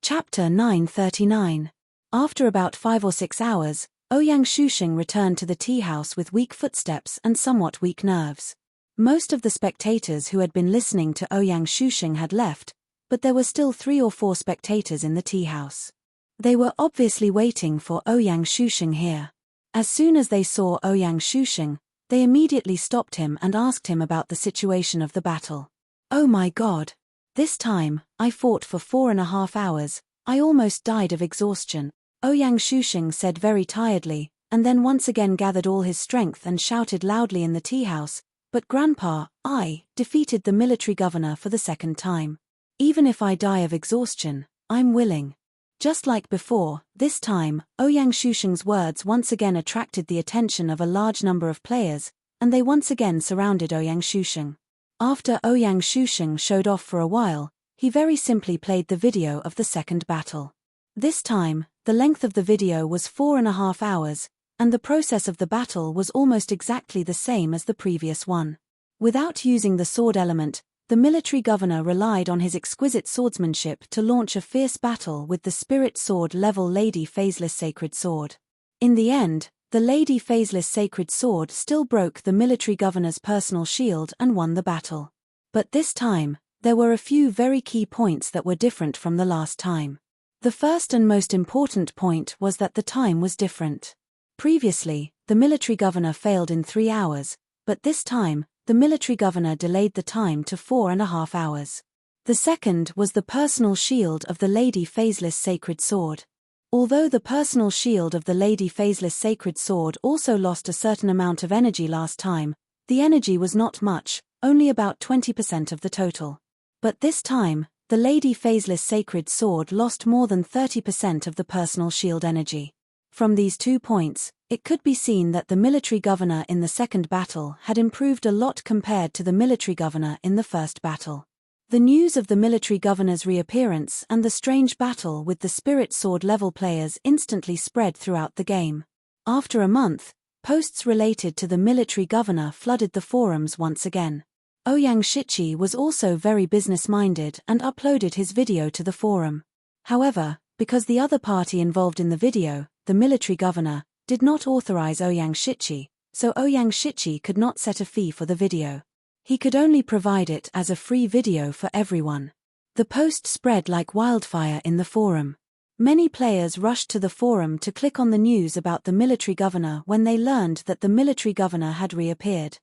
Chapter 939. After about 5 or 6 hours, Ouyang Shusheng returned to the tea house with weak footsteps and somewhat weak nerves. Most of the spectators who had been listening to Ouyang Shusheng had left, but there were still 3 or 4 spectators in the tea house. They were obviously waiting for Ouyang Shusheng here. As soon as they saw Ouyang Shusheng, they immediately stopped him and asked him about the situation of the battle. Oh my god. This time, I fought for 4.5 hours, I almost died of exhaustion. Ouyang Shusheng said very tiredly, and then once again gathered all his strength and shouted loudly in the tea house, but Grandpa, I defeated the military governor for the 2nd time. Even if I die of exhaustion, I'm willing. Just like before, this time, Ouyang Shusheng's words once again attracted the attention of a large number of players, and they once again surrounded Ouyang Shusheng. After Ouyang Shusheng showed off for a while, he very simply played the video of the 2nd battle. This time, the length of the video was 4.5 hours, and the process of the battle was almost exactly the same as the previous one. Without using the sword element, the military governor relied on his exquisite swordsmanship to launch a fierce battle with the spirit sword level Lady Phaseless Sacred Sword. In the end, the Lady Phaseless Sacred Sword still broke the military governor's personal shield and won the battle. But this time, there were a few very key points that were different from the last time. The first and most important point was that the time was different. Previously, the military governor failed in 3 hours, but this time, the military governor delayed the time to 4.5 hours. The second was the personal shield of the Lady Phaseless Sacred Sword. Although the personal shield of the Lady Phaseless Sacred Sword also lost a certain amount of energy last time, the energy was not much, only about 20% of the total. But this time, the Lady Phaseless Sacred Sword lost more than 30% of the personal shield energy. From these 2 points, it could be seen that the military governor in the 2nd battle had improved a lot compared to the military governor in the 1st battle. The news of the military governor's reappearance and the strange battle with the spirit sword level players instantly spread throughout the game. After a month, posts related to the military governor flooded the forums once again. Ouyang Shichi was also very business-minded and uploaded his video to the forum. However, because the other party involved in the video, the military governor, did not authorize Ouyang Shichi, so Ouyang Shichi could not set a fee for the video. He could only provide it as a free video for everyone. The post spread like wildfire in the forum. Many players rushed to the forum to click on the news about the military governor when they learned that the military governor had reappeared.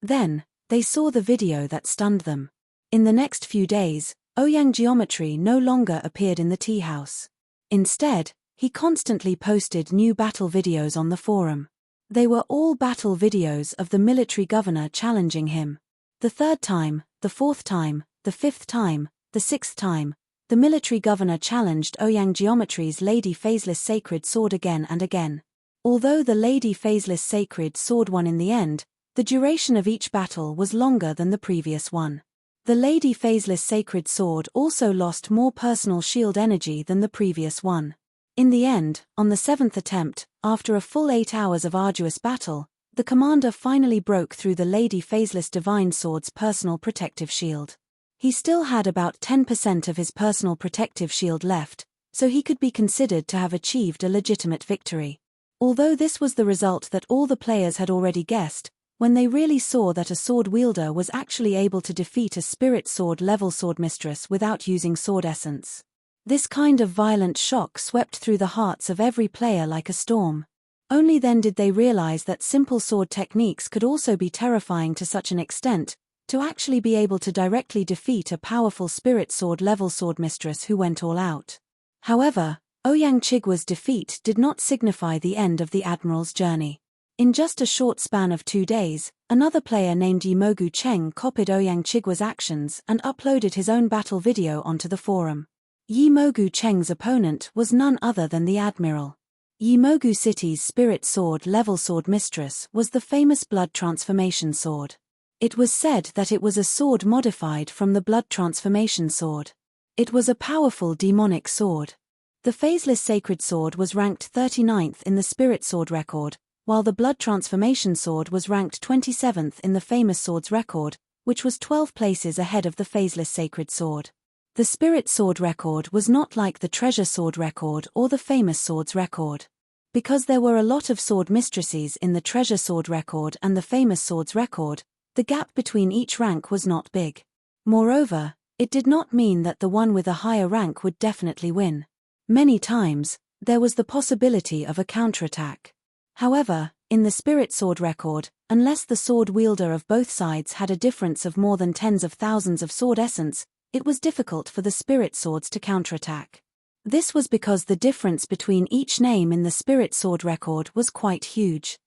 Then, they saw the video that stunned them. In the next few days, Ouyang Geometry no longer appeared in the tea house. Instead, he constantly posted new battle videos on the forum. They were all battle videos of the military governor challenging him. The third time, the fourth time, the fifth time, the sixth time, the military governor challenged Ouyang Geometry's Lady Phaseless Sacred Sword again and again. Although the Lady Phaseless Sacred Sword won in the end, the duration of each battle was longer than the previous one. The Lady Phaseless Sacred Sword also lost more personal shield energy than the previous one. In the end, on the seventh attempt, after a full 8 hours of arduous battle, the commander finally broke through the Lady Phaseless Divine Sword's personal protective shield. He still had about 10% of his personal protective shield left, so he could be considered to have achieved a legitimate victory. Although this was the result that all the players had already guessed, when they really saw that a sword wielder was actually able to defeat a spirit sword level sword mistress without using sword essence. This kind of violent shock swept through the hearts of every player like a storm. Only then did they realize that simple sword techniques could also be terrifying to such an extent, to actually be able to directly defeat a powerful spirit sword level sword mistress who went all out. However, Ouyang Chigwa's defeat did not signify the end of the admiral's journey. In just a short span of 2 days, another player named Yimogu Cheng copied Ouyang Chigwa's actions and uploaded his own battle video onto the forum. Yimogu Cheng's opponent was none other than the admiral. Yimogu City's spirit sword level sword mistress was the famous blood transformation sword. It was said that it was a sword modified from the blood transformation sword. It was a powerful demonic sword. The Phaseless Sacred Sword was ranked 39th in the spirit sword record, while the blood transformation sword was ranked 27th in the famous swords record, which was 12 places ahead of the Phaseless Sacred Sword. The spirit sword record was not like the treasure sword record or the famous swords record. Because there were a lot of sword mistresses in the treasure sword record and the famous swords record, the gap between each rank was not big. Moreover, it did not mean that the one with a higher rank would definitely win. Many times, there was the possibility of a counterattack. However, in the spirit sword record, unless the sword wielder of both sides had a difference of more than tens of thousands of sword essence, it was difficult for the spirit swords to counterattack. This was because the difference between each name in the spirit sword record was quite huge.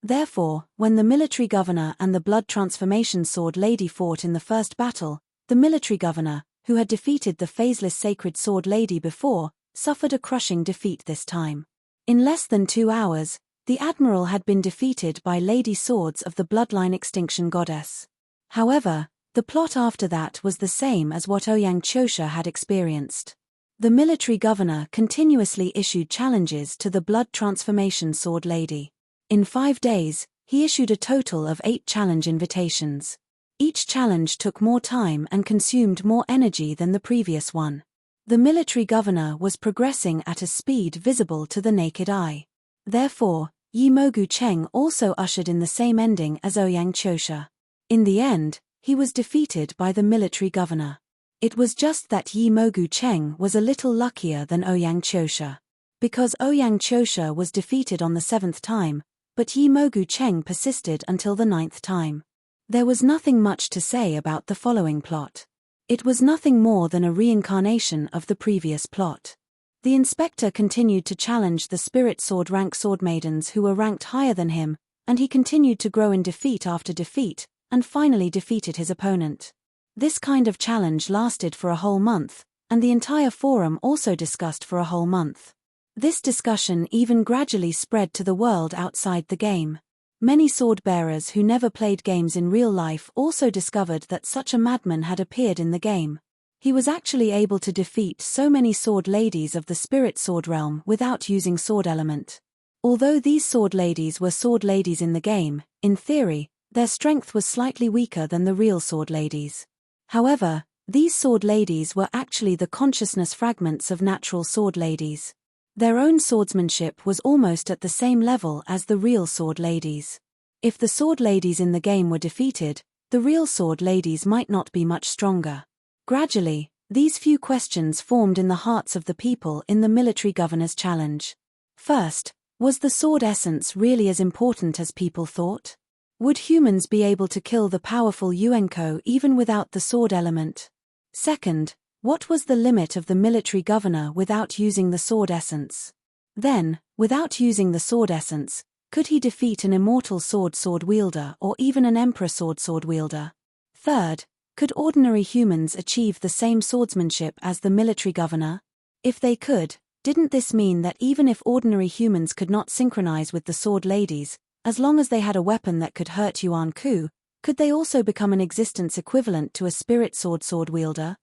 Therefore, when the military governor and the blood transformation sword lady fought in the first battle, the military governor, who had defeated the Phaseless Sacred Sword lady before, suffered a crushing defeat this time. In less than 2 hours, the admiral had been defeated by Lady Swords of the Bloodline Extinction Goddess. However, the plot after that was the same as what Ouyang Chosha had experienced. The military governor continuously issued challenges to the blood transformation sword lady. In 5 days, he issued a total of 8 challenge invitations. Each challenge took more time and consumed more energy than the previous one. The military governor was progressing at a speed visible to the naked eye. Therefore, Yimogu Cheng also ushered in the same ending as Ouyang Chosha. In the end, he was defeated by the military governor. It was just that Yimogu Cheng was a little luckier than Ouyang Chosha. Because Ouyang Chosha was defeated on the 7th time, but Yimogu Cheng persisted until the 9th time. There was nothing much to say about the following plot. It was nothing more than a reincarnation of the previous plot. The inspector continued to challenge the spirit sword rank sword maidens who were ranked higher than him, and he continued to grow in defeat after defeat, and finally defeated his opponent. This kind of challenge lasted for a whole month, and the entire forum also discussed for a whole month. This discussion even gradually spread to the world outside the game. Many sword bearers who never played games in real life also discovered that such a madman had appeared in the game. He was actually able to defeat so many sword ladies of the spirit sword realm without using sword element. Although these sword ladies were sword ladies in the game, in theory, their strength was slightly weaker than the real sword ladies. However, these sword ladies were actually the consciousness fragments of natural sword ladies. Their own swordsmanship was almost at the same level as the real sword ladies. If the sword ladies in the game were defeated, the real sword ladies might not be much stronger. Gradually, these few questions formed in the hearts of the people in the military governor's challenge. First, was the sword essence really as important as people thought? Would humans be able to kill the powerful Yuenko even without the sword element? Second, what was the limit of the military governor without using the sword essence? Then, Without using the sword essence, could he defeat an immortal sword wielder or even an emperor sword wielder? Third, could ordinary humans achieve the same swordsmanship as the military governor? If they could, didn't this mean that even if ordinary humans could not synchronize with the sword ladies, as long as they had a weapon that could hurt Yuan Ku, could they also become an existence equivalent to a spirit sword wielder?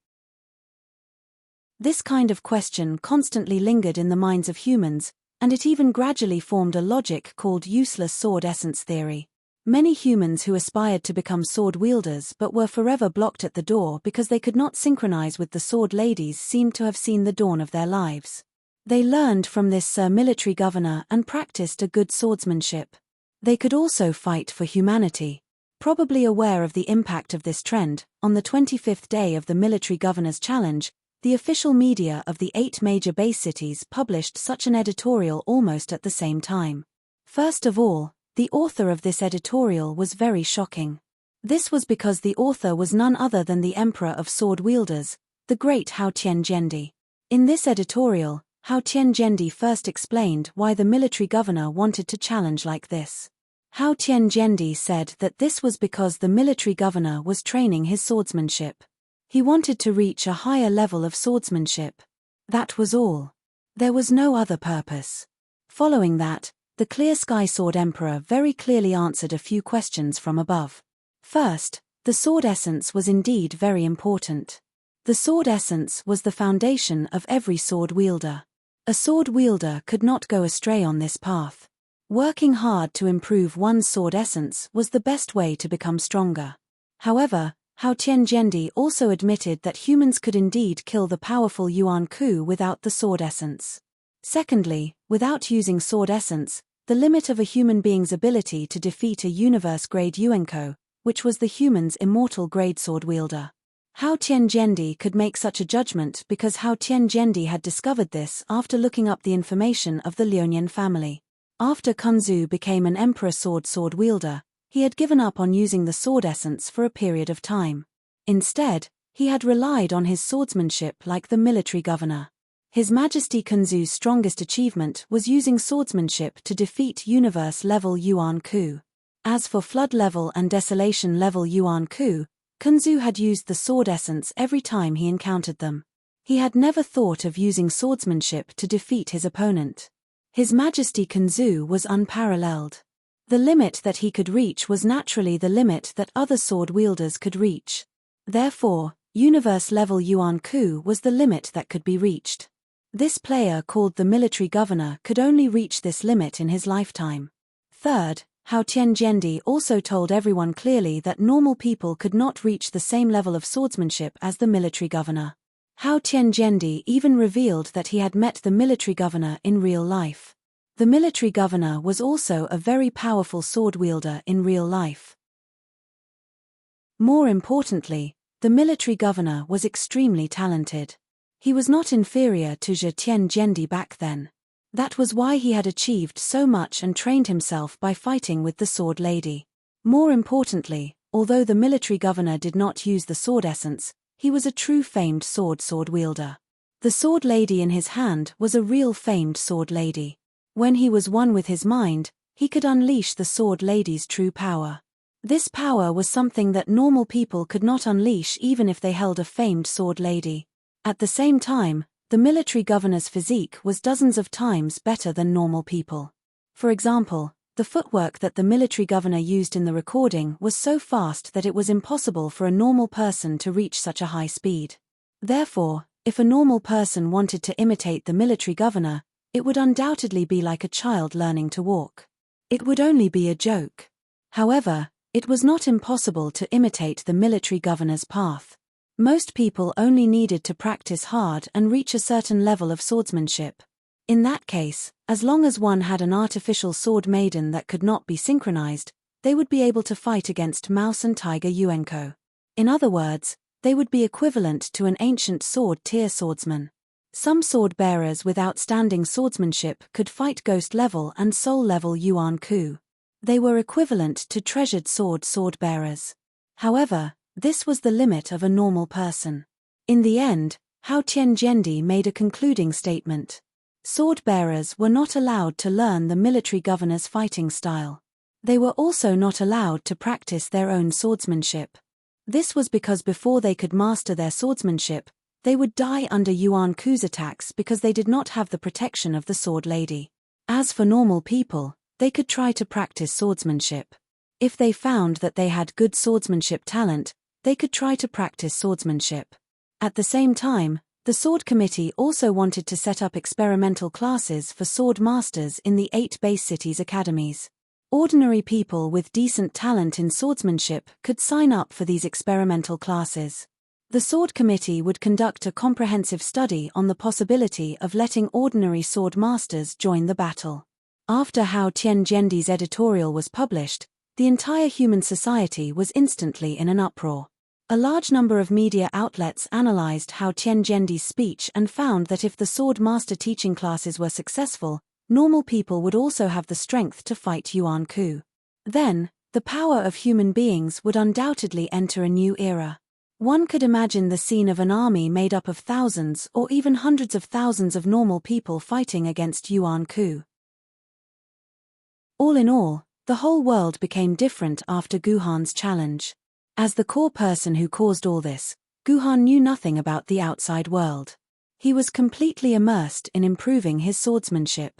This kind of question constantly lingered in the minds of humans, and it even gradually formed a logic called useless sword essence theory. Many humans who aspired to become sword wielders but were forever blocked at the door because they could not synchronize with the sword ladies seemed to have seen the dawn of their lives. They learned from this military governor and practiced a good swordsmanship. They could also fight for humanity. Probably aware of the impact of this trend, on the 25th day of the military governor's challenge, the official media of the 8 major base cities published such an editorial almost at the same time. First of all, the author of this editorial was very shocking. This was because the author was none other than the emperor of sword wielders, the great Hao Tianzhendi. In this editorial, Hao Tianzhendi first explained why the military governor wanted to challenge like this. Hao Tianzhendi said that this was because the military governor was training his swordsmanship. He wanted to reach a higher level of swordsmanship. That was all. There was no other purpose. Following that, the Clear Sky Sword Emperor very clearly answered a few questions from above. First, the sword essence was indeed very important. The sword essence was the foundation of every sword wielder. A sword wielder could not go astray on this path. Working hard to improve one's sword essence was the best way to become stronger. However, Hao Tianzhendi also admitted that humans could indeed kill the powerful Yuan Ku without the sword essence. Secondly, without using sword essence, the limit of a human being's ability to defeat a universe-grade Yuanko, which was the human's immortal-grade sword wielder. Hao Tianzhendi could make such a judgment because Hao Tianzhendi had discovered this after looking up the information of the Liuonian family. After Kunzu became an emperor sword wielder, he had given up on using the sword essence for a period of time. Instead, he had relied on his swordsmanship like the military governor. His Majesty Kunzu's strongest achievement was using swordsmanship to defeat universe-level Yuan Ku. As for flood-level and desolation-level Yuan Ku, Kunzu had used the sword essence every time he encountered them. He had never thought of using swordsmanship to defeat his opponent. His Majesty Kunzu was unparalleled. The limit that he could reach was naturally the limit that other sword wielders could reach. Therefore, universe-level Yuan Ku was the limit that could be reached. This player called the military governor could only reach this limit in his lifetime. Third, Hao Tianzhendi also told everyone clearly that normal people could not reach the same level of swordsmanship as the military governor. Hao Tianzhendi even revealed that he had met the military governor in real life. The military governor was also a very powerful sword wielder in real life. More importantly, the military governor was extremely talented. He was not inferior to Hao Tianzhendi back then. That was why he had achieved so much and trained himself by fighting with the sword lady. More importantly, although the military governor did not use the sword essence, he was a true famed sword wielder. The sword lady in his hand was a real famed sword lady. When he was one with his mind, he could unleash the sword lady's true power. This power was something that normal people could not unleash even if they held a famed sword lady. At the same time, the military governor's physique was dozens of times better than normal people. For example, the footwork that the military governor used in the recording was so fast that it was impossible for a normal person to reach such a high speed. Therefore, if a normal person wanted to imitate the military governor, it would undoubtedly be like a child learning to walk. It would only be a joke. However, it was not impossible to imitate the military governor's path. Most people only needed to practice hard and reach a certain level of swordsmanship. In that case, as long as one had an artificial sword maiden that could not be synchronized, they would be able to fight against mouse and tiger Yuenko. In other words, they would be equivalent to an ancient sword-tier swordsman. Some sword-bearers with outstanding swordsmanship could fight ghost-level and soul-level Yuan Ku. They were equivalent to treasured sword-bearers. However, this was the limit of a normal person. In the end, Hao Tianzhendi made a concluding statement. Sword-bearers were not allowed to learn the military governor's fighting style. They were also not allowed to practice their own swordsmanship. This was because before they could master their swordsmanship, they would die under Yuan Ku's attacks because they did not have the protection of the sword lady. As for normal people, they could try to practice swordsmanship. If they found that they had good swordsmanship talent, they could try to practice swordsmanship. At the same time, the Sword Committee also wanted to set up experimental classes for sword masters in the 8 base cities' academies. Ordinary people with decent talent in swordsmanship could sign up for these experimental classes. The Sword Committee would conduct a comprehensive study on the possibility of letting ordinary sword masters join the battle. After Hao Tianjiandi's editorial was published, the entire human society was instantly in an uproar. A large number of media outlets analyzed Hao Tianjiandi's speech and found that if the sword master teaching classes were successful, normal people would also have the strength to fight Yuan Ku. Then, the power of human beings would undoubtedly enter a new era. One could imagine the scene of an army made up of thousands or even hundreds of thousands of normal people fighting against Yuan Ku. All in all, the whole world became different after Guhan's challenge. As the core person who caused all this, Guhan knew nothing about the outside world. He was completely immersed in improving his swordsmanship.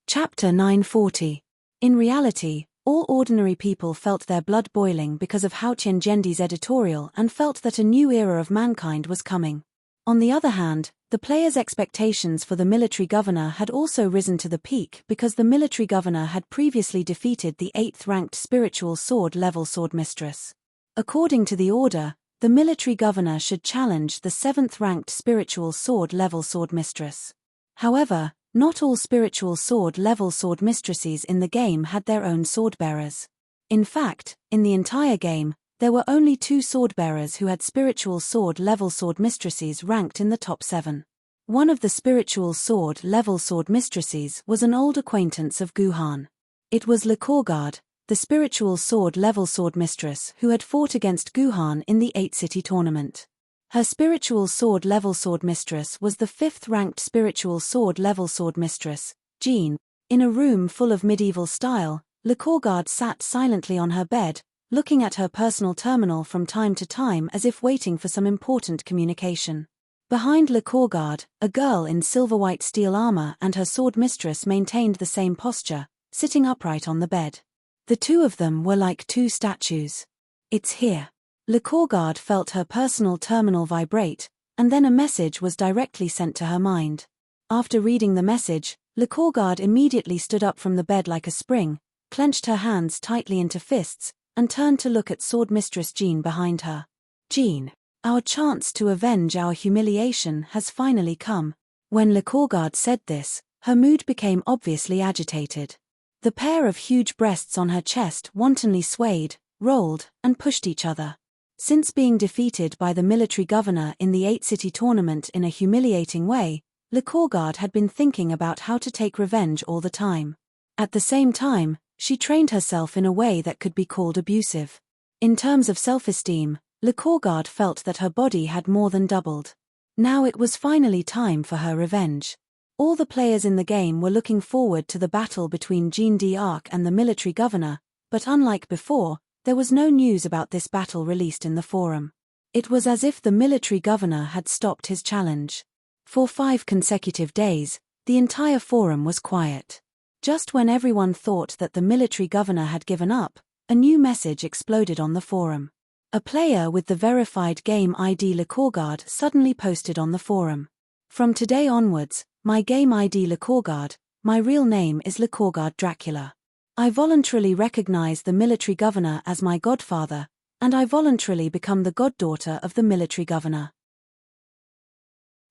Chapter 940. In reality, all ordinary people felt their blood boiling because of Hao Tianjiandi's editorial and felt that a new era of mankind was coming. On the other hand, the players' expectations for the military governor had also risen to the peak because the military governor had previously defeated the 8th-ranked spiritual sword-level swordmistress. According to the order, the military governor should challenge the 7th-ranked spiritual sword-level swordmistress. However, not all spiritual sword-level swordmistresses in the game had their own sword-bearers. In fact, in the entire game, there were only 2 sword-bearers who had spiritual sword-level swordmistresses ranked in the top 7. One of the spiritual sword-level swordmistresses was an old acquaintance of Guhan. It was Lecourgard, the spiritual sword-level swordmistress who had fought against Guhan in the 8-city tournament. Her spiritual sword-level swordmistress was the 5th-ranked spiritual sword-level swordmistress, Jean. In a room full of medieval style, Lecourgard sat silently on her bed, looking at her personal terminal from time to time as if waiting for some important communication. Behind Lecourgard, a girl in silver-white steel armor and her sword mistress maintained the same posture, sitting upright on the bed. The two of them were like 2 statues. "It's here." Lecourgard felt her personal terminal vibrate, and then a message was directly sent to her mind. After reading the message, Lecourgard immediately stood up from the bed like a spring, clenched her hands tightly into fists, and turned to look at sword mistress Jean behind her. "Jean, our chance to avenge our humiliation has finally come." When Lecourgard said this, her mood became obviously agitated. The pair of huge breasts on her chest wantonly swayed, rolled, and pushed each other. Since being defeated by the military governor in the 8-city tournament in a humiliating way, Lecourgard had been thinking about how to take revenge all the time. At the same time, she trained herself in a way that could be called abusive. In terms of self-esteem, Lecourgard felt that her body had more than doubled. Now it was finally time for her revenge. All the players in the game were looking forward to the battle between Jean d'Arc and the military governor, but unlike before, there was no news about this battle released in the forum. It was as if the military governor had stopped his challenge. For 5 consecutive days, the entire forum was quiet. Just when everyone thought that the military governor had given up, a new message exploded on the forum. A player with the verified game ID Lecourgard suddenly posted on the forum. "From today onwards, my game ID Lecourgard, my real name is Lecourgard Dracula. I voluntarily recognize the military governor as my godfather, and I voluntarily become the goddaughter of the military governor.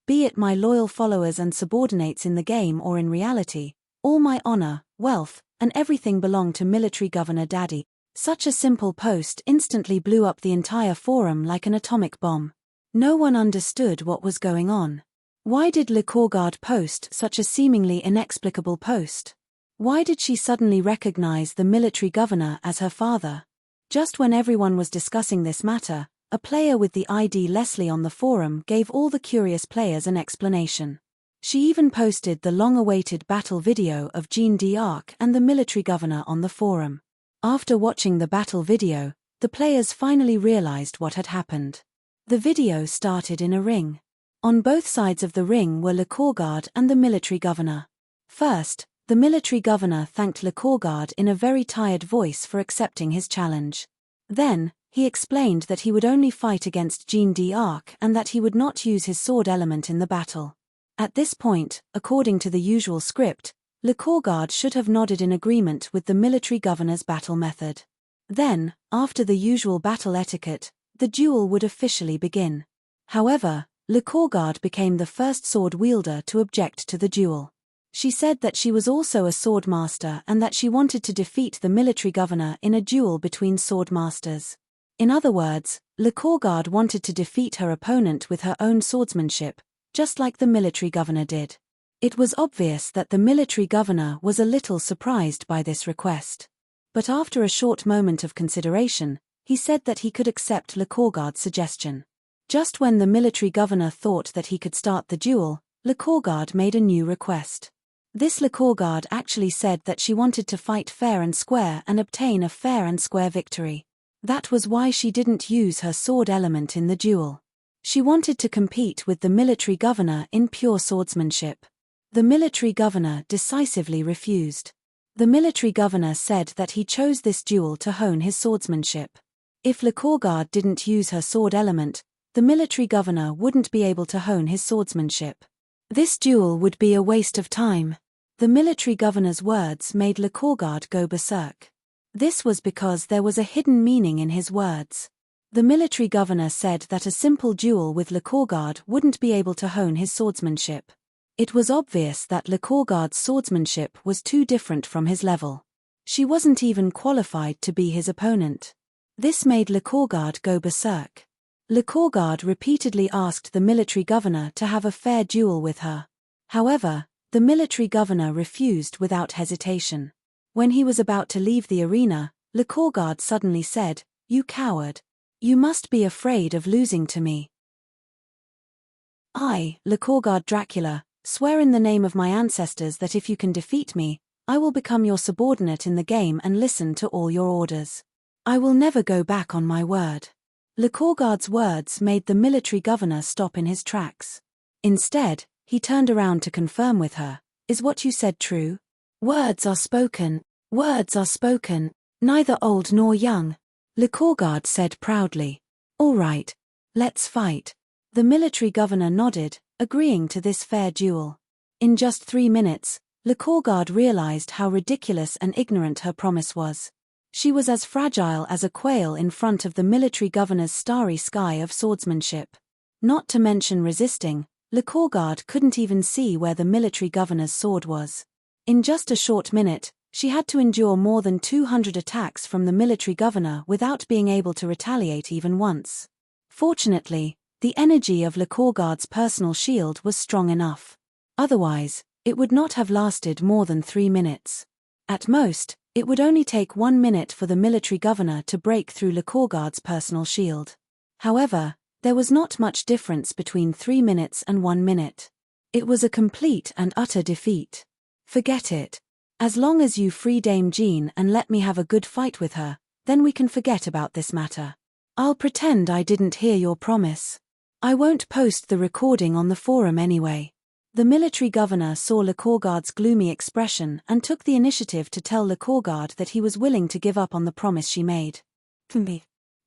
Be it my loyal followers and subordinates in the game or in reality, all my honor, wealth, and everything belong to military governor Daddy." Such a simple post instantly blew up the entire forum like an atomic bomb. No one understood what was going on. Why did Lecourgard post such a seemingly inexplicable post? Why did she suddenly recognize the military governor as her father? Just when everyone was discussing this matter, A player with the ID Leslie on the forum gave all the curious players an explanation. She even posted the long-awaited battle video of Jean d'Arc and the military governor on the forum. After watching the battle video, the players finally realized what had happened. The video started in a ring. On both sides of the ring were Le Courgard and the military governor. First, the military governor thanked Le Courgard in a very tired voice for accepting his challenge. Then, he explained that he would only fight against Jean d'Arc and that he would not use his sword element in the battle. At this point, according to the usual script, Le Courgard should have nodded in agreement with the military governor's battle method. Then, after the usual battle etiquette, the duel would officially begin. However, Le Courgard became the first sword wielder to object to the duel. She said that she was also a sword master and that she wanted to defeat the military governor in a duel between sword masters. In other words, Le Courgard wanted to defeat her opponent with her own swordsmanship, just like the military governor did. It was obvious that the military governor was a little surprised by this request. But after a short moment of consideration, he said that he could accept Le Courgard's suggestion. Just when the military governor thought that he could start the duel, Le Courgard made a new request. This Le Courgard actually said that she wanted to fight fair and square and obtain a fair and square victory. That was why she didn't use her sword element in the duel. She wanted to compete with the military governor in pure swordsmanship. The military governor decisively refused. The military governor said that he chose this duel to hone his swordsmanship. If Le Courgard didn't use her sword element, the military governor wouldn't be able to hone his swordsmanship. This duel would be a waste of time. The military governor's words made Le Courgard go berserk. This was because there was a hidden meaning in his words. The military governor said that a simple duel with Le Courgard wouldn't be able to hone his swordsmanship. It was obvious that Le Courgard's swordsmanship was too different from his level. She wasn't even qualified to be his opponent. This made Le Courgard go berserk. Le Courgard repeatedly asked the military governor to have a fair duel with her. However, the military governor refused without hesitation. When he was about to leave the arena, Le Courgard suddenly said, "You coward. You must be afraid of losing to me. I, Le Courgard Dracula, swear in the name of my ancestors that if you can defeat me, I will become your subordinate in the game and listen to all your orders. I will never go back on my word." Le Courgard's words made the military governor stop in his tracks. Instead, he turned around to confirm with her, "Is what you said true? Words are spoken, neither old nor young," Le Courgard said proudly. "All right, let's fight." The military governor nodded, agreeing to this fair duel. In just 3 minutes, Le Courgard realized how ridiculous and ignorant her promise was. She was as fragile as a quail in front of the military governor's starry sky of swordsmanship. Not to mention resisting, Le Courgard couldn't even see where the military governor's sword was. In just a short minute, she had to endure more than 200 attacks from the military governor without being able to retaliate even once. Fortunately, the energy of Le Courgard's personal shield was strong enough. Otherwise, it would not have lasted more than 3 minutes. At most, it would only take 1 minute for the military governor to break through Le Courgard's personal shield. However, there was not much difference between 3 minutes and 1 minute. It was a complete and utter defeat. Forget it. As long as you free Dame Jean and let me have a good fight with her, then we can forget about this matter. I'll pretend I didn't hear your promise. I won't post the recording on the forum anyway. The military governor saw Le Courgard's gloomy expression and took the initiative to tell Le Courgard that he was willing to give up on the promise she made.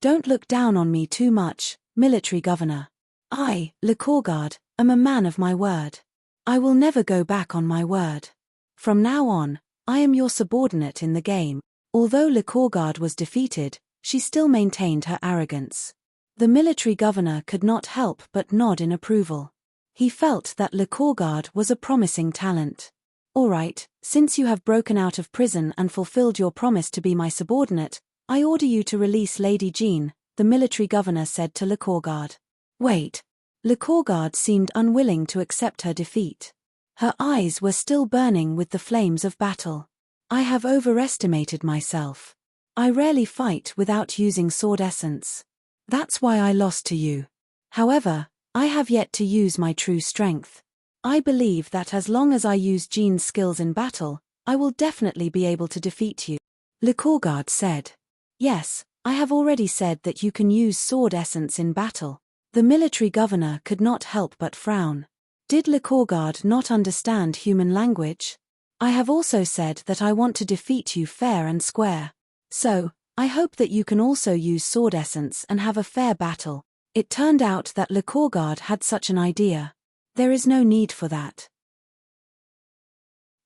"Don't look down on me too much, military governor. I, Le Courgard, am a man of my word. I will never go back on my word. From now on, I am your subordinate in the game." Although Le Courgard was defeated, she still maintained her arrogance. The military governor could not help but nod in approval. He felt that Le Courgard was a promising talent. "All right, since you have broken out of prison and fulfilled your promise to be my subordinate, I order you to release Lady Jean," the military governor said to Le Courgard. "Wait." Le Courgard seemed unwilling to accept her defeat. Her eyes were still burning with the flames of battle. "I have overestimated myself. I rarely fight without using sword essence. That's why I lost to you. However, I have yet to use my true strength. I believe that as long as I use Jean's skills in battle, I will definitely be able to defeat you. Lycorgard said. Yes, I have already said that you can use sword essence in battle. The military governor could not help but frown. Did Lycorgard not understand human language? I have also said that I want to defeat you fair and square. So, I hope that you can also use sword essence and have a fair battle. It turned out that Lycorgard had such an idea. There is no need for that.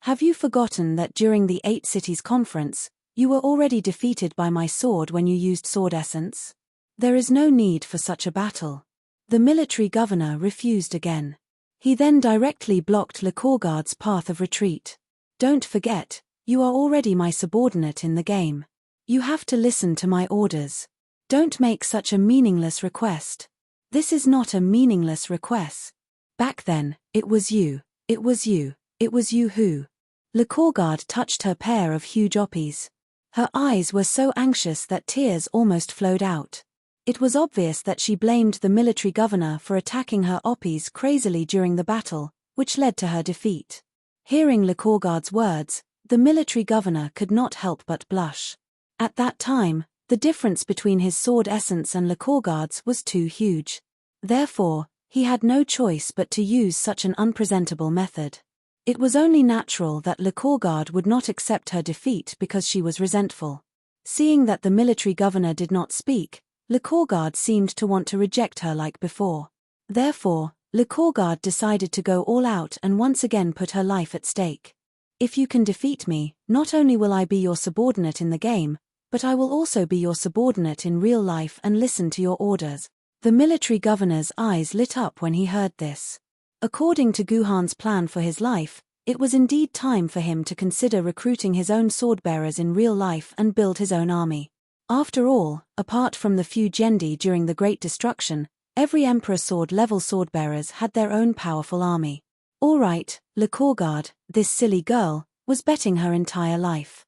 Have you forgotten that during the 8 Cities Conference, you were already defeated by my sword when you used sword essence? There is no need for such a battle. The military governor refused again. He then directly blocked Lycorgard's path of retreat. Don't forget, you are already my subordinate in the game. You have to listen to my orders. Don't make such a meaningless request. This is not a meaningless request. Back then, it was you who. Lycorgard touched her pair of huge oppies. Her eyes were so anxious that tears almost flowed out. It was obvious that she blamed the military governor for attacking her oppies crazily during the battle, which led to her defeat. Hearing Lycorgard's words, the military governor could not help but blush. At that time, the difference between his sword essence and Lycorgard's was too huge. Therefore, he had no choice but to use such an unpresentable method. It was only natural that Lycorgard would not accept her defeat because she was resentful. Seeing that the military governor did not speak, Lycorgard seemed to want to reject her like before. Therefore, Lycorgard decided to go all out and once again put her life at stake. If you can defeat me, not only will I be your subordinate in the game, but I will also be your subordinate in real life and listen to your orders. The military governor's eyes lit up when he heard this. According to Guhan's plan for his life, it was indeed time for him to consider recruiting his own swordbearers in real life and build his own army. After all, apart from the few Gendi during the Great Destruction, every Emperor sword-level swordbearers had their own powerful army. All right, Lycorgard, this silly girl, was betting her entire life.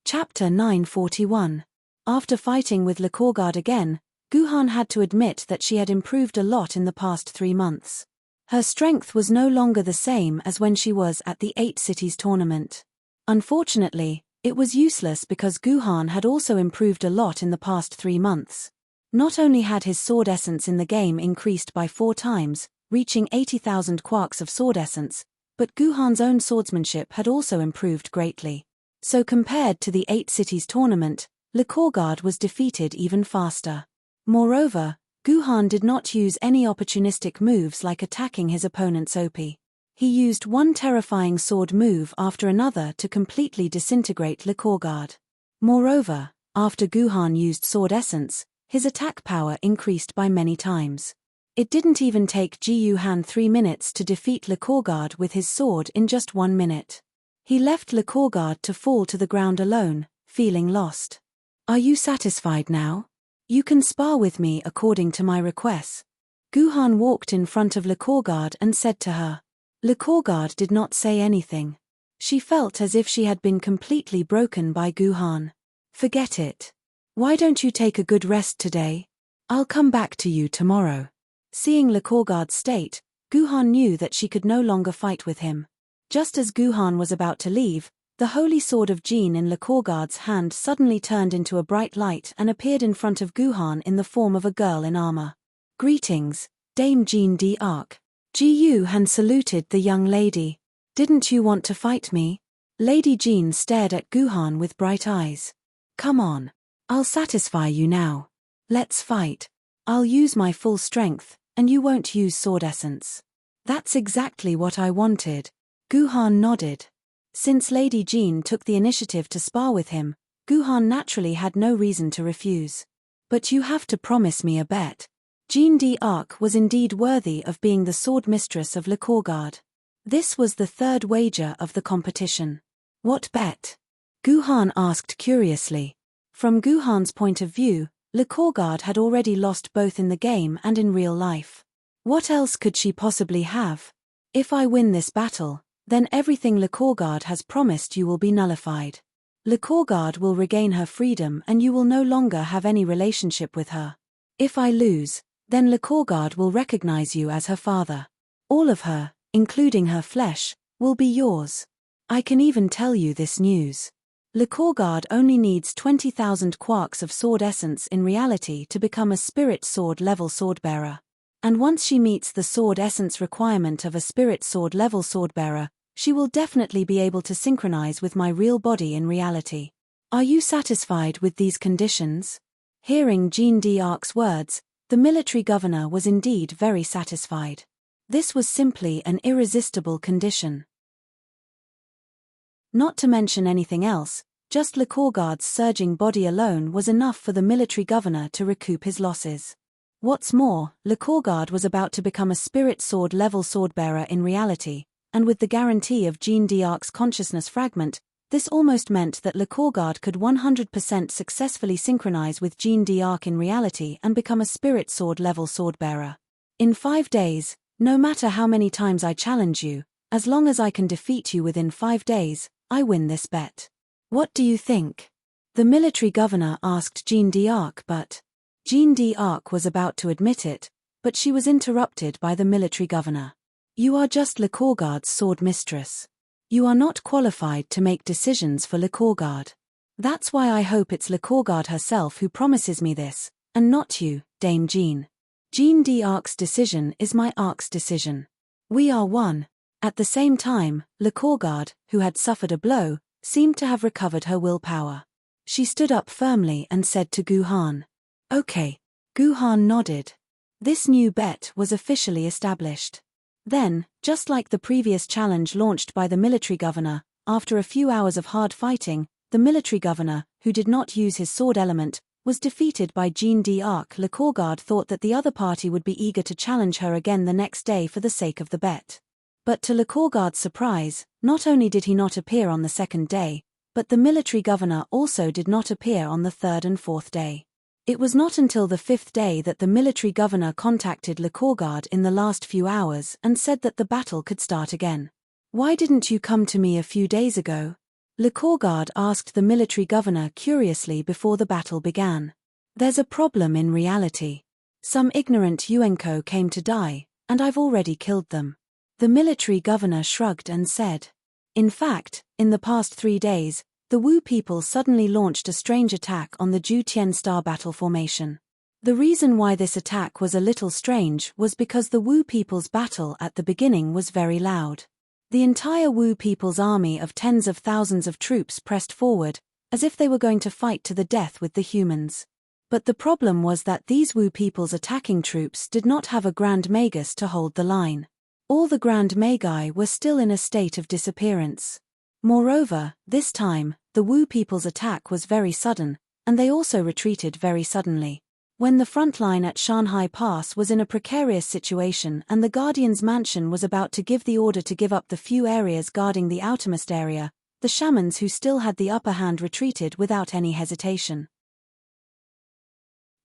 Chapter 941. After fighting with Lycorgard again, Guhan had to admit that she had improved a lot in the past 3 months. Her strength was no longer the same as when she was at the 8 Cities tournament. Unfortunately, it was useless because Guhan had also improved a lot in the past 3 months. Not only had his sword essence in the game increased by 4 times, reaching 80,000 quarks of sword essence, but Guhan's own swordsmanship had also improved greatly. So compared to the 8 Cities tournament, Lycorgard was defeated even faster. Moreover, Guhan did not use any opportunistic moves like attacking his opponent's OP. He used one terrifying sword move after another to completely disintegrate Lycorgard. Moreover, after Guhan used sword essence, his attack power increased by many times. It didn't even take Guhan 3 minutes to defeat Lycorgard with his sword in just 1 minute. He left Lycorgard to fall to the ground alone, feeling lost. Are you satisfied now? You can spar with me according to my request. Guhan walked in front of Lycorgard and said to her. Lycorgard did not say anything. She felt as if she had been completely broken by Guhan. Forget it. Why don't you take a good rest today? I'll come back to you tomorrow. Seeing Lycorgard's state, Guhan knew that she could no longer fight with him. Just as Guhan was about to leave, the holy sword of Jean in Lycorgard's hand suddenly turned into a bright light and appeared in front of Guhan in the form of a girl in armor. Greetings, Dame Jean d'Arc. Guhan saluted the young lady. Didn't you want to fight me? Lady Jean stared at Guhan with bright eyes. Come on. I'll satisfy you now. Let's fight. I'll use my full strength, and you won't use sword essence. That's exactly what I wanted. Guhan nodded. Since Lady Jean took the initiative to spar with him, Guhan naturally had no reason to refuse. But you have to promise me a bet. Jean d'Arc was indeed worthy of being the sword mistress of Lycorgard. This was the 3rd wager of the competition. What bet? Guhan asked curiously. From Guhan's point of view, Lycorgard had already lost both in the game and in real life. What else could she possibly have? If I win this battle, then everything Lycorgard has promised you will be nullified. Le Courgard will regain her freedom and you will no longer have any relationship with her. If I lose, then Le Courgard will recognize you as her father. All of her, including her flesh, will be yours. I can even tell you this news. Le Courgard only needs 20,000 quarks of sword essence in reality to become a spirit sword level swordbearer. And once she meets the sword essence requirement of a spirit sword level swordbearer, she will definitely be able to synchronize with my real body in reality. Are you satisfied with these conditions? Hearing Jeanne d'Arc's words, the military governor was indeed very satisfied. This was simply an irresistible condition. Not to mention anything else, just Le Courgard's surging body alone was enough for the military governor to recoup his losses. What's more, Le Courgard was about to become a spirit sword level swordbearer in reality, and with the guarantee of Jeanne d'Arc's consciousness fragment, this almost meant that Le Courgard could 100% successfully synchronize with Jeanne d'Arc in reality and become a spirit sword level swordbearer. In 5 days, no matter how many times I challenge you, as long as I can defeat you within 5 days, I win this bet. What do you think? The military governor asked Jeanne d'Arc, but Jeanne d'Arc was about to admit it, but she was interrupted by the military governor. You are just Le Courgard's sword mistress. You are not qualified to make decisions for Le Courgard. That's why I hope it's Le Courgard herself who promises me this, and not you, Dame Jeanne. Jeanne d'Arc's decision is my Arc's decision. We are one. At the same time, Le Courgard, who had suffered a blow, seemed to have recovered her willpower. She stood up firmly and said to Guhan, "Okay." Guhan nodded. This new bet was officially established. Then, just like the previous challenge launched by the military governor, after a few hours of hard fighting, the military governor, who did not use his sword element, was defeated by Jeanne d'Arc. Le Courgard thought that the other party would be eager to challenge her again the next day for the sake of the bet. But to Le Courgard's surprise, not only did he not appear on the second day, but the military governor also did not appear on the third and fourth day. It was not until the 5th day that the military governor contacted Le Courgard in the last few hours and said that the battle could start again. "Why didn't you come to me a few days ago?" Le Courgard asked the military governor curiously before the battle began. "There's a problem in reality. Some ignorant Yuenko came to die, and I've already killed them." The military governor shrugged and said, "In fact, in the past 3 days, the Wu people suddenly launched a strange attack on the Ju-Tien Star battle formation. The reason why this attack was a little strange was because the Wu people's battle at the beginning was very loud. The entire Wu people's army of tens of thousands of troops pressed forward, as if they were going to fight to the death with the humans. But the problem was that these Wu people's attacking troops did not have a Grand Magus to hold the line. All the Grand Magi were still in a state of disappearance. Moreover, this time, the Wu people's attack was very sudden, and they also retreated very suddenly. When the front line at Shanghai Pass was in a precarious situation and the Guardian's mansion was about to give the order to give up the few areas guarding the outermost area, the shamans who still had the upper hand retreated without any hesitation.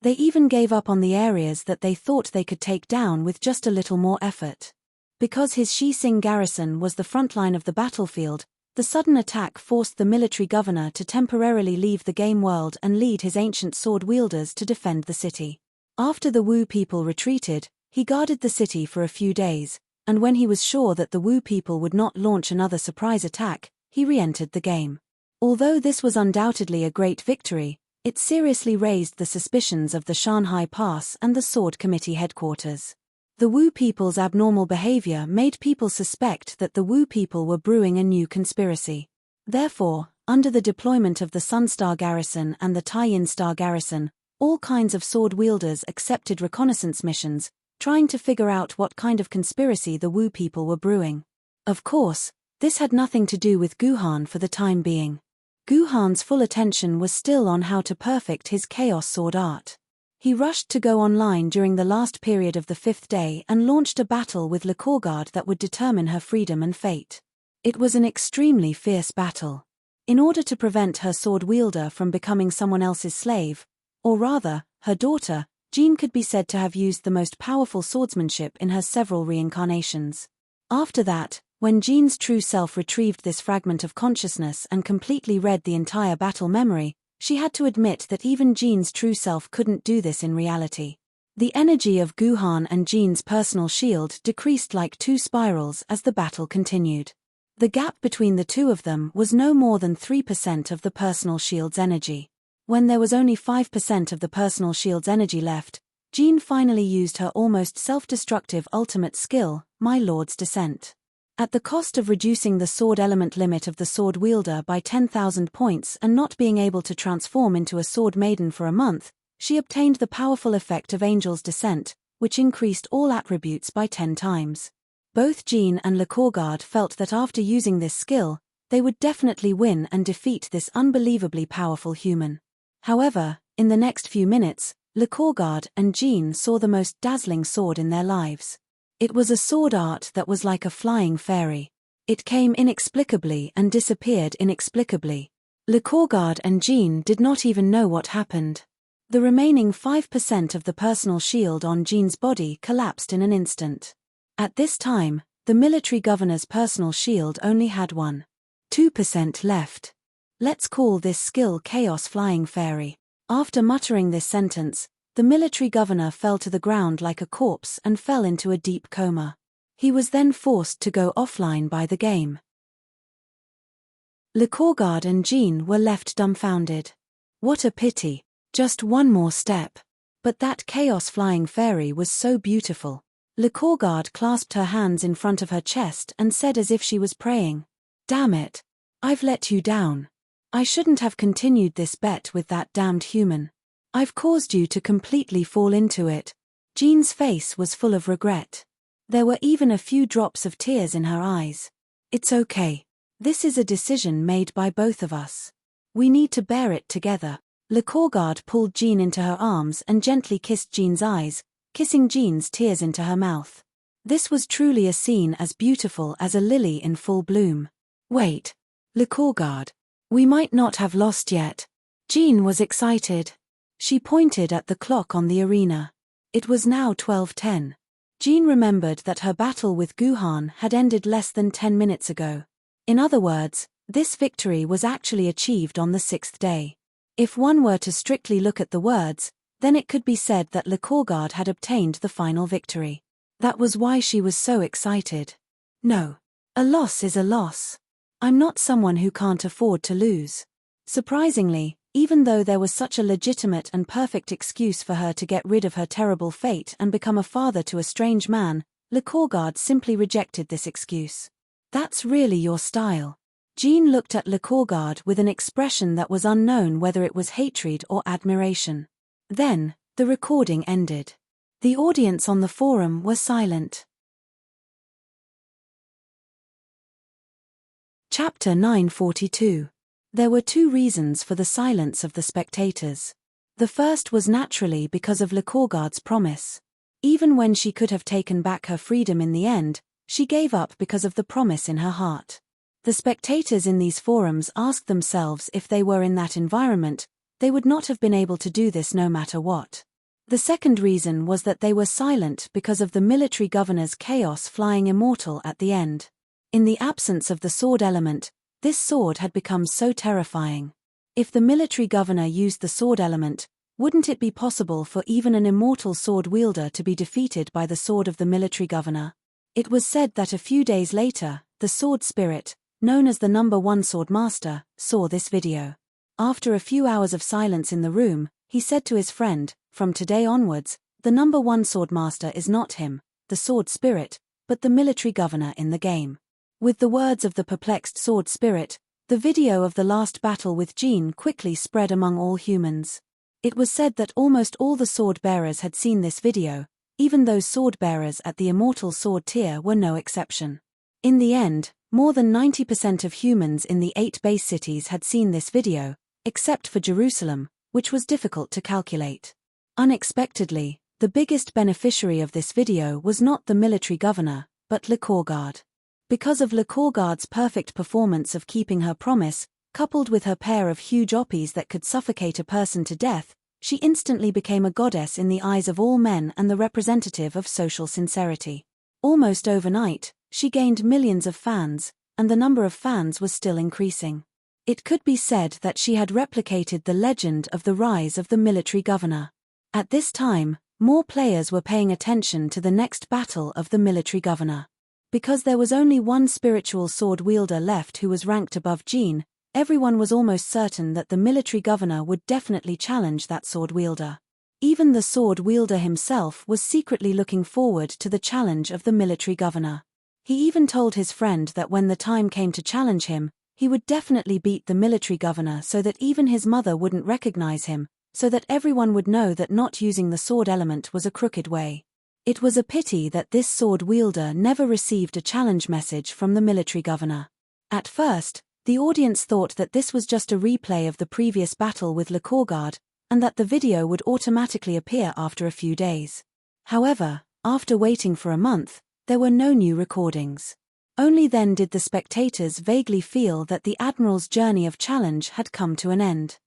They even gave up on the areas that they thought they could take down with just a little more effort. Because his Xising garrison was the front line of the battlefield, the sudden attack forced the military governor to temporarily leave the game world and lead his ancient sword wielders to defend the city. After the Wu people retreated, he guarded the city for a few days, and when he was sure that the Wu people would not launch another surprise attack, he re-entered the game. Although this was undoubtedly a great victory, it seriously raised the suspicions of the Shanghai Pass and the Sword Committee headquarters. The Wu people's abnormal behavior made people suspect that the Wu people were brewing a new conspiracy. Therefore, under the deployment of the Sunstar Garrison and the Taiyin Star Garrison, all kinds of sword wielders accepted reconnaissance missions, trying to figure out what kind of conspiracy the Wu people were brewing. Of course, this had nothing to do with Guhan for the time being. Guhan's full attention was still on how to perfect his chaos sword art. He rushed to go online during the last period of the 5th day and launched a battle with Le Courgard that would determine her freedom and fate. It was an extremely fierce battle. In order to prevent her sword wielder from becoming someone else's slave, or rather, her daughter, Jeanne could be said to have used the most powerful swordsmanship in her several reincarnations. After that, When Jean's true self retrieved this fragment of consciousness and completely read the entire battle memory, she had to admit that even Jean's true self couldn't do this in reality. The energy of Guhan and Jean's personal shield decreased like two spirals as the battle continued. The gap between the two of them was no more than 3% of the personal shield's energy. When there was only 5% of the personal shield's energy left, Jean finally used her almost self-destructive ultimate skill, My Lord's Descent. At the cost of reducing the sword element limit of the sword wielder by 10,000 points and not being able to transform into a sword maiden for a month, she obtained the powerful effect of Angel's Descent, which increased all attributes by 10 times. Both Jean and Le Courgard felt that after using this skill, they would definitely win and defeat this unbelievably powerful human. However, in the next few minutes, Le Courgard and Jean saw the most dazzling sword in their lives. It was a sword art that was like a flying fairy. It came inexplicably and disappeared inexplicably. Le Courgard and Jean did not even know what happened. The remaining 5% of the personal shield on Jean's body collapsed in an instant. At this time, the military governor's personal shield only had 2% left. Let's call this skill Chaos Flying Fairy. After muttering this sentence, the military governor fell to the ground like a corpse and fell into a deep coma. He was then forced to go offline by the game. Le Courgard and Jean were left dumbfounded. What a pity. Just one more step. But that Chaos Flying Fairy was so beautiful. Le Courgard clasped her hands in front of her chest and said as if she was praying, "Damn it. I've let you down. I shouldn't have continued this bet with that damned human. I've caused you to completely fall into it." Jean's face was full of regret. There were even a few drops of tears in her eyes. "It's okay. This is a decision made by both of us. We need to bear it together." Le Courgard pulled Jean into her arms and gently kissed Jean's eyes, kissing Jean's tears into her mouth. This was truly a scene as beautiful as a lily in full bloom. "Wait. Le Courgard. We might not have lost yet." Jean was excited. She pointed at the clock on the arena. It was now 12:10. Jean remembered that her battle with Guhan had ended less than 10 minutes ago. In other words, this victory was actually achieved on the 6th day. If one were to strictly look at the words, then it could be said that Le Courgard had obtained the final victory. That was why she was so excited. No. A loss is a loss. I'm not someone who can't afford to lose. Surprisingly, even though there was such a legitimate and perfect excuse for her to get rid of her terrible fate and become a father to a strange man, Le Courgard simply rejected this excuse. "That's really your style." Jean looked at Le Courgard with an expression that was unknown whether it was hatred or admiration. Then, the recording ended. The audience on the forum were silent. Chapter 942. There were two reasons for the silence of the spectators. The first was naturally because of Le Courgard's promise. Even when she could have taken back her freedom in the end, she gave up because of the promise in her heart. The spectators in these forums asked themselves if they were in that environment, they would not have been able to do this no matter what. The second reason was that they were silent because of the military governor's chaos flying immortal at the end. In the absence of the sword element, this sword had become so terrifying. If the military governor used the sword element, wouldn't it be possible for even an immortal sword wielder to be defeated by the sword of the military governor? It was said that a few days later, the sword spirit, known as the #1 sword master, saw this video. After a few hours of silence in the room, he said to his friend, "From today onwards, the #1 sword master is not him, the sword spirit, but the military governor in the game." With the words of the perplexed sword spirit, the video of the last battle with Jean quickly spread among all humans. It was said that almost all the sword bearers had seen this video, even those sword bearers at the immortal sword tier were no exception. In the end, more than 90% of humans in the 8 base cities had seen this video, except for Jerusalem, which was difficult to calculate. Unexpectedly, the biggest beneficiary of this video was not the military governor, but Le Courgard. Because of Le Courgard's perfect performance of keeping her promise, coupled with her pair of huge oppies that could suffocate a person to death, she instantly became a goddess in the eyes of all men and the representative of social sincerity. Almost overnight, she gained millions of fans, and the number of fans was still increasing. It could be said that she had replicated the legend of the rise of the military governor. At this time, more players were paying attention to the next battle of the military governor. Because there was only one spiritual sword wielder left who was ranked above Jean, everyone was almost certain that the military governor would definitely challenge that sword wielder. Even the sword wielder himself was secretly looking forward to the challenge of the military governor. He even told his friend that when the time came to challenge him, he would definitely beat the military governor so that even his mother wouldn't recognize him, so that everyone would know that not using the sword element was a crooked way. It was a pity that this sword wielder never received a challenge message from the military governor. At first, the audience thought that this was just a replay of the previous battle with Le Courgard, and that the video would automatically appear after a few days. However, after waiting for a month, there were no new recordings. Only then did the spectators vaguely feel that the Admiral's journey of challenge had come to an end.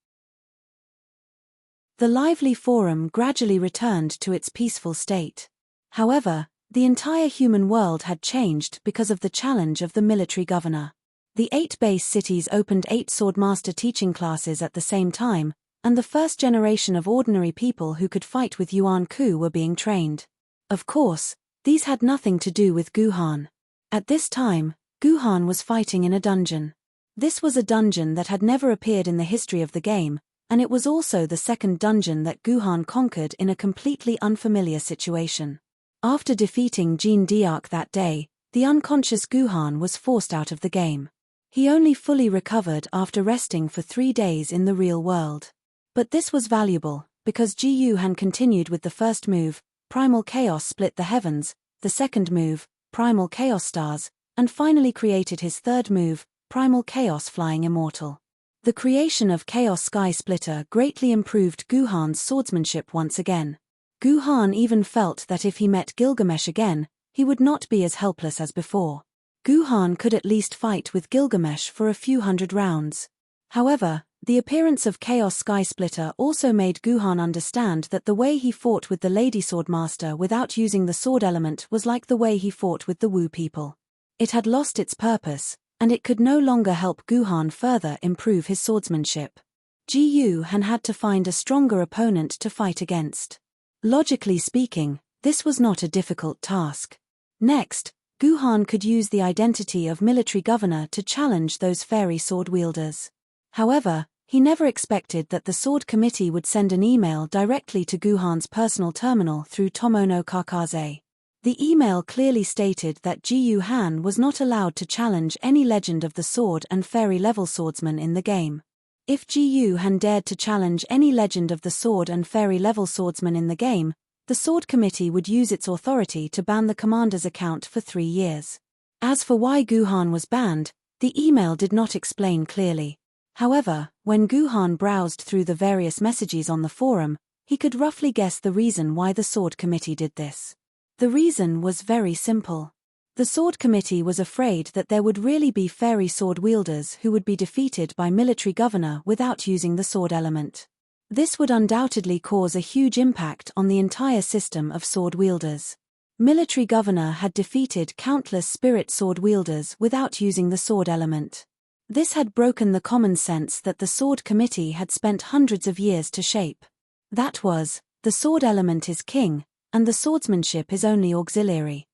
The lively forum gradually returned to its peaceful state. However, the entire human world had changed because of the challenge of the military governor. The 8 base cities opened 8 swordmaster teaching classes at the same time, and the first generation of ordinary people who could fight with Yuan Ku were being trained. Of course, these had nothing to do with Guhan. At this time, Guhan was fighting in a dungeon. This was a dungeon that had never appeared in the history of the game, and it was also the second dungeon that Guhan conquered in a completely unfamiliar situation. After defeating Jean d'Arc that day, the unconscious Guhan was forced out of the game. He only fully recovered after resting for 3 days in the real world. But this was valuable, because Ji Yuhan continued with the first move, Primal Chaos split the heavens, the second move, Primal Chaos stars, and finally created his third move, Primal Chaos flying immortal. The creation of Chaos Sky Splitter greatly improved Guhan's swordsmanship once again. Guhan even felt that if he met Gilgamesh again, he would not be as helpless as before. Guhan could at least fight with Gilgamesh for a few hundred rounds. However, the appearance of Chaos Sky Splitter also made Guhan understand that the way he fought with the Lady Swordmaster without using the sword element was like the way he fought with the Wu people. It had lost its purpose, and it could no longer help Guhan further improve his swordsmanship. Ji Yuhan had to find a stronger opponent to fight against. Logically speaking, this was not a difficult task. Next, Guhan could use the identity of military governor to challenge those fairy sword wielders. However, he never expected that the sword committee would send an email directly to Guhan's personal terminal through Tomono Kakaze. The email clearly stated that Ji Yuhan was not allowed to challenge any legend of the sword and fairy level swordsman in the game. If Ji Yuhan dared to challenge any legend of the sword and fairy level swordsman in the game, the sword committee would use its authority to ban the commander's account for 3 years. As for why Guhan was banned, the email did not explain clearly. However, when Guhan browsed through the various messages on the forum, he could roughly guess the reason why the sword committee did this. The reason was very simple. The sword committee was afraid that there would really be fairy sword wielders who would be defeated by military governor without using the sword element. This would undoubtedly cause a huge impact on the entire system of sword wielders. Military governor had defeated countless spirit sword wielders without using the sword element. This had broken the common sense that the sword committee had spent hundreds of years to shape. That was, the sword element is king, and the swordsmanship is only auxiliary.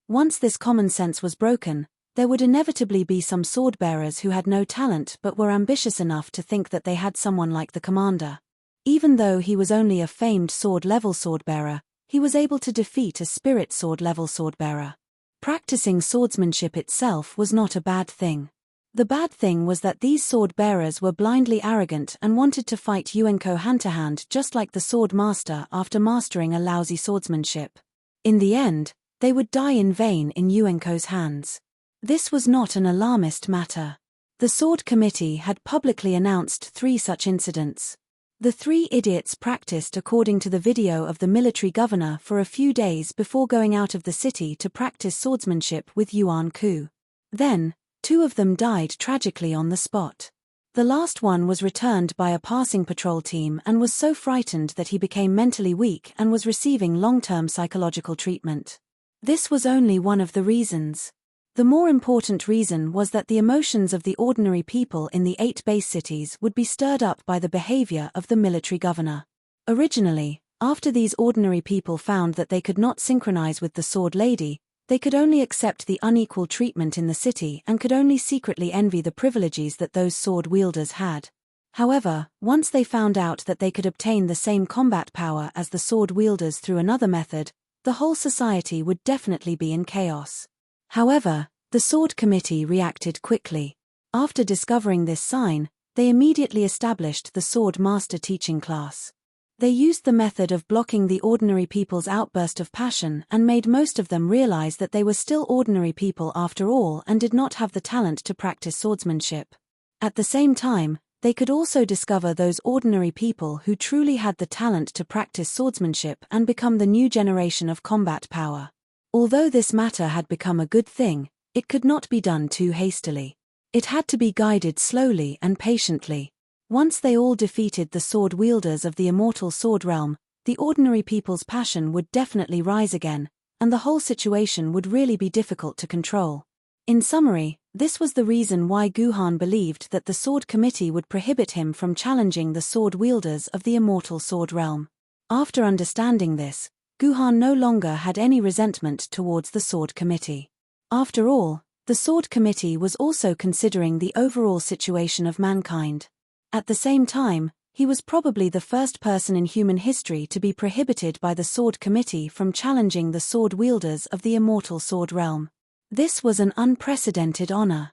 Once this common sense was broken, there would inevitably be some sword-bearers who had no talent but were ambitious enough to think that they had someone like the commander. Even though he was only a famed sword-level sword-bearer, he was able to defeat a spirit sword-level sword-bearer. Practicing swordsmanship itself was not a bad thing. The bad thing was that these sword-bearers were blindly arrogant and wanted to fight Yuenko hand-to-hand just like the sword master after mastering a lousy swordsmanship. In the end, they would die in vain in Yuenko's hands. This was not an alarmist matter. The sword committee had publicly announced 3 such incidents. The 3 idiots practiced according to the video of the military governor for a few days before going out of the city to practice swordsmanship with Yuan Ku. Then, 2 of them died tragically on the spot. The last one was returned by a passing patrol team and was so frightened that he became mentally weak and was receiving long-term psychological treatment. This was only one of the reasons. The more important reason was that the emotions of the ordinary people in the 8 base cities would be stirred up by the behavior of the military governor. Originally, after these ordinary people found that they could not synchronize with the Sword Lady, they could only accept the unequal treatment in the city and could only secretly envy the privileges that those sword wielders had. However, once they found out that they could obtain the same combat power as the sword wielders through another method, the whole society would definitely be in chaos. However, the Sword Committee reacted quickly. After discovering this sign, they immediately established the Sword Master teaching class. They used the method of blocking the ordinary people's outburst of passion and made most of them realize that they were still ordinary people after all and did not have the talent to practice swordsmanship. At the same time, they could also discover those ordinary people who truly had the talent to practice swordsmanship and become the new generation of combat power. Although this matter had become a good thing, it could not be done too hastily. It had to be guided slowly and patiently. Once they all defeated the sword wielders of the immortal sword realm, the ordinary people's passion would definitely rise again, and the whole situation would really be difficult to control. In summary, this was the reason why Guhan believed that the Sword Committee would prohibit him from challenging the sword wielders of the immortal sword realm. After understanding this, Guhan no longer had any resentment towards the Sword Committee. After all, the Sword Committee was also considering the overall situation of mankind. At the same time, he was probably the first person in human history to be prohibited by the Sword Committee from challenging the sword wielders of the immortal sword realm. This was an unprecedented honor.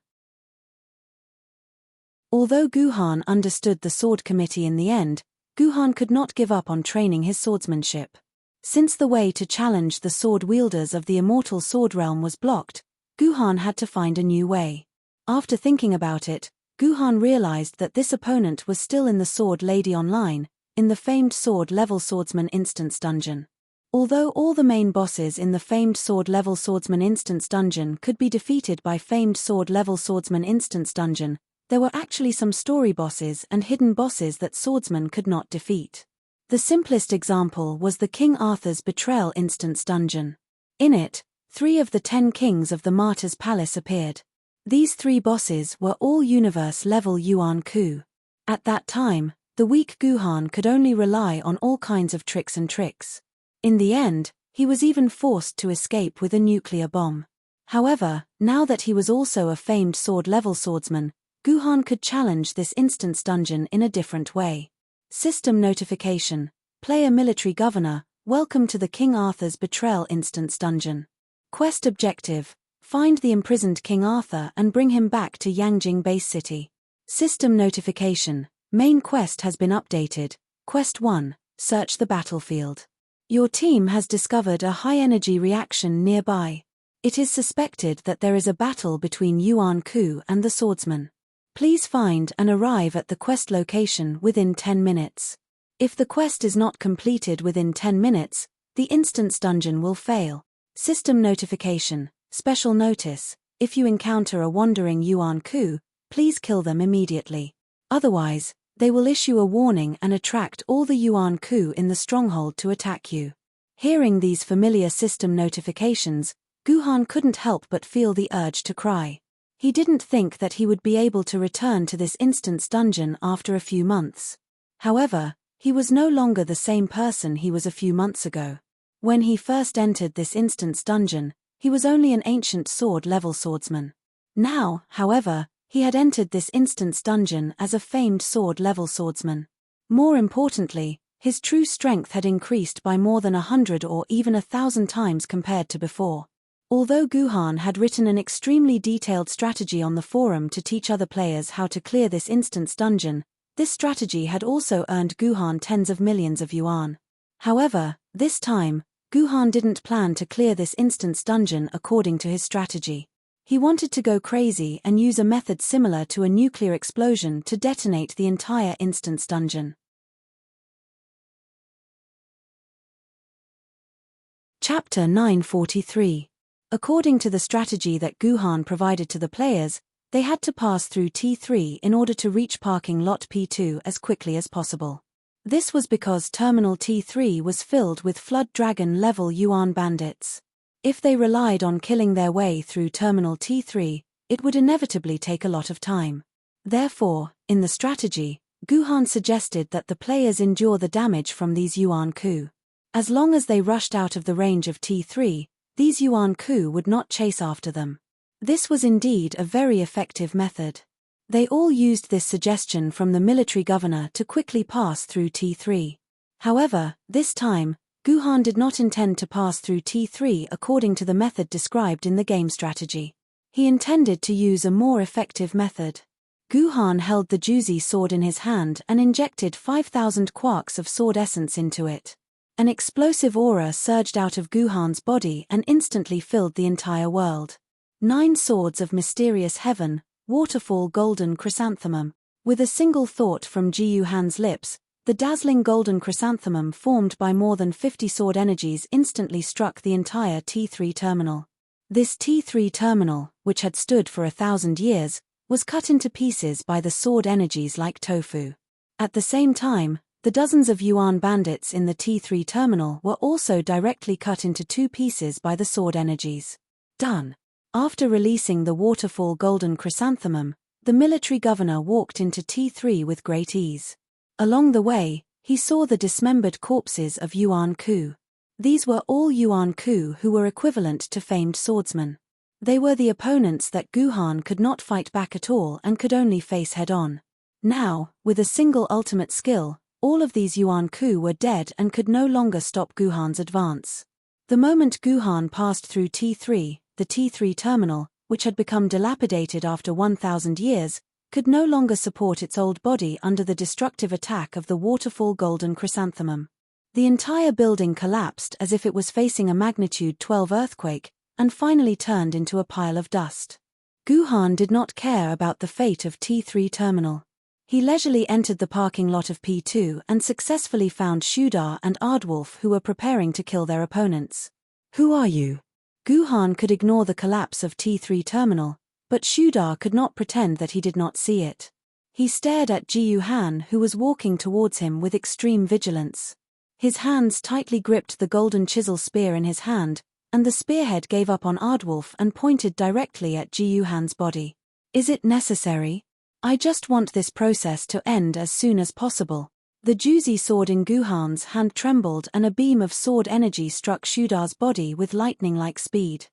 Although Guhan understood the Sword Committee in the end, Guhan could not give up on training his swordsmanship. Since the way to challenge the sword wielders of the immortal sword realm was blocked, Guhan had to find a new way. After thinking about it, Guhan realized that this opponent was still in the Sword Lady Online, in the famed Sword Level Swordsman Instance Dungeon. Although all the main bosses in the famed Sword Level Swordsman Instance Dungeon could be defeated by famed Sword Level Swordsman Instance Dungeon, there were actually some story bosses and hidden bosses that swordsmen could not defeat. The simplest example was the King Arthur's Betrayal Instance Dungeon. In it, 3 of the 10 kings of the Martyr's Palace appeared. These 3 bosses were all universe-level Yuan Ku. At that time, the weak Guhan could only rely on all kinds of tricks and tricks. In the end, he was even forced to escape with a nuclear bomb. However, now that he was also a famed sword-level swordsman, Guhan could challenge this instance dungeon in a different way. System notification: Player Military Governor, welcome to the King Arthur's Betrayal Instance Dungeon. Quest objective: find the imprisoned King Arthur and bring him back to Yangjing Base City. System notification: main quest has been updated. Quest 1, search the battlefield. Your team has discovered a high-energy reaction nearby. It is suspected that there is a battle between Yuan Ku and the swordsman. Please find and arrive at the quest location within 10 minutes. If the quest is not completed within 10 minutes, the instance dungeon will fail. System notification: special notice: if you encounter a wandering Yuan Ku, please kill them immediately. Otherwise, they will issue a warning and attract all the Yuan Ku in the stronghold to attack you. Hearing these familiar system notifications, Guhan couldn't help but feel the urge to cry. He didn't think that he would be able to return to this instance dungeon after a few months. However, he was no longer the same person he was a few months ago. When he first entered this instance dungeon, he was only an ancient sword-level swordsman. Now, however, he had entered this instance dungeon as a famed sword-level swordsman. More importantly, his true strength had increased by more than 100 or even 1,000 times compared to before. Although Guhan had written an extremely detailed strategy on the forum to teach other players how to clear this instance dungeon, this strategy had also earned Guhan tens of millions of yuan. However, this time, Guhan didn't plan to clear this instance dungeon according to his strategy. He wanted to go crazy and use a method similar to a nuclear explosion to detonate the entire instance dungeon. Chapter 943. According to the strategy that Guhan provided to the players, they had to pass through T3 in order to reach parking lot P2 as quickly as possible. This was because Terminal T3 was filled with Flood Dragon level Yuan bandits. If they relied on killing their way through Terminal T3, it would inevitably take a lot of time. Therefore, in the strategy, Guhan suggested that the players endure the damage from these Yuan-Ku. As long as they rushed out of the range of T3, these Yuan-Ku would not chase after them. This was indeed a very effective method. They all used this suggestion from the military governor to quickly pass through T3. However, this time, Guhan did not intend to pass through T3 according to the method described in the game strategy. He intended to use a more effective method. Guhan held the Juzi sword in his hand and injected 5,000 quarks of sword essence into it. An explosive aura surged out of Guhan's body and instantly filled the entire world. 9 swords of mysterious heaven, waterfall golden chrysanthemum. With a single thought from Ji-Yuhan's lips, the dazzling golden chrysanthemum formed by more than 50 sword energies instantly struck the entire T3 terminal. This T3 terminal, which had stood for 1,000 years, was cut into pieces by the sword energies like tofu. At the same time, the dozens of Yuan bandits in the T3 terminal were also directly cut into 2 pieces by the sword energies. Done. After releasing the waterfall golden chrysanthemum, the military governor walked into T3 with great ease. Along the way, he saw the dismembered corpses of Yuan-Ku. These were all Yuan-Ku who were equivalent to famed swordsmen. They were the opponents that Guhan could not fight back at all and could only face head-on. Now, with a single ultimate skill, all of these Yuan-Ku were dead and could no longer stop Guhan's advance. The moment Guhan passed through T3, the T3 terminal, which had become dilapidated after 1,000 years, could no longer support its old body under the destructive attack of the waterfall golden chrysanthemum. The entire building collapsed as if it was facing a magnitude 12 earthquake, and finally turned into a pile of dust. Guhan did not care about the fate of T3 terminal. He leisurely entered the parking lot of P2 and successfully found Shudar and Aardwolf, who were preparing to kill their opponents. "Who are you?" Guhan could ignore the collapse of T3 terminal, but Shudar could not pretend that he did not see it. He stared at Ji-Yuhan, who was walking towards him with extreme vigilance. His hands tightly gripped the golden chisel spear in his hand, and the spearhead gave up on Aardwolf and pointed directly at Ji-Yuhan's body. "Is it necessary? I just want this process to end as soon as possible." The Juzi sword in Guhan's hand trembled and a beam of sword energy struck Shudar's body with lightning-like speed.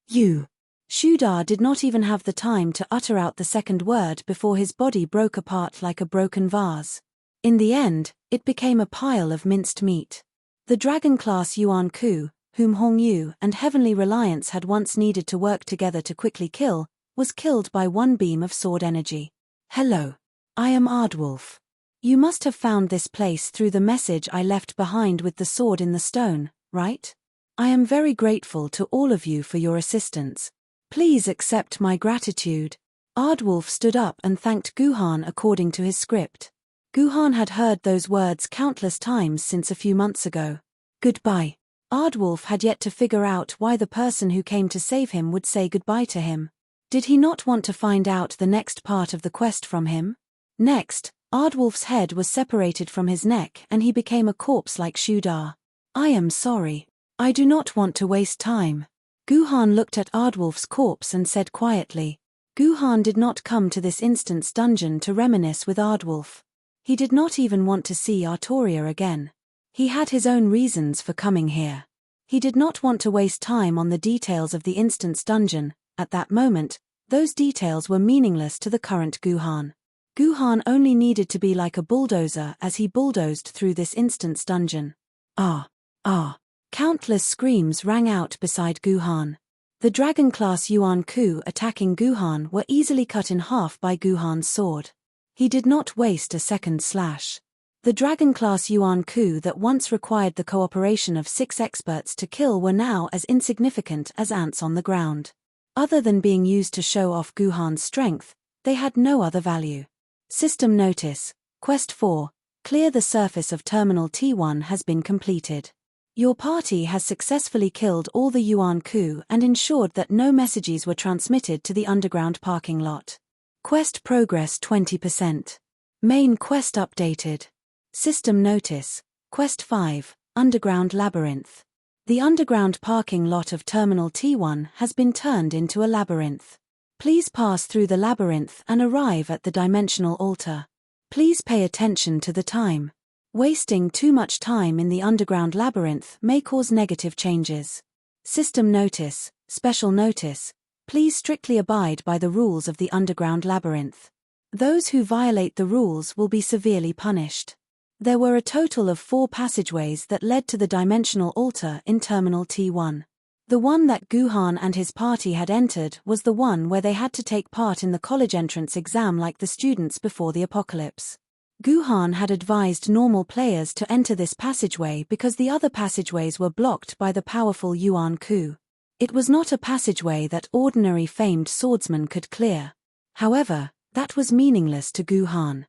"You!" Shudar did not even have the time to utter out the second word before his body broke apart like a broken vase. In the end, it became a pile of minced meat. The dragon-class Yuan-Ku, whom Hongyu and Heavenly Reliance had once needed to work together to quickly kill, was killed by one beam of sword energy. "Hello. I am Aardwolf. You must have found this place through the message I left behind with the sword in the stone, right? I am very grateful to all of you for your assistance. Please accept my gratitude." Aardwolf stood up and thanked Guhan according to his script. Guhan had heard those words countless times since a few months ago. Goodbye. Aardwolf had yet to figure out why the person who came to save him would say goodbye to him. Did he not want to find out the next part of the quest from him? Next, Aardwolf's head was separated from his neck and he became a corpse like Shudar. "I am sorry. I do not want to waste time." Guhan looked at Aardwolf's corpse and said quietly. Guhan did not come to this instant's dungeon to reminisce with Aardwolf. He did not even want to see Artoria again. He had his own reasons for coming here. He did not want to waste time on the details of the instant's dungeon. At that moment, those details were meaningless to the current Guhan. Guhan only needed to be like a bulldozer as he bulldozed through this instant's dungeon. "Ah! Ah!" Countless screams rang out beside Guhan. The dragon-class Yuan-Ku attacking Guhan were easily cut in half by Guhan's sword. He did not waste a second slash. The dragon-class Yuan-Ku that once required the cooperation of 6 experts to kill were now as insignificant as ants on the ground. Other than being used to show off Guhan's strength, they had no other value. System notice: Quest 4, clear the surface of Terminal T1 has been completed. Your party has successfully killed all the Yuan-Ku and ensured that no messages were transmitted to the underground parking lot. Quest progress 20%. Main quest updated. System notice: Quest 5, Underground Labyrinth. The underground parking lot of Terminal T1 has been turned into a labyrinth. Please pass through the labyrinth and arrive at the dimensional altar. Please pay attention to the time. Wasting too much time in the underground labyrinth may cause negative changes. System notice, special notice. Please strictly abide by the rules of the underground labyrinth. Those who violate the rules will be severely punished. There were a total of 4 passageways that led to the dimensional altar in Terminal T1. The one that Guhan and his party had entered was the one where they had to take part in the college entrance exam like the students before the apocalypse. Guhan had advised normal players to enter this passageway because the other passageways were blocked by the powerful Yuan Ku. It was not a passageway that ordinary famed swordsmen could clear. However, that was meaningless to Guhan.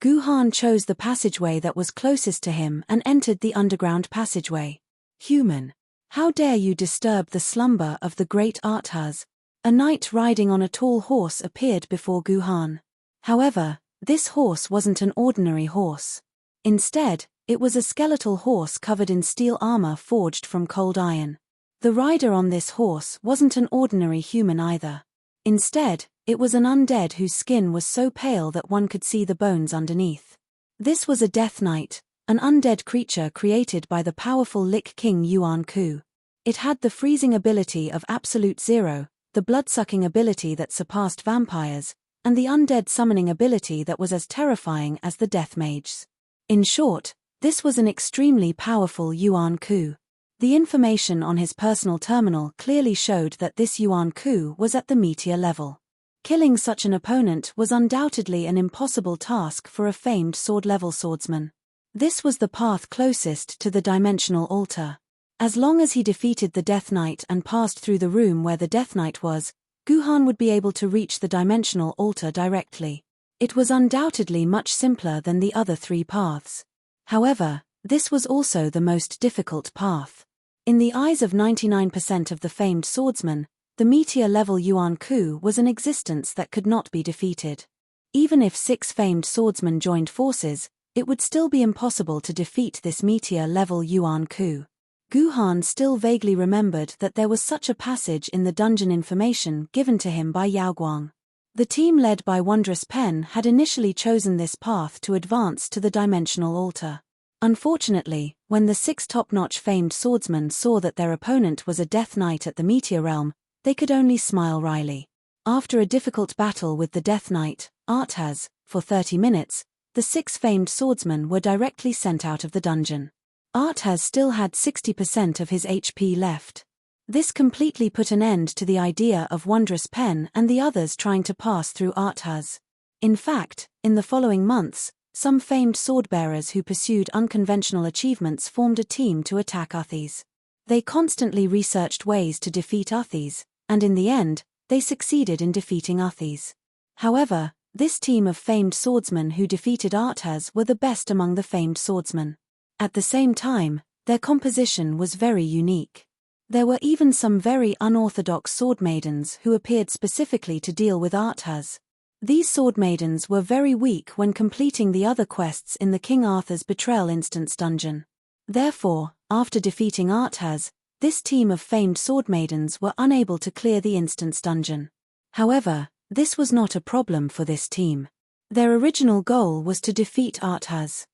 Guhan chose the passageway that was closest to him and entered the underground passageway. Human. How dare you disturb the slumber of the great Arthas? A knight riding on a tall horse appeared before Guhan. However, this horse wasn't an ordinary horse. Instead, it was a skeletal horse covered in steel armor forged from cold iron. The rider on this horse wasn't an ordinary human either. Instead, it was an undead whose skin was so pale that one could see the bones underneath. This was a Death Knight, an undead creature created by the powerful Lich King Yuan Ku. It had the freezing ability of Absolute Zero, the blood-sucking ability that surpassed vampires, and the undead summoning ability that was as terrifying as the Death Mage's. In short, this was an extremely powerful Yuan Ku. The information on his personal terminal clearly showed that this Yuan Ku was at the meteor level. Killing such an opponent was undoubtedly an impossible task for a famed sword-level swordsman. This was the path closest to the dimensional altar. As long as he defeated the Death Knight and passed through the room where the Death Knight was, Guhan would be able to reach the dimensional altar directly. It was undoubtedly much simpler than the other 3 paths. However, this was also the most difficult path. In the eyes of 99% of the famed swordsmen, the meteor-level Yuan Ku was an existence that could not be defeated. Even if 6 famed swordsmen joined forces, it would still be impossible to defeat this meteor-level Yuan Ku. Guhan still vaguely remembered that there was such a passage in the dungeon information given to him by Yaoguang. The team led by Wondrous Pen had initially chosen this path to advance to the dimensional altar. Unfortunately, when the 6 top-notch famed swordsmen saw that their opponent was a Death Knight at the Meteor Realm, they could only smile wryly. After a difficult battle with the Death Knight, Arthas, for 30 minutes, the 6 famed swordsmen were directly sent out of the dungeon. Arthas still had 60% of his HP left. This completely put an end to the idea of Wondrous Pen and the others trying to pass through Arthas. In fact, in the following months, some famed swordbearers who pursued unconventional achievements formed a team to attack Arthas. They constantly researched ways to defeat Arthas, and in the end, they succeeded in defeating Arthas. However, this team of famed swordsmen who defeated Arthas were the best among the famed swordsmen. At the same time, their composition was very unique. There were even some very unorthodox sword maidens who appeared specifically to deal with Arthas. These sword maidens were very weak when completing the other quests in the King Arthur's Betrayal Instance dungeon. Therefore, after defeating Arthas, this team of famed sword maidens were unable to clear the instance dungeon. However, this was not a problem for this team. Their original goal was to defeat Arthas.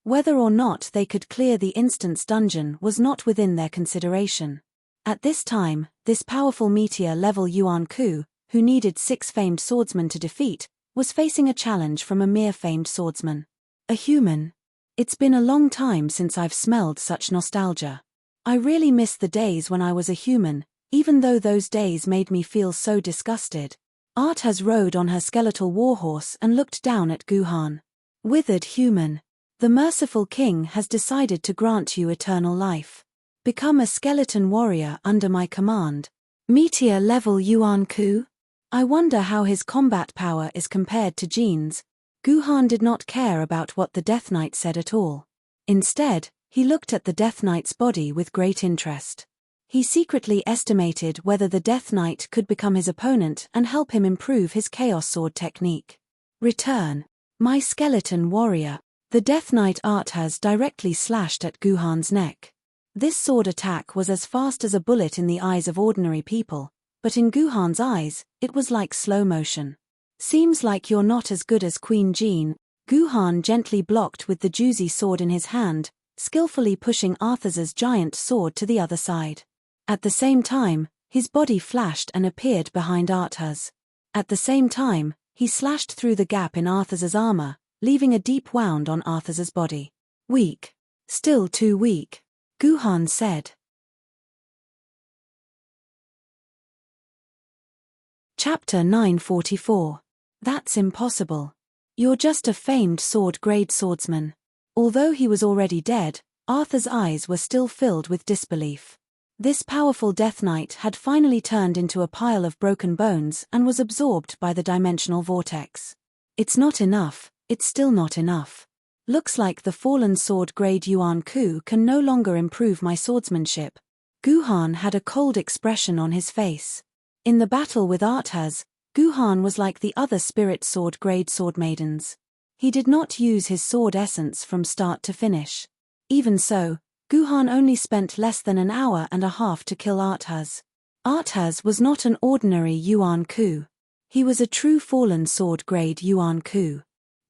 Whether or not they could clear the instance dungeon was not within their consideration. At this time, this powerful meteor-level Yuan Ku, who needed 6 famed swordsmen to defeat, was facing a challenge from a mere famed swordsman. A human. It's been a long time since I've smelled such nostalgia. I really miss the days when I was a human, even though those days made me feel so disgusted. Arthas rode on her skeletal warhorse and looked down at Guhan. Withered human. The merciful king has decided to grant you eternal life. Become a skeleton warrior under my command. Meteor-level Yuan Ku? I wonder how his combat power is compared to Jean's. Guhan did not care about what the Death Knight said at all. Instead, he looked at the Death Knight's body with great interest. He secretly estimated whether the Death Knight could become his opponent and help him improve his Chaos Sword technique. Return. My skeleton warrior. The Death Knight Arthas directly slashed at Guhan's neck. This sword attack was as fast as a bullet in the eyes of ordinary people, but in Guhan's eyes, it was like slow motion. Seems like you're not as good as Queen Jean, Guhan gently blocked with the juicy sword in his hand, skillfully pushing Arthas's giant sword to the other side. At the same time, his body flashed and appeared behind Arthas. At the same time, he slashed through the gap in Arthas's armor, leaving a deep wound on Arthas's body. Weak. Still too weak, Guhan said. Chapter 944. That's impossible. You're just a famed sword-grade swordsman. Although he was already dead, Arthur's eyes were still filled with disbelief. This powerful Death Knight had finally turned into a pile of broken bones and was absorbed by the dimensional vortex. It's not enough, it's still not enough. Looks like the fallen sword-grade Yuan Ku can no longer improve my swordsmanship. Guhan had a cold expression on his face. In the battle with Arthas, Guhan was like the other spirit sword-grade sword maidens. He did not use his sword essence from start to finish. Even so, Guhan only spent less than an hour and a half to kill Arthas. Arthas was not an ordinary Yuan Ku. He was a true fallen sword-grade Yuan Ku.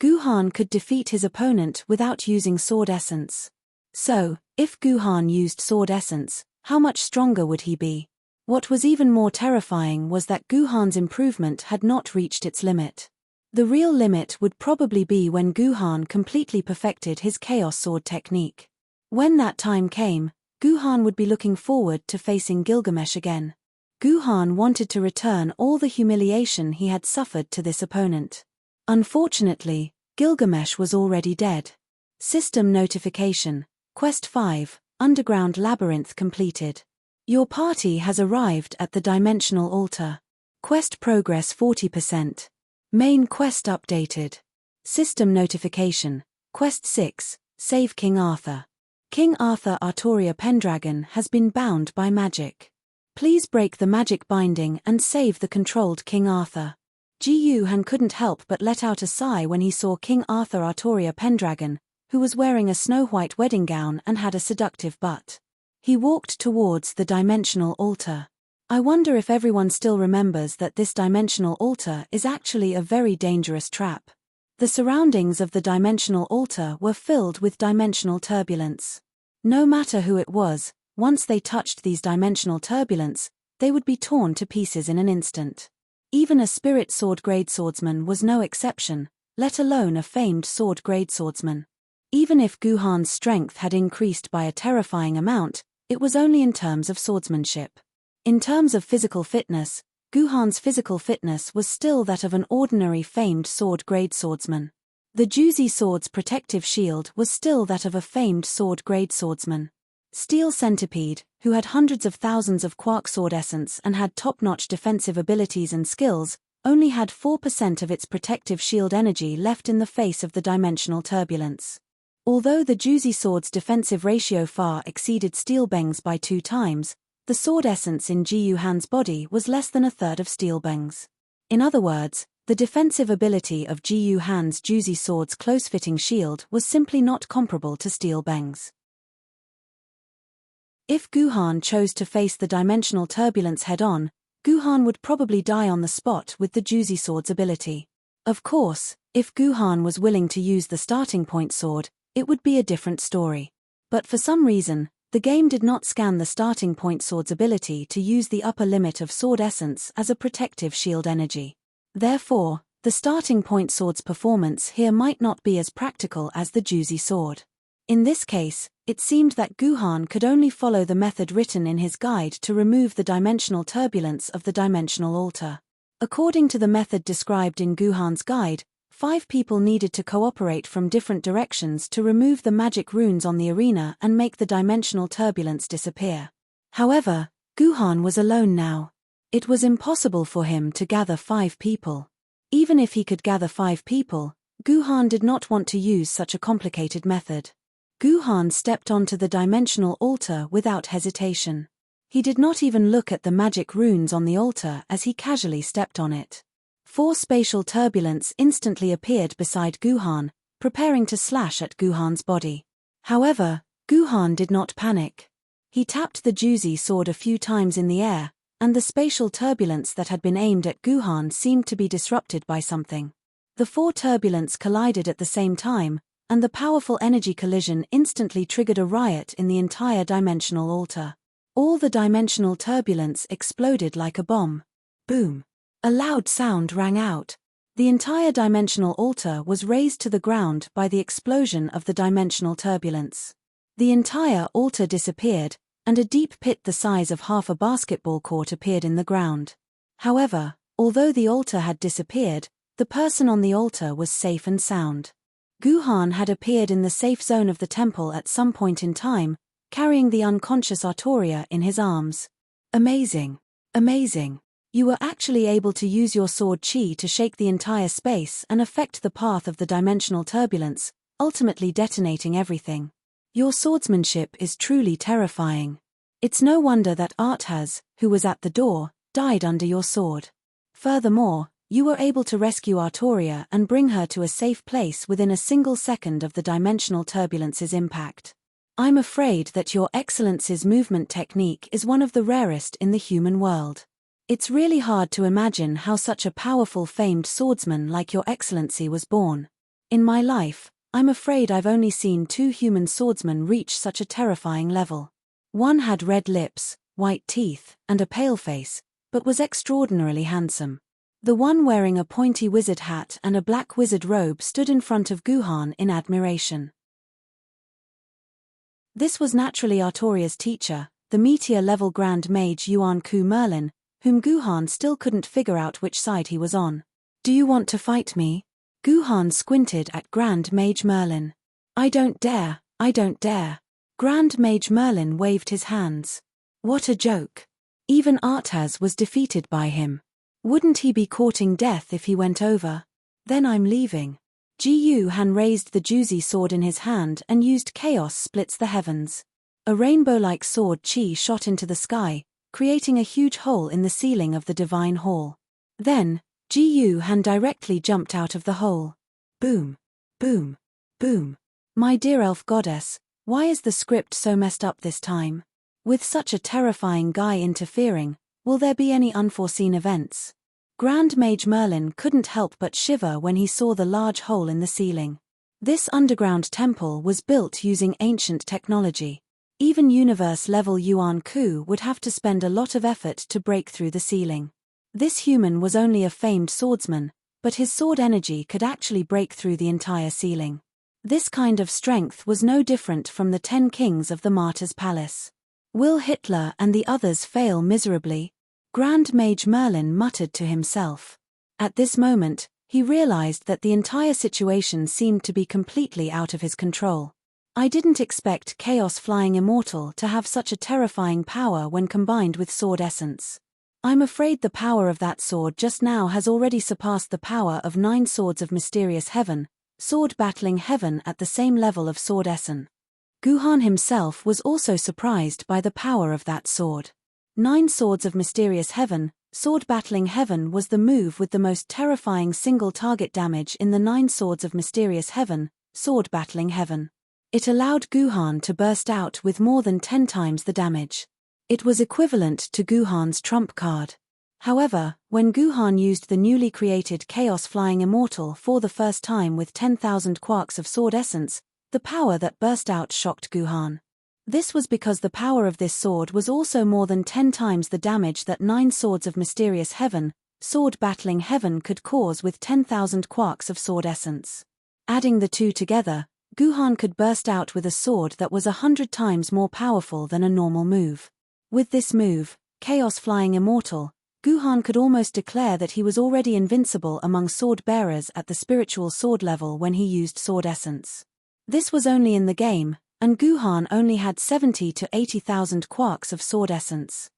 Guhan could defeat his opponent without using sword essence. So, if Guhan used sword essence, how much stronger would he be? What was even more terrifying was that Guhan's improvement had not reached its limit. The real limit would probably be when Guhan completely perfected his Chaos Sword technique. When that time came, Guhan would be looking forward to facing Gilgamesh again. Guhan wanted to return all the humiliation he had suffered to this opponent. Unfortunately, Gilgamesh was already dead. System notification. Quest 5, Underground Labyrinth completed. Your party has arrived at the Dimensional Altar. Quest progress 40%. Main quest updated. System notification. Quest 6, Save King Arthur. King Arthur Artoria Pendragon has been bound by magic. Please break the magic binding and save the controlled King Arthur. Guhan couldn't help but let out a sigh when he saw King Arthur Artoria Pendragon, who was wearing a snow-white wedding gown and had a seductive butt. He walked towards the Dimensional Altar. I wonder if everyone still remembers that this Dimensional Altar is actually a very dangerous trap. The surroundings of the Dimensional Altar were filled with dimensional turbulence. No matter who it was, once they touched these dimensional turbulence, they would be torn to pieces in an instant. Even a spirit sword-grade swordsman was no exception, let alone a famed sword-grade swordsman. Even if Guhan's strength had increased by a terrifying amount, it was only in terms of swordsmanship. In terms of physical fitness, Guhan's physical fitness was still that of an ordinary famed sword-grade swordsman. The Juzi sword's protective shield was still that of a famed sword-grade swordsman. Steel Centipede, who had hundreds of thousands of quark sword essence and had top-notch defensive abilities and skills, only had 4% of its protective shield energy left in the face of the dimensional turbulence. Although the Juzi sword's defensive ratio far exceeded Steelbang's by 2 times, the sword essence in Guhan's body was less than a third of Steelbang's. In other words, the defensive ability of Guhan's Juzi sword's close-fitting shield was simply not comparable to Steelbang's. If Guhan chose to face the dimensional turbulence head-on, Guhan would probably die on the spot with the Juzi sword's ability. Of course, if Guhan was willing to use the starting point sword, it would be a different story. But for some reason, the game did not scan the starting point sword's ability to use the upper limit of sword essence as a protective shield energy. Therefore, the starting point sword's performance here might not be as practical as the Juzi sword. In this case, it seemed that Guhan could only follow the method written in his guide to remove the dimensional turbulence of the Dimensional Altar. According to the method described in Guhan's guide, 5 people needed to cooperate from different directions to remove the magic runes on the arena and make the dimensional turbulence disappear. However, Guhan was alone now. It was impossible for him to gather 5 people. Even if he could gather 5 people, Guhan did not want to use such a complicated method. Guhan stepped onto the dimensional altar without hesitation. He did not even look at the magic runes on the altar as he casually stepped on it. 4 spatial turbulence instantly appeared beside Guhan, preparing to slash at Guhan's body. However, Guhan did not panic. He tapped the juicy sword a few times in the air, and the spatial turbulence that had been aimed at Guhan seemed to be disrupted by something. The four turbulence collided at the same time, and the powerful energy collision instantly triggered a riot in the entire dimensional altar. All the dimensional turbulence exploded like a bomb. Boom! A loud sound rang out. The entire dimensional altar was razed to the ground by the explosion of the dimensional turbulence. The entire altar disappeared, and a deep pit the size of half a basketball court appeared in the ground. However, although the altar had disappeared, the person on the altar was safe and sound. Guhan had appeared in the safe zone of the temple at some point in time, carrying the unconscious Artoria in his arms. Amazing! Amazing! You were actually able to use your sword chi to shake the entire space and affect the path of the dimensional turbulence, ultimately detonating everything. Your swordsmanship is truly terrifying. It's no wonder that Arthas, who was at the door, died under your sword. Furthermore, you were able to rescue Artoria and bring her to a safe place within a single second of the dimensional turbulence's impact. I'm afraid that your Excellency's movement technique is one of the rarest in the human world. It's really hard to imagine how such a powerful famed swordsman like your Excellency was born. In my life, I'm afraid I've only seen two human swordsmen reach such a terrifying level. One had red lips, white teeth, and a pale face, but was extraordinarily handsome. The one wearing a pointy wizard hat and a black wizard robe stood in front of Guhan in admiration. This was naturally Artoria's teacher, the meteor-level Grand Mage Yuan Ku Merlin, whom Guhan still couldn't figure out which side he was on. Do you want to fight me? Guhan squinted at Grand Mage Merlin. I don't dare, I don't dare. Grand Mage Merlin waved his hands. What a joke. Even Arthas was defeated by him. Wouldn't he be courting death if he went over? Then I'm leaving. Ji Han raised the juicy sword in his hand and used Chaos Splits the Heavens. A rainbow-like sword chi shot into the sky, creating a huge hole in the ceiling of the divine hall. Then, Ji Han directly jumped out of the hole. Boom! Boom! Boom! My dear elf goddess, why is the script so messed up this time? With such a terrifying guy interfering, will there be any unforeseen events? Grand Mage Merlin couldn't help but shiver when he saw the large hole in the ceiling. This underground temple was built using ancient technology. Even universe-level Yuan Ku would have to spend a lot of effort to break through the ceiling. This human was only a famed swordsman, but his sword energy could actually break through the entire ceiling. This kind of strength was no different from the 10 kings of the Martyr's Palace. Will Hitler and the others fail miserably? Grand Mage Merlin muttered to himself. At this moment, he realized that the entire situation seemed to be completely out of his control. I didn't expect Chaos Flying Immortal to have such a terrifying power when combined with sword essence. I'm afraid the power of that sword just now has already surpassed the power of 9 swords of mysterious heaven, sword battling heaven at the same level of sword essence. Guhan himself was also surprised by the power of that sword. 9 swords of mysterious heaven, sword battling heaven was the move with the most terrifying single target damage in the 9 swords of mysterious heaven, sword battling heaven. It allowed Guhan to burst out with more than 10 times the damage. It was equivalent to Guhan's trump card. However, when Guhan used the newly created Chaos Flying Immortal for the first time with 10,000 quarks of sword essence, the power that burst out shocked Guhan. This was because the power of this sword was also more than 10 times the damage that 9 swords of mysterious heaven, sword battling heaven could cause with 10,000 quarks of sword essence. Adding the two together, Guhan could burst out with a sword that was 100 times more powerful than a normal move. With this move, Chaos Flying Immortal, Guhan could almost declare that he was already invincible among sword bearers at the spiritual sword level when he used sword essence. This was only in the game, and Guhan only had 70 to 80,000 quarks of sword essence.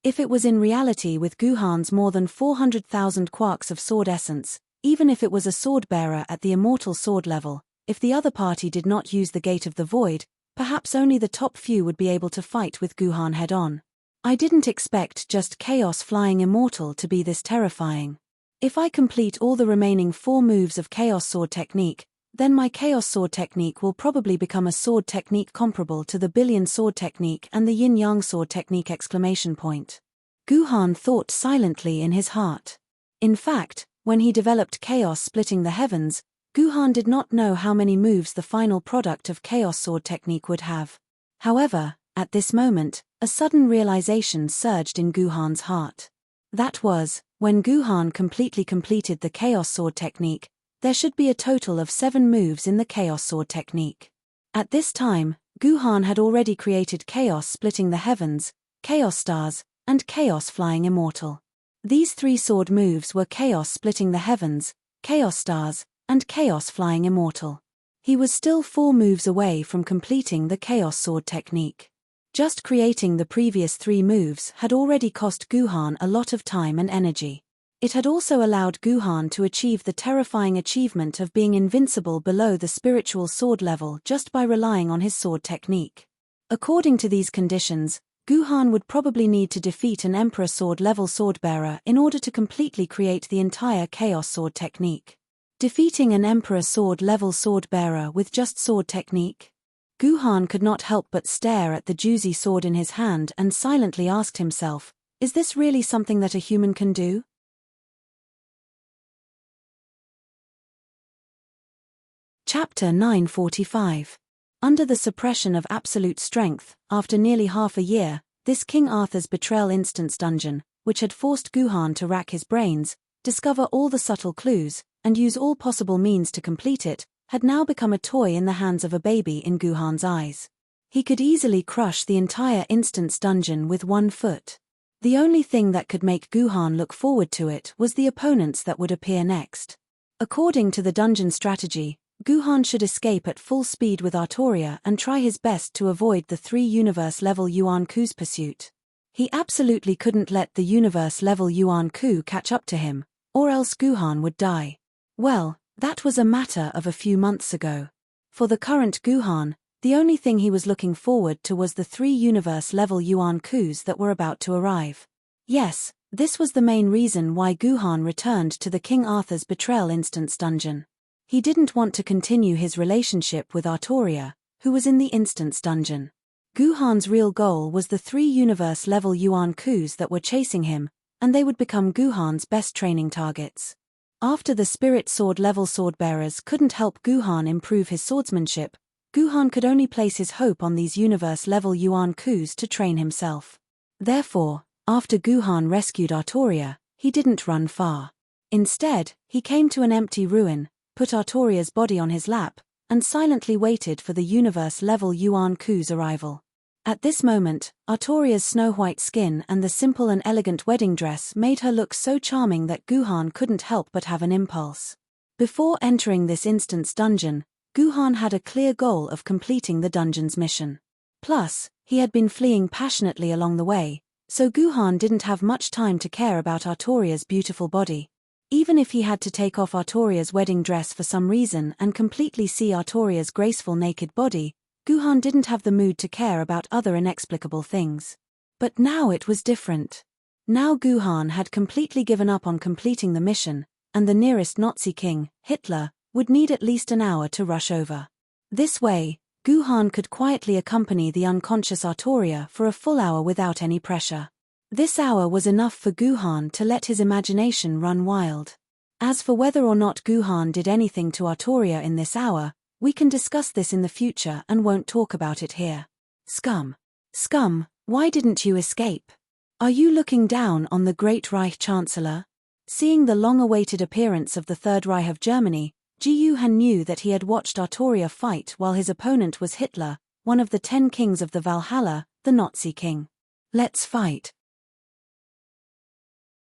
If it was in reality with Guhan's more than 400,000 quarks of sword essence, even if it was a sword bearer at the immortal sword level, if the other party did not use the Gate of the Void, perhaps only the top few would be able to fight with Guhan head-on. I didn't expect just Chaos Flying Immortal to be this terrifying. If I complete all the remaining 4 moves of Chaos Sword technique, then my Chaos Sword technique will probably become a sword technique comparable to the Billion Sword technique and the Yin-Yang Sword technique ! Guhan thought silently in his heart. In fact, when he developed Chaos Splitting the Heavens, Guhan did not know how many moves the final product of Chaos Sword technique would have. However, at this moment, a sudden realization surged in Guhan's heart. That was, when Guhan completely completed the Chaos Sword technique, there should be a total of 7 moves in the Chaos Sword technique. At this time, Guhan had already created Chaos Splitting the Heavens, Chaos Stars, and Chaos Flying Immortal. These 3 sword moves were Chaos Splitting the Heavens, Chaos Stars, and Chaos Flying Immortal. He was still 4 moves away from completing the Chaos Sword technique. Just creating the previous 3 moves had already cost Guhan a lot of time and energy. It had also allowed Guhan to achieve the terrifying achievement of being invincible below the spiritual sword level just by relying on his sword technique. According to these conditions, Guhan would probably need to defeat an Emperor Sword level swordbearer in order to completely create the entire Chaos Sword technique. Defeating an Emperor Sword level swordbearer with just sword technique? Guhan could not help but stare at the juicy sword in his hand and silently asked himself, is this really something that a human can do? Chapter 945. Under the suppression of absolute strength, after nearly half a year, this King Arthur's Betrayal Instance dungeon, which had forced Guhan to rack his brains, discover all the subtle clues, and use all possible means to complete it, had now become a toy in the hands of a baby in Guhan's eyes. He could easily crush the entire Instance dungeon with 1 foot. The only thing that could make Guhan look forward to it was the opponents that would appear next. According to the dungeon strategy, Guhan should escape at full speed with Artoria and try his best to avoid the 3 universe-level Yuan Ku's pursuit. He absolutely couldn't let the universe-level Yuan Ku catch up to him, or else Guhan would die. Well, that was a matter of a few months ago. For the current Guhan, the only thing he was looking forward to was the 3 universe-level Yuan Kus that were about to arrive. Yes, this was the main reason why Guhan returned to the King Arthur's Betrayal Instance dungeon. He didn't want to continue his relationship with Artoria, who was in the Instance dungeon. Guhan's real goal was the 3 universe-level Yuan Kus that were chasing him, and they would become Guhan's best training targets. After the Spirit Sword level swordbearers couldn't help Guhan improve his swordsmanship, Guhan could only place his hope on these universe-level Yuan Kus to train himself. Therefore, after Guhan rescued Artoria, he didn't run far. Instead, he came to an empty ruin, put Artoria's body on his lap, and silently waited for the universe-level Yuan Ku's arrival. At this moment, Artoria's snow-white skin and the simple and elegant wedding dress made her look so charming that Guhan couldn't help but have an impulse. Before entering this Instance dungeon, Guhan had a clear goal of completing the dungeon's mission. Plus, he had been fleeing passionately along the way, so Guhan didn't have much time to care about Artoria's beautiful body. Even if he had to take off Artoria's wedding dress for some reason and completely see Artoria's graceful naked body, Guhan didn't have the mood to care about other inexplicable things. But now it was different. Now Guhan had completely given up on completing the mission, and the nearest Nazi king, Hitler, would need at least an hour to rush over. This way, Guhan could quietly accompany the unconscious Artoria for a full hour without any pressure. This hour was enough for Guhan to let his imagination run wild. As for whether or not Guhan did anything to Artoria in this hour, we can discuss this in the future and won't talk about it here. Scum. Scum, why didn't you escape? Are you looking down on the Great Reich Chancellor? Seeing the long-awaited appearance of the Third Reich of Germany, Ji Yuhan knew that he had watched Artoria fight while his opponent was Hitler, one of the 10 kings of the Valhalla, the Nazi king. Let's fight.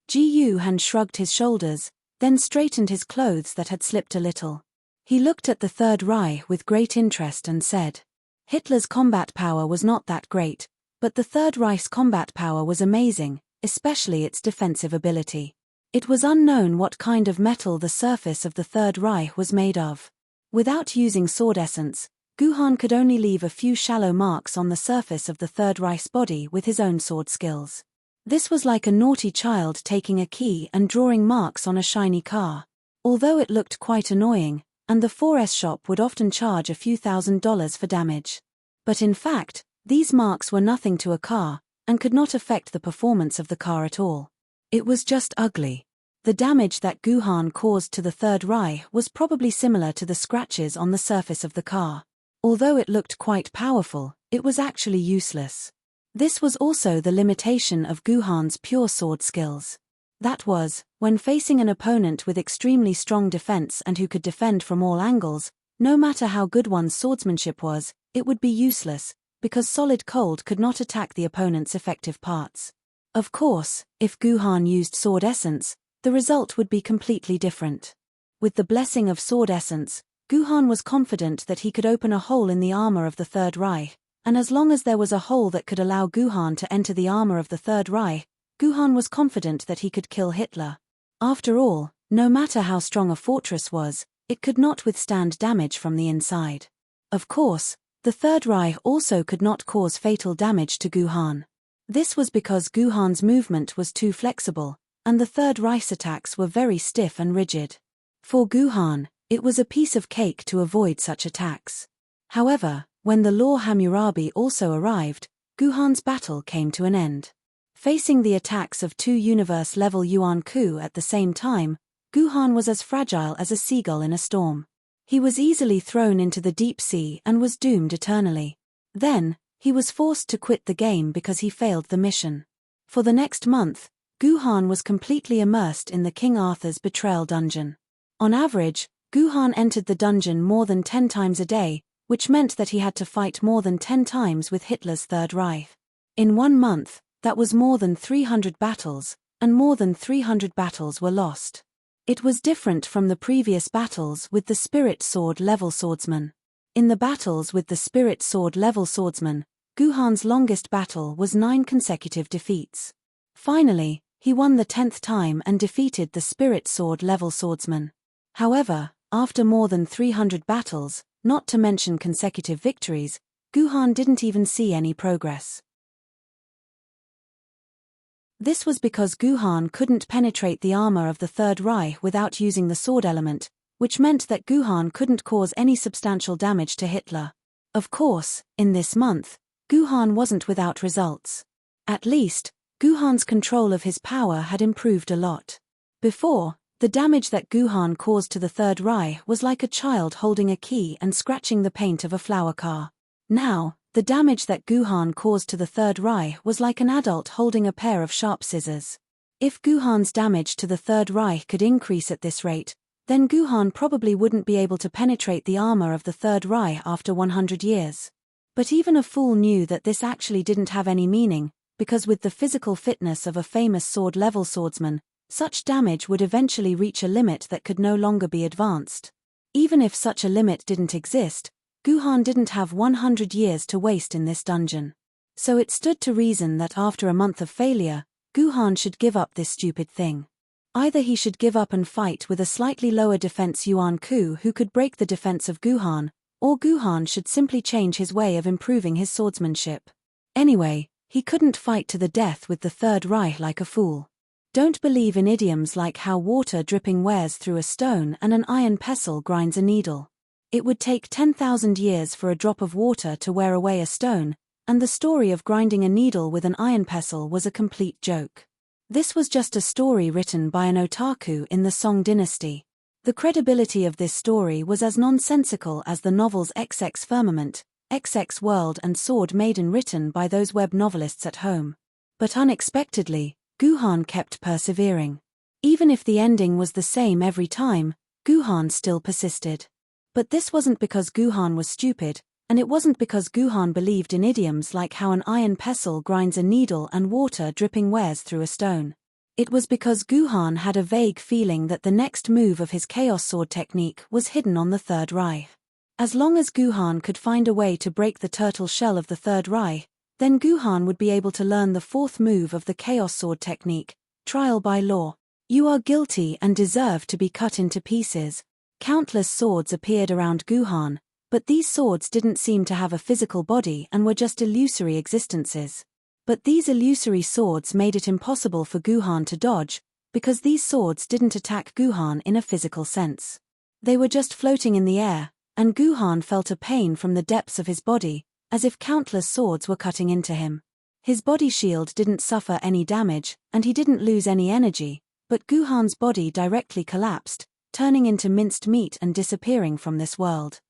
Ji Yuhan shrugged his shoulders, then straightened his clothes that had slipped a little. He looked at the Third Reich with great interest and said, Hitler's combat power was not that great, but the Third Reich's combat power was amazing, especially its defensive ability. It was unknown what kind of metal the surface of the Third Reich was made of. Without using sword essence, Guhan could only leave a few shallow marks on the surface of the Third Reich's body with his own sword skills. This was like a naughty child taking a key and drawing marks on a shiny car. Although it looked quite annoying, and the 4S shop would often charge a few $1,000s for damage. But in fact, these marks were nothing to a car, and could not affect the performance of the car at all. It was just ugly. The damage that Guhan caused to the Third Reich was probably similar to the scratches on the surface of the car. Although it looked quite powerful, it was actually useless. This was also the limitation of Guhan's pure sword skills. That was, when facing an opponent with extremely strong defense and who could defend from all angles, no matter how good one's swordsmanship was, it would be useless, because solid cold could not attack the opponent's effective parts. Of course, if Guhan used sword essence, the result would be completely different. With the blessing of sword essence, Guhan was confident that he could open a hole in the armor of the Third Reich, and as long as there was a hole that could allow Guhan to enter the armor of the Third Reich, Guhan was confident that he could kill Hitler. After all, no matter how strong a fortress was, it could not withstand damage from the inside. Of course, the Third Reich also could not cause fatal damage to Guhan. This was because Guhan's movement was too flexible, and the Third Reich's attacks were very stiff and rigid. For Guhan, it was a piece of cake to avoid such attacks. However, when the law Hammurabi also arrived, Guhan's battle came to an end. Facing the attacks of two universe-level Yuan Ku at the same time, Guhan was as fragile as a seagull in a storm. He was easily thrown into the deep sea and was doomed eternally. Then, he was forced to quit the game because he failed the mission. For the next month, Guhan was completely immersed in the King Arthur's betrayal dungeon. On average, Guhan entered the dungeon more than 10 times a day, which meant that he had to fight more than 10 times with Hitler's Third Reich. In 1 month, that was more than 300 battles, and more than 300 battles were lost. It was different from the previous battles with the Spirit Sword level swordsman. In the battles with the Spirit Sword level swordsman, Guhan's longest battle was 9 consecutive defeats. Finally, he won the 10th time and defeated the Spirit Sword level swordsman. However, after more than 300 battles, not to mention consecutive victories, Guhan didn't even see any progress. This was because Guhan couldn't penetrate the armor of the Third Reich without using the sword element, which meant that Guhan couldn't cause any substantial damage to Hitler. Of course, in this month, Guhan wasn't without results. At least, Guhan's control of his power had improved a lot. Before, the damage that Guhan caused to the Third Reich was like a child holding a key and scratching the paint of a flower car. Now, the damage that Guhan caused to the Third Reich was like an adult holding a pair of sharp scissors. If Guhan's damage to the Third Reich could increase at this rate, then Guhan probably wouldn't be able to penetrate the armor of the Third Reich after 100 years. But even a fool knew that this actually didn't have any meaning, because with the physical fitness of a famous sword-level swordsman, such damage would eventually reach a limit that could no longer be advanced. Even if such a limit didn't exist, Guhan didn't have 100 years to waste in this dungeon. So it stood to reason that after a month of failure, Guhan should give up this stupid thing. Either he should give up and fight with a slightly lower defense Yuan Ku who could break the defense of Guhan, or Guhan should simply change his way of improving his swordsmanship. Anyway, he couldn't fight to the death with the Third Reich like a fool. Don't believe in idioms like how water dripping wears through a stone and an iron pestle grinds a needle. It would take 10,000 years for a drop of water to wear away a stone, and the story of grinding a needle with an iron pestle was a complete joke. This was just a story written by an otaku in the Song dynasty. The credibility of this story was as nonsensical as the novels XX Firmament, XX World and Sword Maiden written by those web novelists at home. But unexpectedly, Guhan kept persevering. Even if the ending was the same every time, Guhan still persisted. But this wasn't because Guhan was stupid, and it wasn't because Guhan believed in idioms like how an iron pestle grinds a needle and water dripping wears through a stone. It was because Guhan had a vague feeling that the next move of his Chaos Sword technique was hidden on the Third Reich. As long as Guhan could find a way to break the turtle shell of the Third Reich, then Guhan would be able to learn the fourth move of the Chaos Sword technique, trial by law. You are guilty and deserve to be cut into pieces. Countless swords appeared around Guhan, but these swords didn't seem to have a physical body and were just illusory existences. But these illusory swords made it impossible for Guhan to dodge, because these swords didn't attack Guhan in a physical sense. They were just floating in the air, and Guhan felt a pain from the depths of his body, as if countless swords were cutting into him. His body shield didn't suffer any damage, and he didn't lose any energy, but Guhan's body directly collapsed, turning into minced meat and disappearing from this world.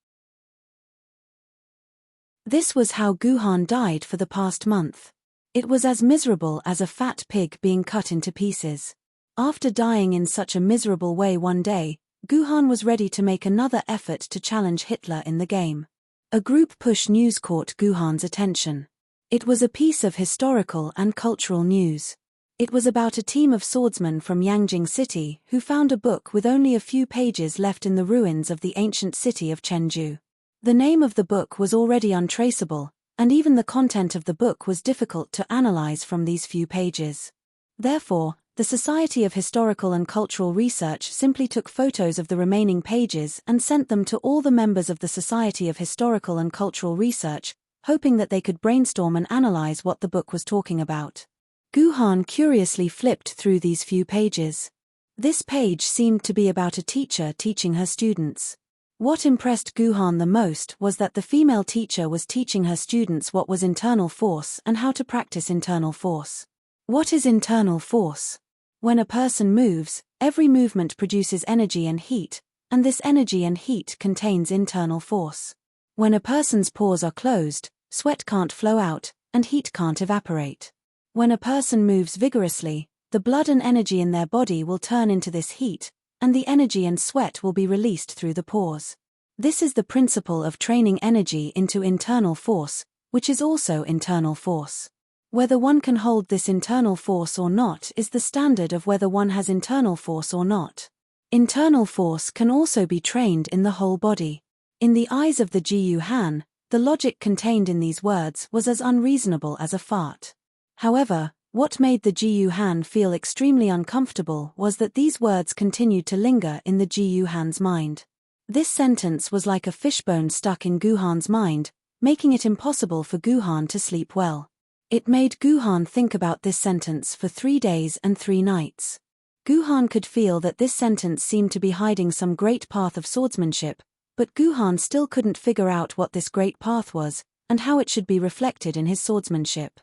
This was how Guhan died for the past month. It was as miserable as a fat pig being cut into pieces. After dying in such a miserable way one day, Guhan was ready to make another effort to challenge Hitler in the game. A group push news caught Guhan's attention. It was a piece of historical and cultural news. It was about a team of swordsmen from Yangjing City who found a book with only a few pages left in the ruins of the ancient city of Chenju. The name of the book was already untraceable, and even the content of the book was difficult to analyze from these few pages. Therefore, the Society of Historical and Cultural Research simply took photos of the remaining pages and sent them to all the members of the Society of Historical and Cultural Research, hoping that they could brainstorm and analyze what the book was talking about. Guhan curiously flipped through these few pages. This page seemed to be about a teacher teaching her students. What impressed Guhan the most was that the female teacher was teaching her students what was internal force and how to practice internal force. What is internal force? When a person moves, every movement produces energy and heat, and this energy and heat contains internal force. When a person's pores are closed, sweat can't flow out, and heat can't evaporate. When a person moves vigorously, the blood and energy in their body will turn into this heat, and the energy and sweat will be released through the pores. This is the principle of training energy into internal force, which is also internal force. Whether one can hold this internal force or not is the standard of whether one has internal force or not. Internal force can also be trained in the whole body. In the eyes of the Jiyu Han, the logic contained in these words was as unreasonable as a fart. However, what made the Jiyu Han feel extremely uncomfortable was that these words continued to linger in the Jiyu Han's mind. This sentence was like a fishbone stuck in Guhan's mind, making it impossible for Guhan to sleep well. It made Guhan think about this sentence for 3 days and 3 nights. Guhan could feel that this sentence seemed to be hiding some great path of swordsmanship, but Guhan still couldn't figure out what this great path was, and how it should be reflected in his swordsmanship.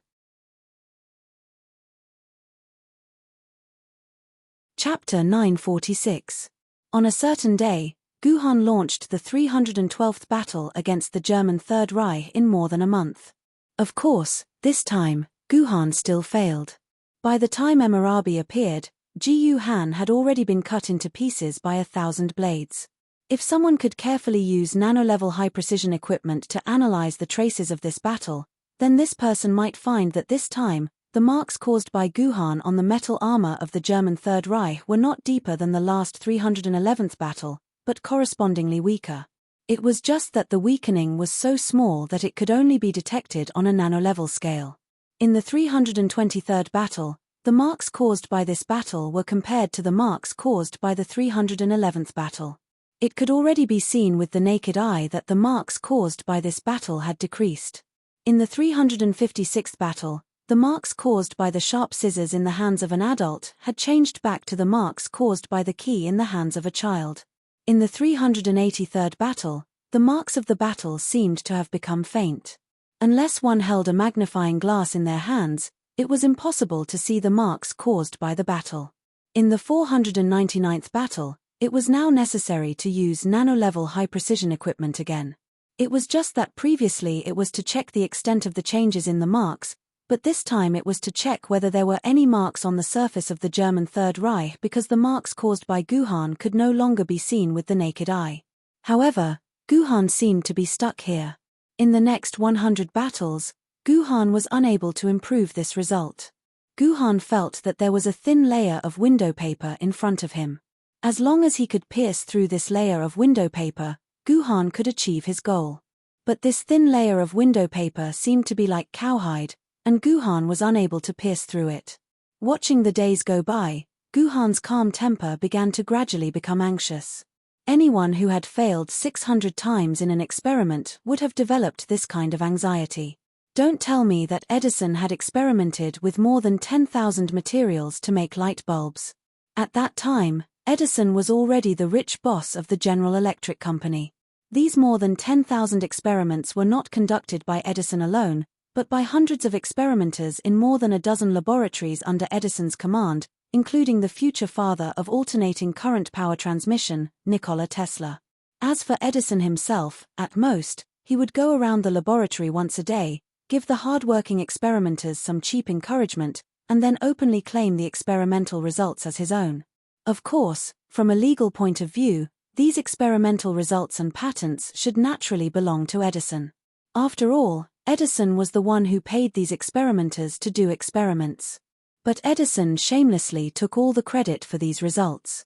Chapter 946. On a certain day, Guhan launched the 312th battle against the German Third Reich in more than a month. Of course, this time, Guhan still failed. By the time Emarabi appeared, Jiyu Han had already been cut into pieces by 1,000 blades. If someone could carefully use nano-level high-precision equipment to analyze the traces of this battle, then this person might find that this time, the marks caused by Guhan on the metal armor of the German Third Reich were not deeper than the last 311th battle, but correspondingly weaker. It was just that the weakening was so small that it could only be detected on a nano-level scale. In the 323rd battle, the marks caused by this battle were compared to the marks caused by the 311th battle. It could already be seen with the naked eye that the marks caused by this battle had decreased. In the 356th battle, the marks caused by the sharp scissors in the hands of an adult had changed back to the marks caused by the key in the hands of a child. In the 383rd battle, the marks of the battle seemed to have become faint. Unless one held a magnifying glass in their hands, it was impossible to see the marks caused by the battle. In the 499th battle, it was now necessary to use nano-level high-precision equipment again. It was just that previously it was to check the extent of the changes in the marks, but this time it was to check whether there were any marks on the surface of the German Third Reich because the marks caused by Guhan could no longer be seen with the naked eye. However, Guhan seemed to be stuck here. In the next 100 battles, Guhan was unable to improve this result. Guhan felt that there was a thin layer of window paper in front of him. As long as he could pierce through this layer of window paper, Guhan could achieve his goal. But this thin layer of window paper seemed to be like cowhide, and Guhan was unable to pierce through it. Watching the days go by, Guhan's calm temper began to gradually become anxious. Anyone who had failed 600 times in an experiment would have developed this kind of anxiety. Don't tell me that Edison had experimented with more than 10,000 materials to make light bulbs. At that time, Edison was already the rich boss of the General Electric Company. These more than 10,000 experiments were not conducted by Edison alone, but by hundreds of experimenters in more than a dozen laboratories under Edison's command, including the future father of alternating current power transmission, Nikola Tesla. As for Edison himself, at most, he would go around the laboratory once a day, give the hard-working experimenters some cheap encouragement, and then openly claim the experimental results as his own. Of course, from a legal point of view, these experimental results and patents should naturally belong to Edison. After all, Edison was the one who paid these experimenters to do experiments. But Edison shamelessly took all the credit for these results.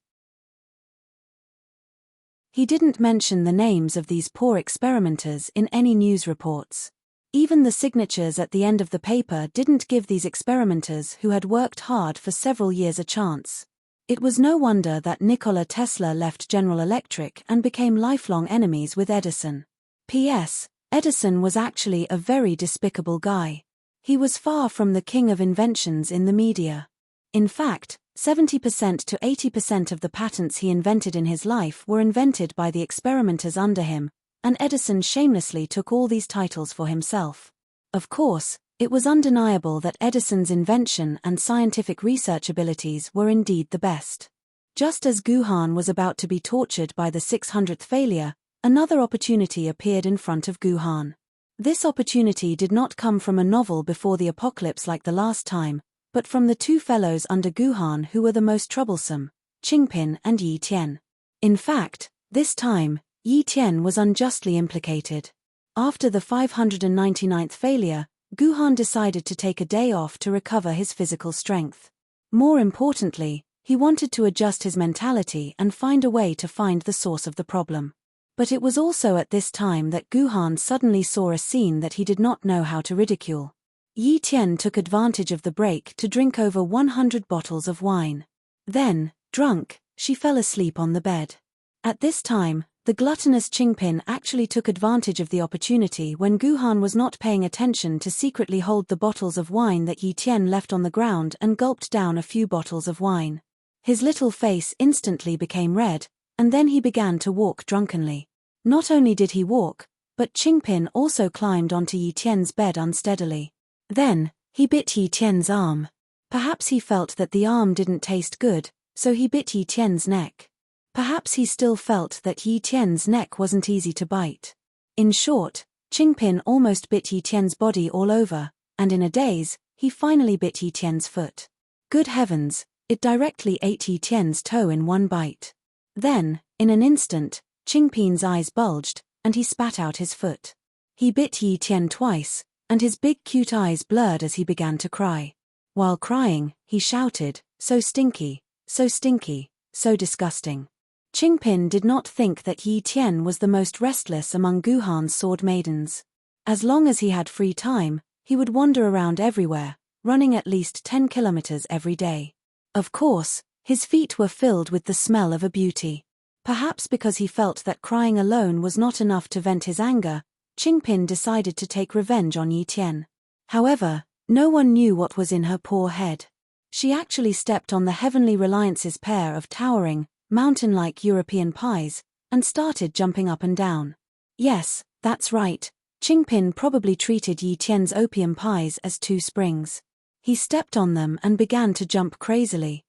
He didn't mention the names of these poor experimenters in any news reports. Even the signatures at the end of the paper didn't give these experimenters who had worked hard for several years a chance. It was no wonder that Nikola Tesla left General Electric and became lifelong enemies with Edison. P.S. Edison was actually a very despicable guy. He was far from the king of inventions in the media. In fact, 70% to 80% of the patents he invented in his life were invented by the experimenters under him, and Edison shamelessly took all these titles for himself. Of course, it was undeniable that Edison's invention and scientific research abilities were indeed the best. Just as Guhan was about to be tortured by the 600th failure, another opportunity appeared in front of Guhan. This opportunity did not come from a novel before the apocalypse like the last time, but from the two fellows under Guhan who were the most troublesome, Qingpin and Yi Tian. In fact, this time, Yi Tian was unjustly implicated. After the 599th failure, Guhan decided to take a day off to recover his physical strength. More importantly, he wanted to adjust his mentality and find a way to find the source of the problem. But it was also at this time that Guhan suddenly saw a scene that he did not know how to ridicule. Yi Tian took advantage of the break to drink over 100 bottles of wine. Then, drunk, she fell asleep on the bed. At this time, the gluttonous Qingpin actually took advantage of the opportunity when Guhan was not paying attention to secretly hold the bottles of wine that Yi Tian left on the ground and gulped down a few bottles of wine. His little face instantly became red, and then he began to walk drunkenly. Not only did he walk, but Qingpin also climbed onto Yi Tian's bed unsteadily. Then, he bit Yi Tian's arm. Perhaps he felt that the arm didn't taste good, so he bit Yi Tian's neck. Perhaps he still felt that Yi Tian's neck wasn't easy to bite. In short, Qingpin almost bit Yi Tian's body all over, and in a daze, he finally bit Yi Tian's foot. Good heavens, it directly ate Yi Tian's toe in one bite. Then, in an instant, Qingpin's eyes bulged, and he spat out his foot. He bit Yi Tian twice, and his big cute eyes blurred as he began to cry. While crying, he shouted, "So stinky, so stinky, so disgusting." Qingpin did not think that Yi Tian was the most restless among Guhan's sword maidens. As long as he had free time, he would wander around everywhere, running at least 10 kilometers every day. Of course, his feet were filled with the smell of a beauty. Perhaps because he felt that crying alone was not enough to vent his anger, Qingpin decided to take revenge on Yi Tian. However, no one knew what was in her poor head. She actually stepped on the Heavenly Reliance's pair of towering, mountain-like European pies, and started jumping up and down. Yes, that's right, Qingpin probably treated Yi Tian's opium pies as two springs. He stepped on them and began to jump crazily.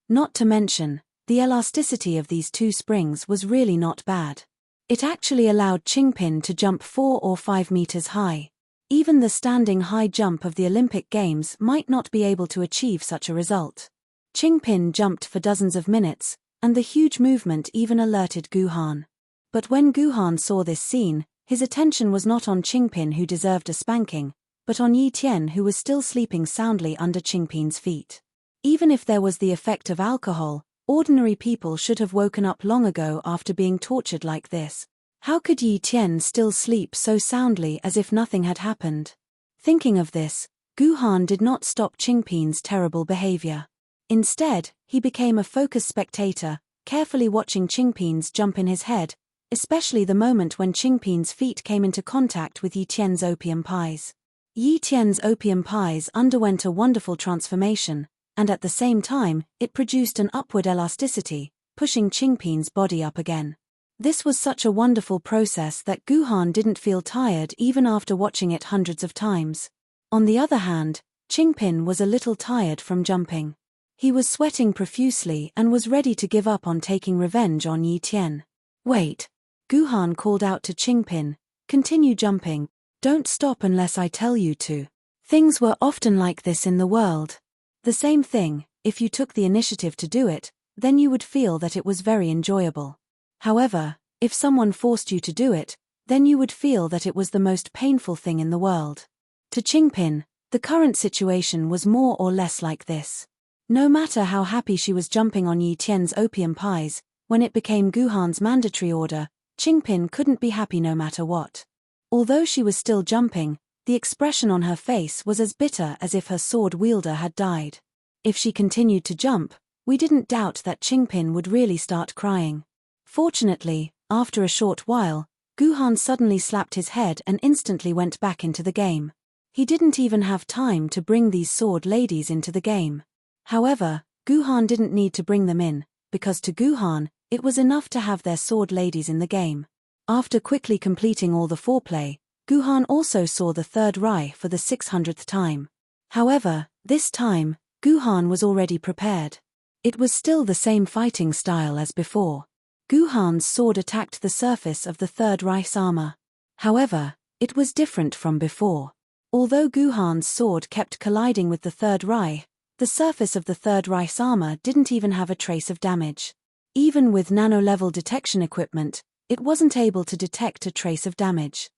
Not to mention, the elasticity of these two springs was really not bad. It actually allowed Qingpin to jump 4 or 5 meters high. Even the standing high jump of the Olympic Games might not be able to achieve such a result. Qingpin jumped for dozens of minutes, and the huge movement even alerted Guhan. But when Guhan saw this scene, his attention was not on Qingpin, who deserved a spanking, but on Yi Tian, who was still sleeping soundly under Qingpin's feet. Even if there was the effect of alcohol, ordinary people should have woken up long ago after being tortured like this. How could Yi Tian still sleep so soundly as if nothing had happened? Thinking of this, Guhan did not stop Qingpin's terrible behavior. Instead, he became a focused spectator, carefully watching Qingpin's jump in his head, especially the moment when Qingpin's feet came into contact with Yi Tian's opium pies. Yi Tian's opium pies underwent a wonderful transformation, and at the same time, it produced an upward elasticity, pushing Qingpin's body up again. This was such a wonderful process that Guhan didn't feel tired even after watching it hundreds of times. On the other hand, Qingpin was a little tired from jumping. He was sweating profusely and was ready to give up on taking revenge on Yi Tian. Wait. Guhan called out to Qingpin, continue jumping, don't stop unless I tell you to. Things were often like this in the world. The same thing, if you took the initiative to do it, then you would feel that it was very enjoyable. However, if someone forced you to do it, then you would feel that it was the most painful thing in the world. To Qingpin, the current situation was more or less like this. No matter how happy she was jumping on Yi Tian's opium pies, when it became Guhan's mandatory order, Qingpin couldn't be happy no matter what. Although she was still jumping, the expression on her face was as bitter as if her sword wielder had died. If she continued to jump, we didn't doubt that Qingpin would really start crying. Fortunately, after a short while, Guhan suddenly slapped his head and instantly went back into the game. He didn't even have time to bring these sword ladies into the game. However, Guhan didn't need to bring them in, because to Guhan, it was enough to have their sword ladies in the game. After quickly completing all the foreplay, Guhan also saw the third Rai for the 600th time. However, this time, Guhan was already prepared. It was still the same fighting style as before. Guhan's sword attacked the surface of the third Rai's armor. However, it was different from before. Although Guhan's sword kept colliding with the third Rai, the surface of the third Rai's armor didn't even have a trace of damage. Even with nano-level detection equipment, it wasn't able to detect a trace of damage.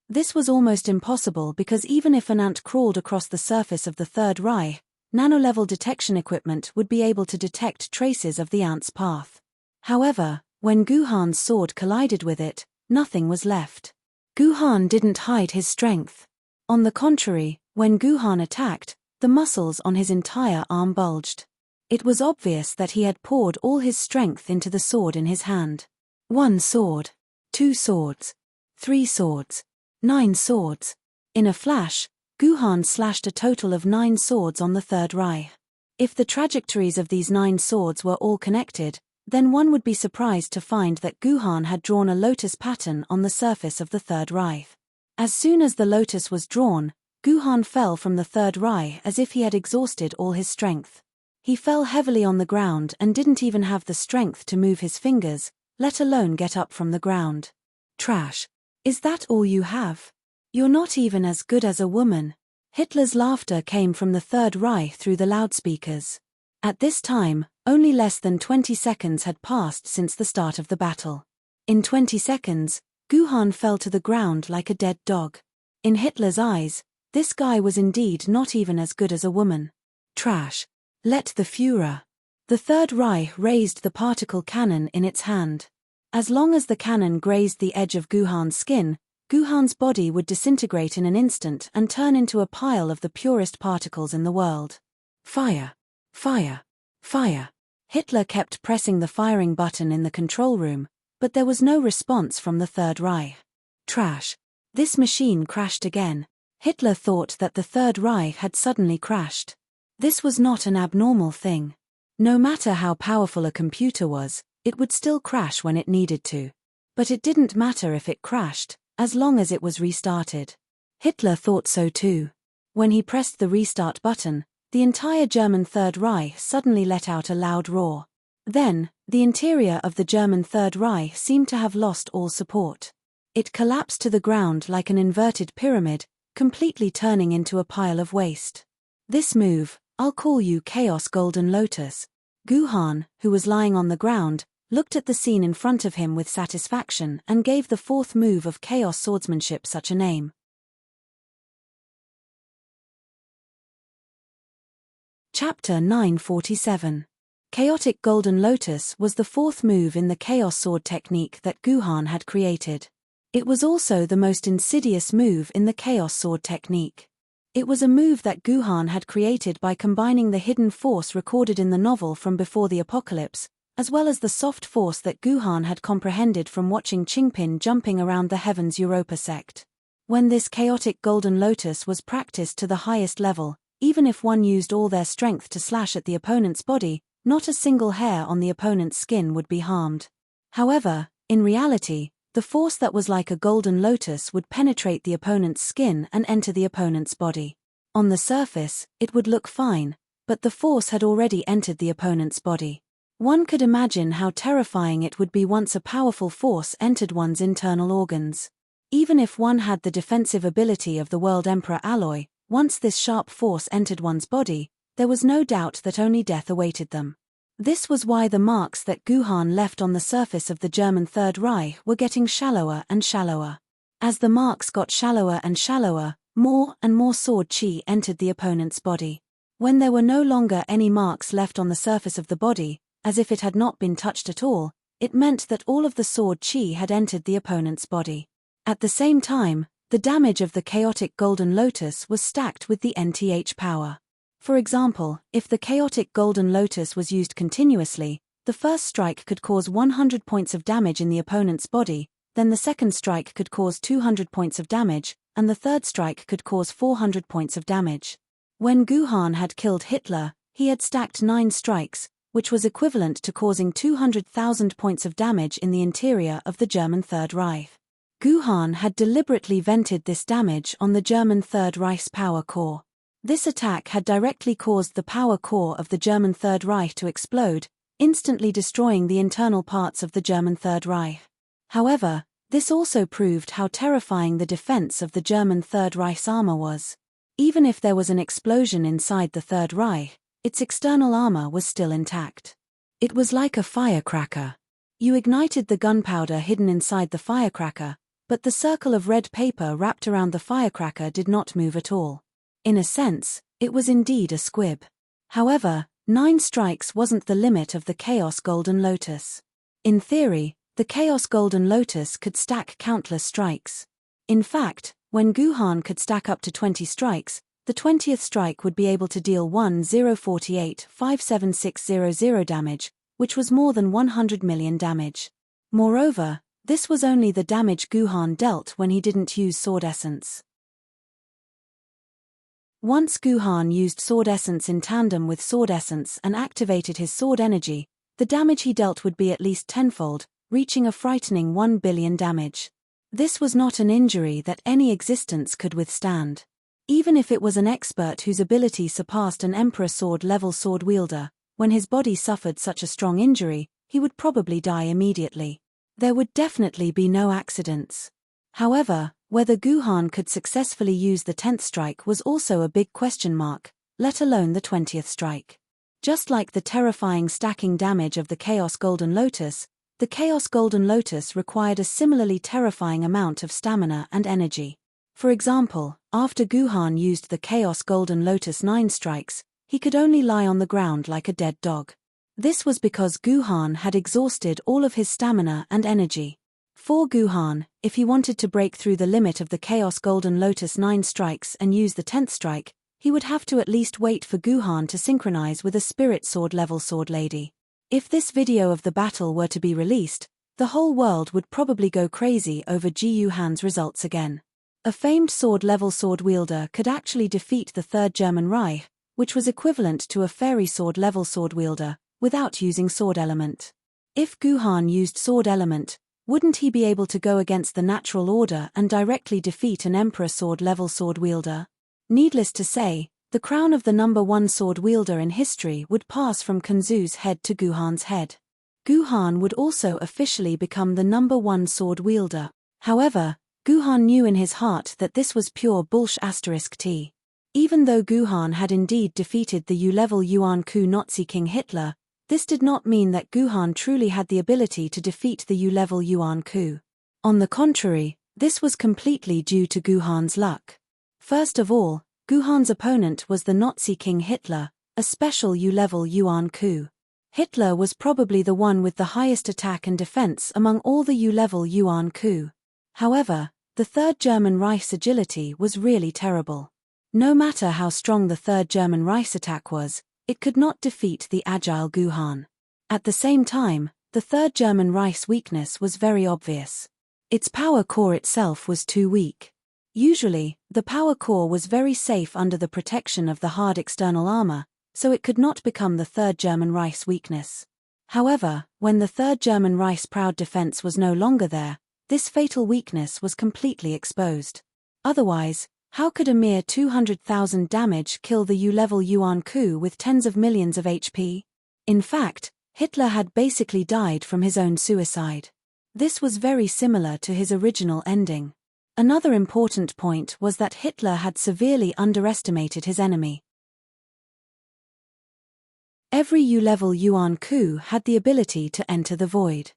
This was almost impossible because even if an ant crawled across the surface of the third Rai, nano-level detection equipment would be able to detect traces of the ant's path. However, when Guhan's sword collided with it, nothing was left. Guhan didn't hide his strength. On the contrary, when Guhan attacked, the muscles on his entire arm bulged. It was obvious that he had poured all his strength into the sword in his hand. 1 sword. 2 swords. 3 swords. 9 swords. In a flash, Guhan slashed a total of 9 swords on the third Rai. If the trajectories of these 9 swords were all connected, then one would be surprised to find that Guhan had drawn a lotus pattern on the surface of the third Rai. As soon as the lotus was drawn, Guhan fell from the third Rai as if he had exhausted all his strength. He fell heavily on the ground and didn't even have the strength to move his fingers, let alone get up from the ground. Trash. Is that all you have? You're not even as good as a woman. Hitler's laughter came from the third Rai through the loudspeakers. At this time, only less than 20 seconds had passed since the start of the battle. In 20 seconds, Guhan fell to the ground like a dead dog. In Hitler's eyes, this guy was indeed not even as good as a woman. Trash. Let the Führer. The third Rai raised the particle cannon in its hand. As long as the cannon grazed the edge of Guhan's skin, Guhan's body would disintegrate in an instant and turn into a pile of the purest particles in the world. Fire. Fire. Fire. Hitler kept pressing the firing button in the control room, but there was no response from the third Rai. Trash. This machine crashed again. Hitler thought that the third Rai had suddenly crashed. This was not an abnormal thing. No matter how powerful a computer was, it would still crash when it needed to. But it didn't matter if it crashed, as long as it was restarted. Hitler thought so too. When he pressed the restart button, the entire German Third Reich suddenly let out a loud roar. Then, the interior of the German Third Reich seemed to have lost all support. It collapsed to the ground like an inverted pyramid, completely turning into a pile of waste. This move, I'll call you Chaos Golden Lotus. Guhan, who was lying on the ground, looked at the scene in front of him with satisfaction and gave the fourth move of chaos swordsmanship such a name. Chapter 947. Chaotic Golden Lotus was the fourth move in the Chaos Sword technique that Guhan had created. It was also the most insidious move in the Chaos Sword technique. It was a move that Guhan had created by combining the hidden force recorded in the novel From Before the Apocalypse, as well as the soft force that Guhan had comprehended from watching Qingpin jumping around the heavens Europa sect. When this chaotic golden lotus was practiced to the highest level, even if one used all their strength to slash at the opponent's body, not a single hair on the opponent's skin would be harmed. However, in reality, the force that was like a golden lotus would penetrate the opponent's skin and enter the opponent's body. On the surface, it would look fine, but the force had already entered the opponent's body. One could imagine how terrifying it would be once a powerful force entered one's internal organs. Even if one had the defensive ability of the World Emperor alloy, once this sharp force entered one's body, there was no doubt that only death awaited them. This was why the marks that Guhan left on the surface of the German Third Reich were getting shallower and shallower. As the marks got shallower and shallower, more and more sword chi entered the opponent's body. When there were no longer any marks left on the surface of the body, as if it had not been touched at all, it meant that all of the sword chi had entered the opponent's body. At the same time, the damage of the chaotic golden lotus was stacked with the NTH power. For example, if the chaotic golden lotus was used continuously, the first strike could cause 100 points of damage in the opponent's body, then the second strike could cause 200 points of damage, and the third strike could cause 400 points of damage. When Guhan had killed Hitler, he had stacked 9 strikes, which was equivalent to causing 200,000 points of damage in the interior of the German Third Reich. Guhan had deliberately vented this damage on the German Third Reich's power core. This attack had directly caused the power core of the German Third Reich to explode, instantly destroying the internal parts of the German Third Reich. However, this also proved how terrifying the defense of the German Third Reich's armor was. Even if there was an explosion inside the Third Reich, its external armor was still intact. It was like a firecracker. You ignited the gunpowder hidden inside the firecracker, but the circle of red paper wrapped around the firecracker did not move at all. In a sense, it was indeed a squib. However, 9 strikes wasn't the limit of the Chaos Golden Lotus. In theory, the Chaos Golden Lotus could stack countless strikes. In fact, when Guhan could stack up to 20 strikes, the 20th strike would be able to deal 1048,57600 damage, which was more than 100 million damage. Moreover, this was only the damage Guhan dealt when he didn't use Sword Essence. Once Guhan used Sword Essence in tandem with Sword Essence and activated his sword energy, the damage he dealt would be at least tenfold, reaching a frightening 1 billion damage. This was not an injury that any existence could withstand. Even if it was an expert whose ability surpassed an Emperor Sword-level sword wielder, when his body suffered such a strong injury, he would probably die immediately. There would definitely be no accidents. However, whether Guhan could successfully use the 10th strike was also a big question mark, let alone the 20th strike. Just like the terrifying stacking damage of the Chaos Golden Lotus, the Chaos Golden Lotus required a similarly terrifying amount of stamina and energy. For example, after Guhan used the Chaos Golden Lotus 9 strikes, he could only lie on the ground like a dead dog. This was because Guhan had exhausted all of his stamina and energy. For Guhan, if he wanted to break through the limit of the Chaos Golden Lotus 9 strikes and use the 10th strike, he would have to at least wait for Guhan to synchronize with a Spirit Sword-level sword lady. If this video of the battle were to be released, the whole world would probably go crazy over Guhan's results again. A famed sword-level sword wielder could actually defeat the Third German Reich, which was equivalent to a fairy sword-level sword wielder, without using sword element. If Guhan used sword element, wouldn't he be able to go against the natural order and directly defeat an Emperor sword-level sword wielder? Needless to say, the crown of the number 1 sword wielder in history would pass from Kunzu's head to Guhan's head. Guhan would also officially become the number 1 sword wielder. However, Guhan knew in his heart that this was pure bullshit. Even though Guhan had indeed defeated the U-level Yuan Ku Nazi King Hitler, this did not mean that Guhan truly had the ability to defeat the U-level Yuan Ku. On the contrary, this was completely due to Guhan's luck. First of all, Guhan's opponent was the Nazi King Hitler, a special U-level Yuan Ku. Hitler was probably the one with the highest attack and defense among all the U-level Yuan Ku. However, the Third German Reich's agility was really terrible. No matter how strong the Third German Reich's attack was, it could not defeat the agile Guhan. At the same time, the Third German Reich's weakness was very obvious. Its power core itself was too weak. Usually, the power core was very safe under the protection of the hard external armor, so it could not become the Third German Reich's weakness. However, when the Third German Reich's proud defense was no longer there, this fatal weakness was completely exposed. Otherwise, how could a mere 200,000 damage kill the U-level Yuan Ku with tens of millions of HP? In fact, Hitler had basically died from his own suicide. This was very similar to his original ending. Another important point was that Hitler had severely underestimated his enemy. Every U-level Yuan Ku had the ability to enter the void.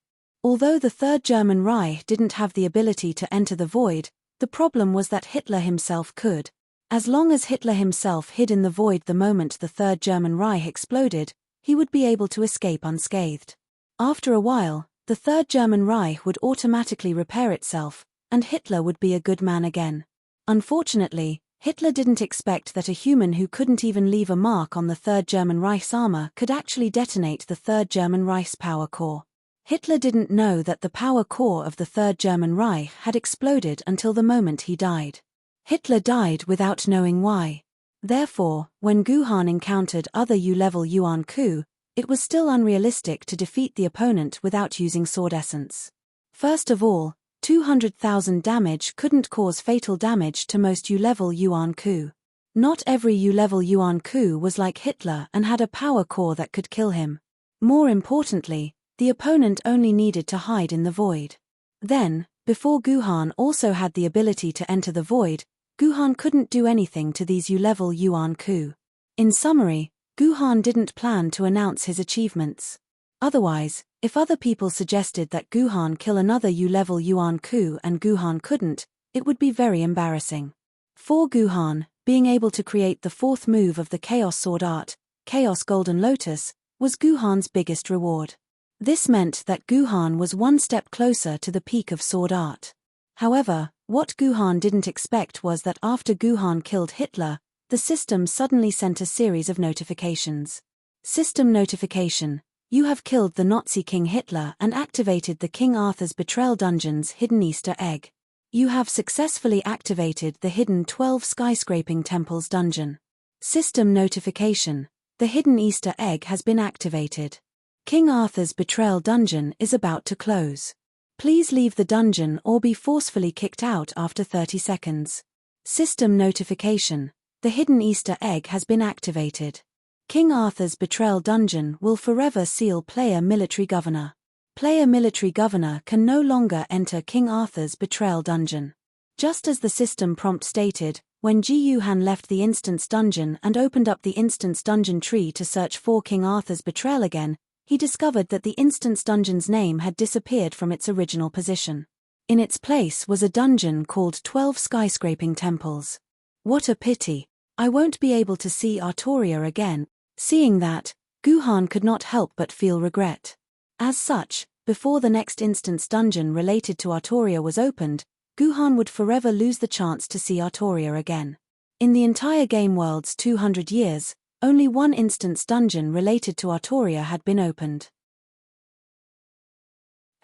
Although the Third German Reich didn't have the ability to enter the void, the problem was that Hitler himself could. As long as Hitler himself hid in the void the moment the Third German Reich exploded, he would be able to escape unscathed. After a while, the Third German Reich would automatically repair itself, and Hitler would be a good man again. Unfortunately, Hitler didn't expect that a human who couldn't even leave a mark on the Third German Reich's armor could actually detonate the Third German Reich's power core. Hitler didn't know that the power core of the Third German Reich had exploded until the moment he died. Hitler died without knowing why. Therefore, when Guhan encountered other U-level Yuan Ku, it was still unrealistic to defeat the opponent without using sword essence. First of all, 200,000 damage couldn't cause fatal damage to most U-level Yuan Ku. Not every U-level Yuan Ku was like Hitler and had a power core that could kill him. More importantly, the opponent only needed to hide in the void. Then, before Guhan also had the ability to enter the void, Guhan couldn't do anything to these U-level Yuan Ku. In summary, Guhan didn't plan to announce his achievements. Otherwise, if other people suggested that Guhan kill another U-level Yuan Ku and Guhan couldn't, it would be very embarrassing. For Guhan, being able to create the fourth move of the Chaos Sword Art, Chaos Golden Lotus, was Guhan's biggest reward. This meant that Guhan was one step closer to the peak of sword art. However, what Guhan didn't expect was that after Guhan killed Hitler, the system suddenly sent a series of notifications. System notification: you have killed the Nazi King Hitler and activated the King Arthur's Betrayal Dungeon's hidden Easter egg. You have successfully activated the hidden 12 skyscraping temples dungeon. System notification: the hidden Easter egg has been activated. King Arthur's Betrayal Dungeon is about to close. Please leave the dungeon or be forcefully kicked out after 30 seconds. System notification: the hidden Easter egg has been activated. King Arthur's Betrayal Dungeon will forever seal player military governor. Player military governor can no longer enter King Arthur's Betrayal Dungeon. Just as the system prompt stated, when Ji Yuhan left the instance dungeon and opened up the instance dungeon tree to search for King Arthur's betrayal again, he discovered that the instance dungeon's name had disappeared from its original position. In its place was a dungeon called 12 Skyscraping Temples. What a pity. I won't be able to see Artoria again. Seeing that, Guhan could not help but feel regret. As such, before the next instance dungeon related to Artoria was opened, Guhan would forever lose the chance to see Artoria again. In the entire game world's 200 years, only one instance dungeon related to Artoria had been opened.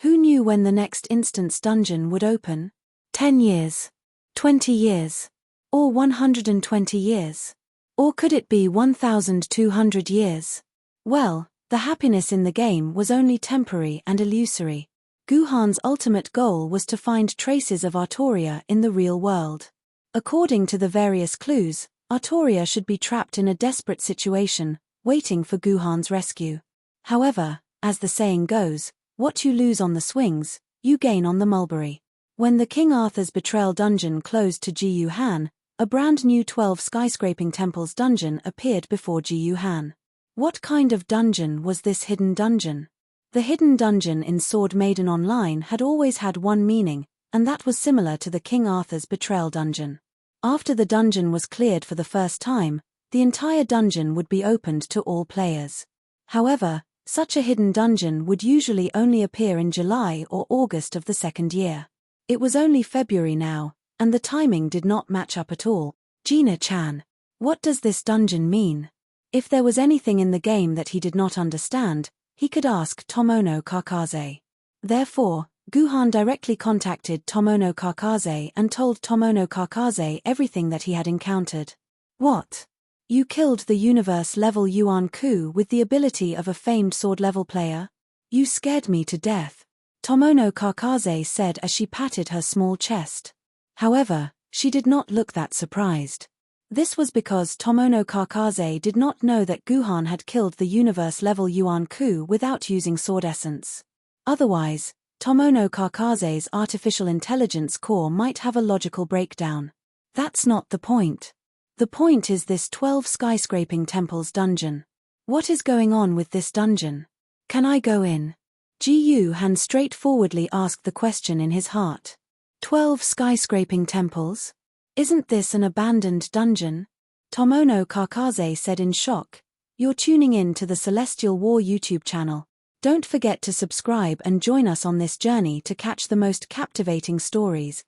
Who knew when the next instance dungeon would open? 10 years? 20 years? Or 120 years? Or could it be 1,200 years? Well, the happiness in the game was only temporary and illusory. Guhan's ultimate goal was to find traces of Artoria in the real world. According to the various clues, Artoria should be trapped in a desperate situation, waiting for Guhan's rescue. However, as the saying goes, what you lose on the swings, you gain on the mulberry. When the King Arthur's Betrayal Dungeon closed to Ji Yuhan, a brand new 12 Skyscraping Temples dungeon appeared before Ji Yuhan. What kind of dungeon was this hidden dungeon? The hidden dungeon in Sword Maiden Online had always had one meaning, and that was similar to the King Arthur's Betrayal Dungeon. After the dungeon was cleared for the first time, the entire dungeon would be opened to all players. However, such a hidden dungeon would usually only appear in July or August of the second year. It was only February now, and the timing did not match up at all. Gina-chan, what does this dungeon mean? If there was anything in the game that he did not understand, He could ask Tomono Kakaze. Therefore, Guhan directly contacted Tomono Kakaze and told Tomono Kakaze everything that he had encountered. What? You killed the universe-level Yuan Ku with the ability of a famed sword-level player? You scared me to death, Tomono Kakaze said as she patted her small chest. However, she did not look that surprised. This was because Tomono Kakaze did not know that Guhan had killed the universe-level Yuan Ku without using sword essence. Otherwise, Tomono Kakaze's artificial intelligence core might have a logical breakdown. That's not the point. The point is this 12 skyscraping temples dungeon. What is going on with this dungeon? Can I go in? Ji Han straightforwardly asked the question in his heart. 12 skyscraping temples? Isn't this an abandoned dungeon? Tomono Kakaze said in shock. You're tuning in to the Celestial War YouTube channel. Don't forget to subscribe and join us on this journey to catch the most captivating stories.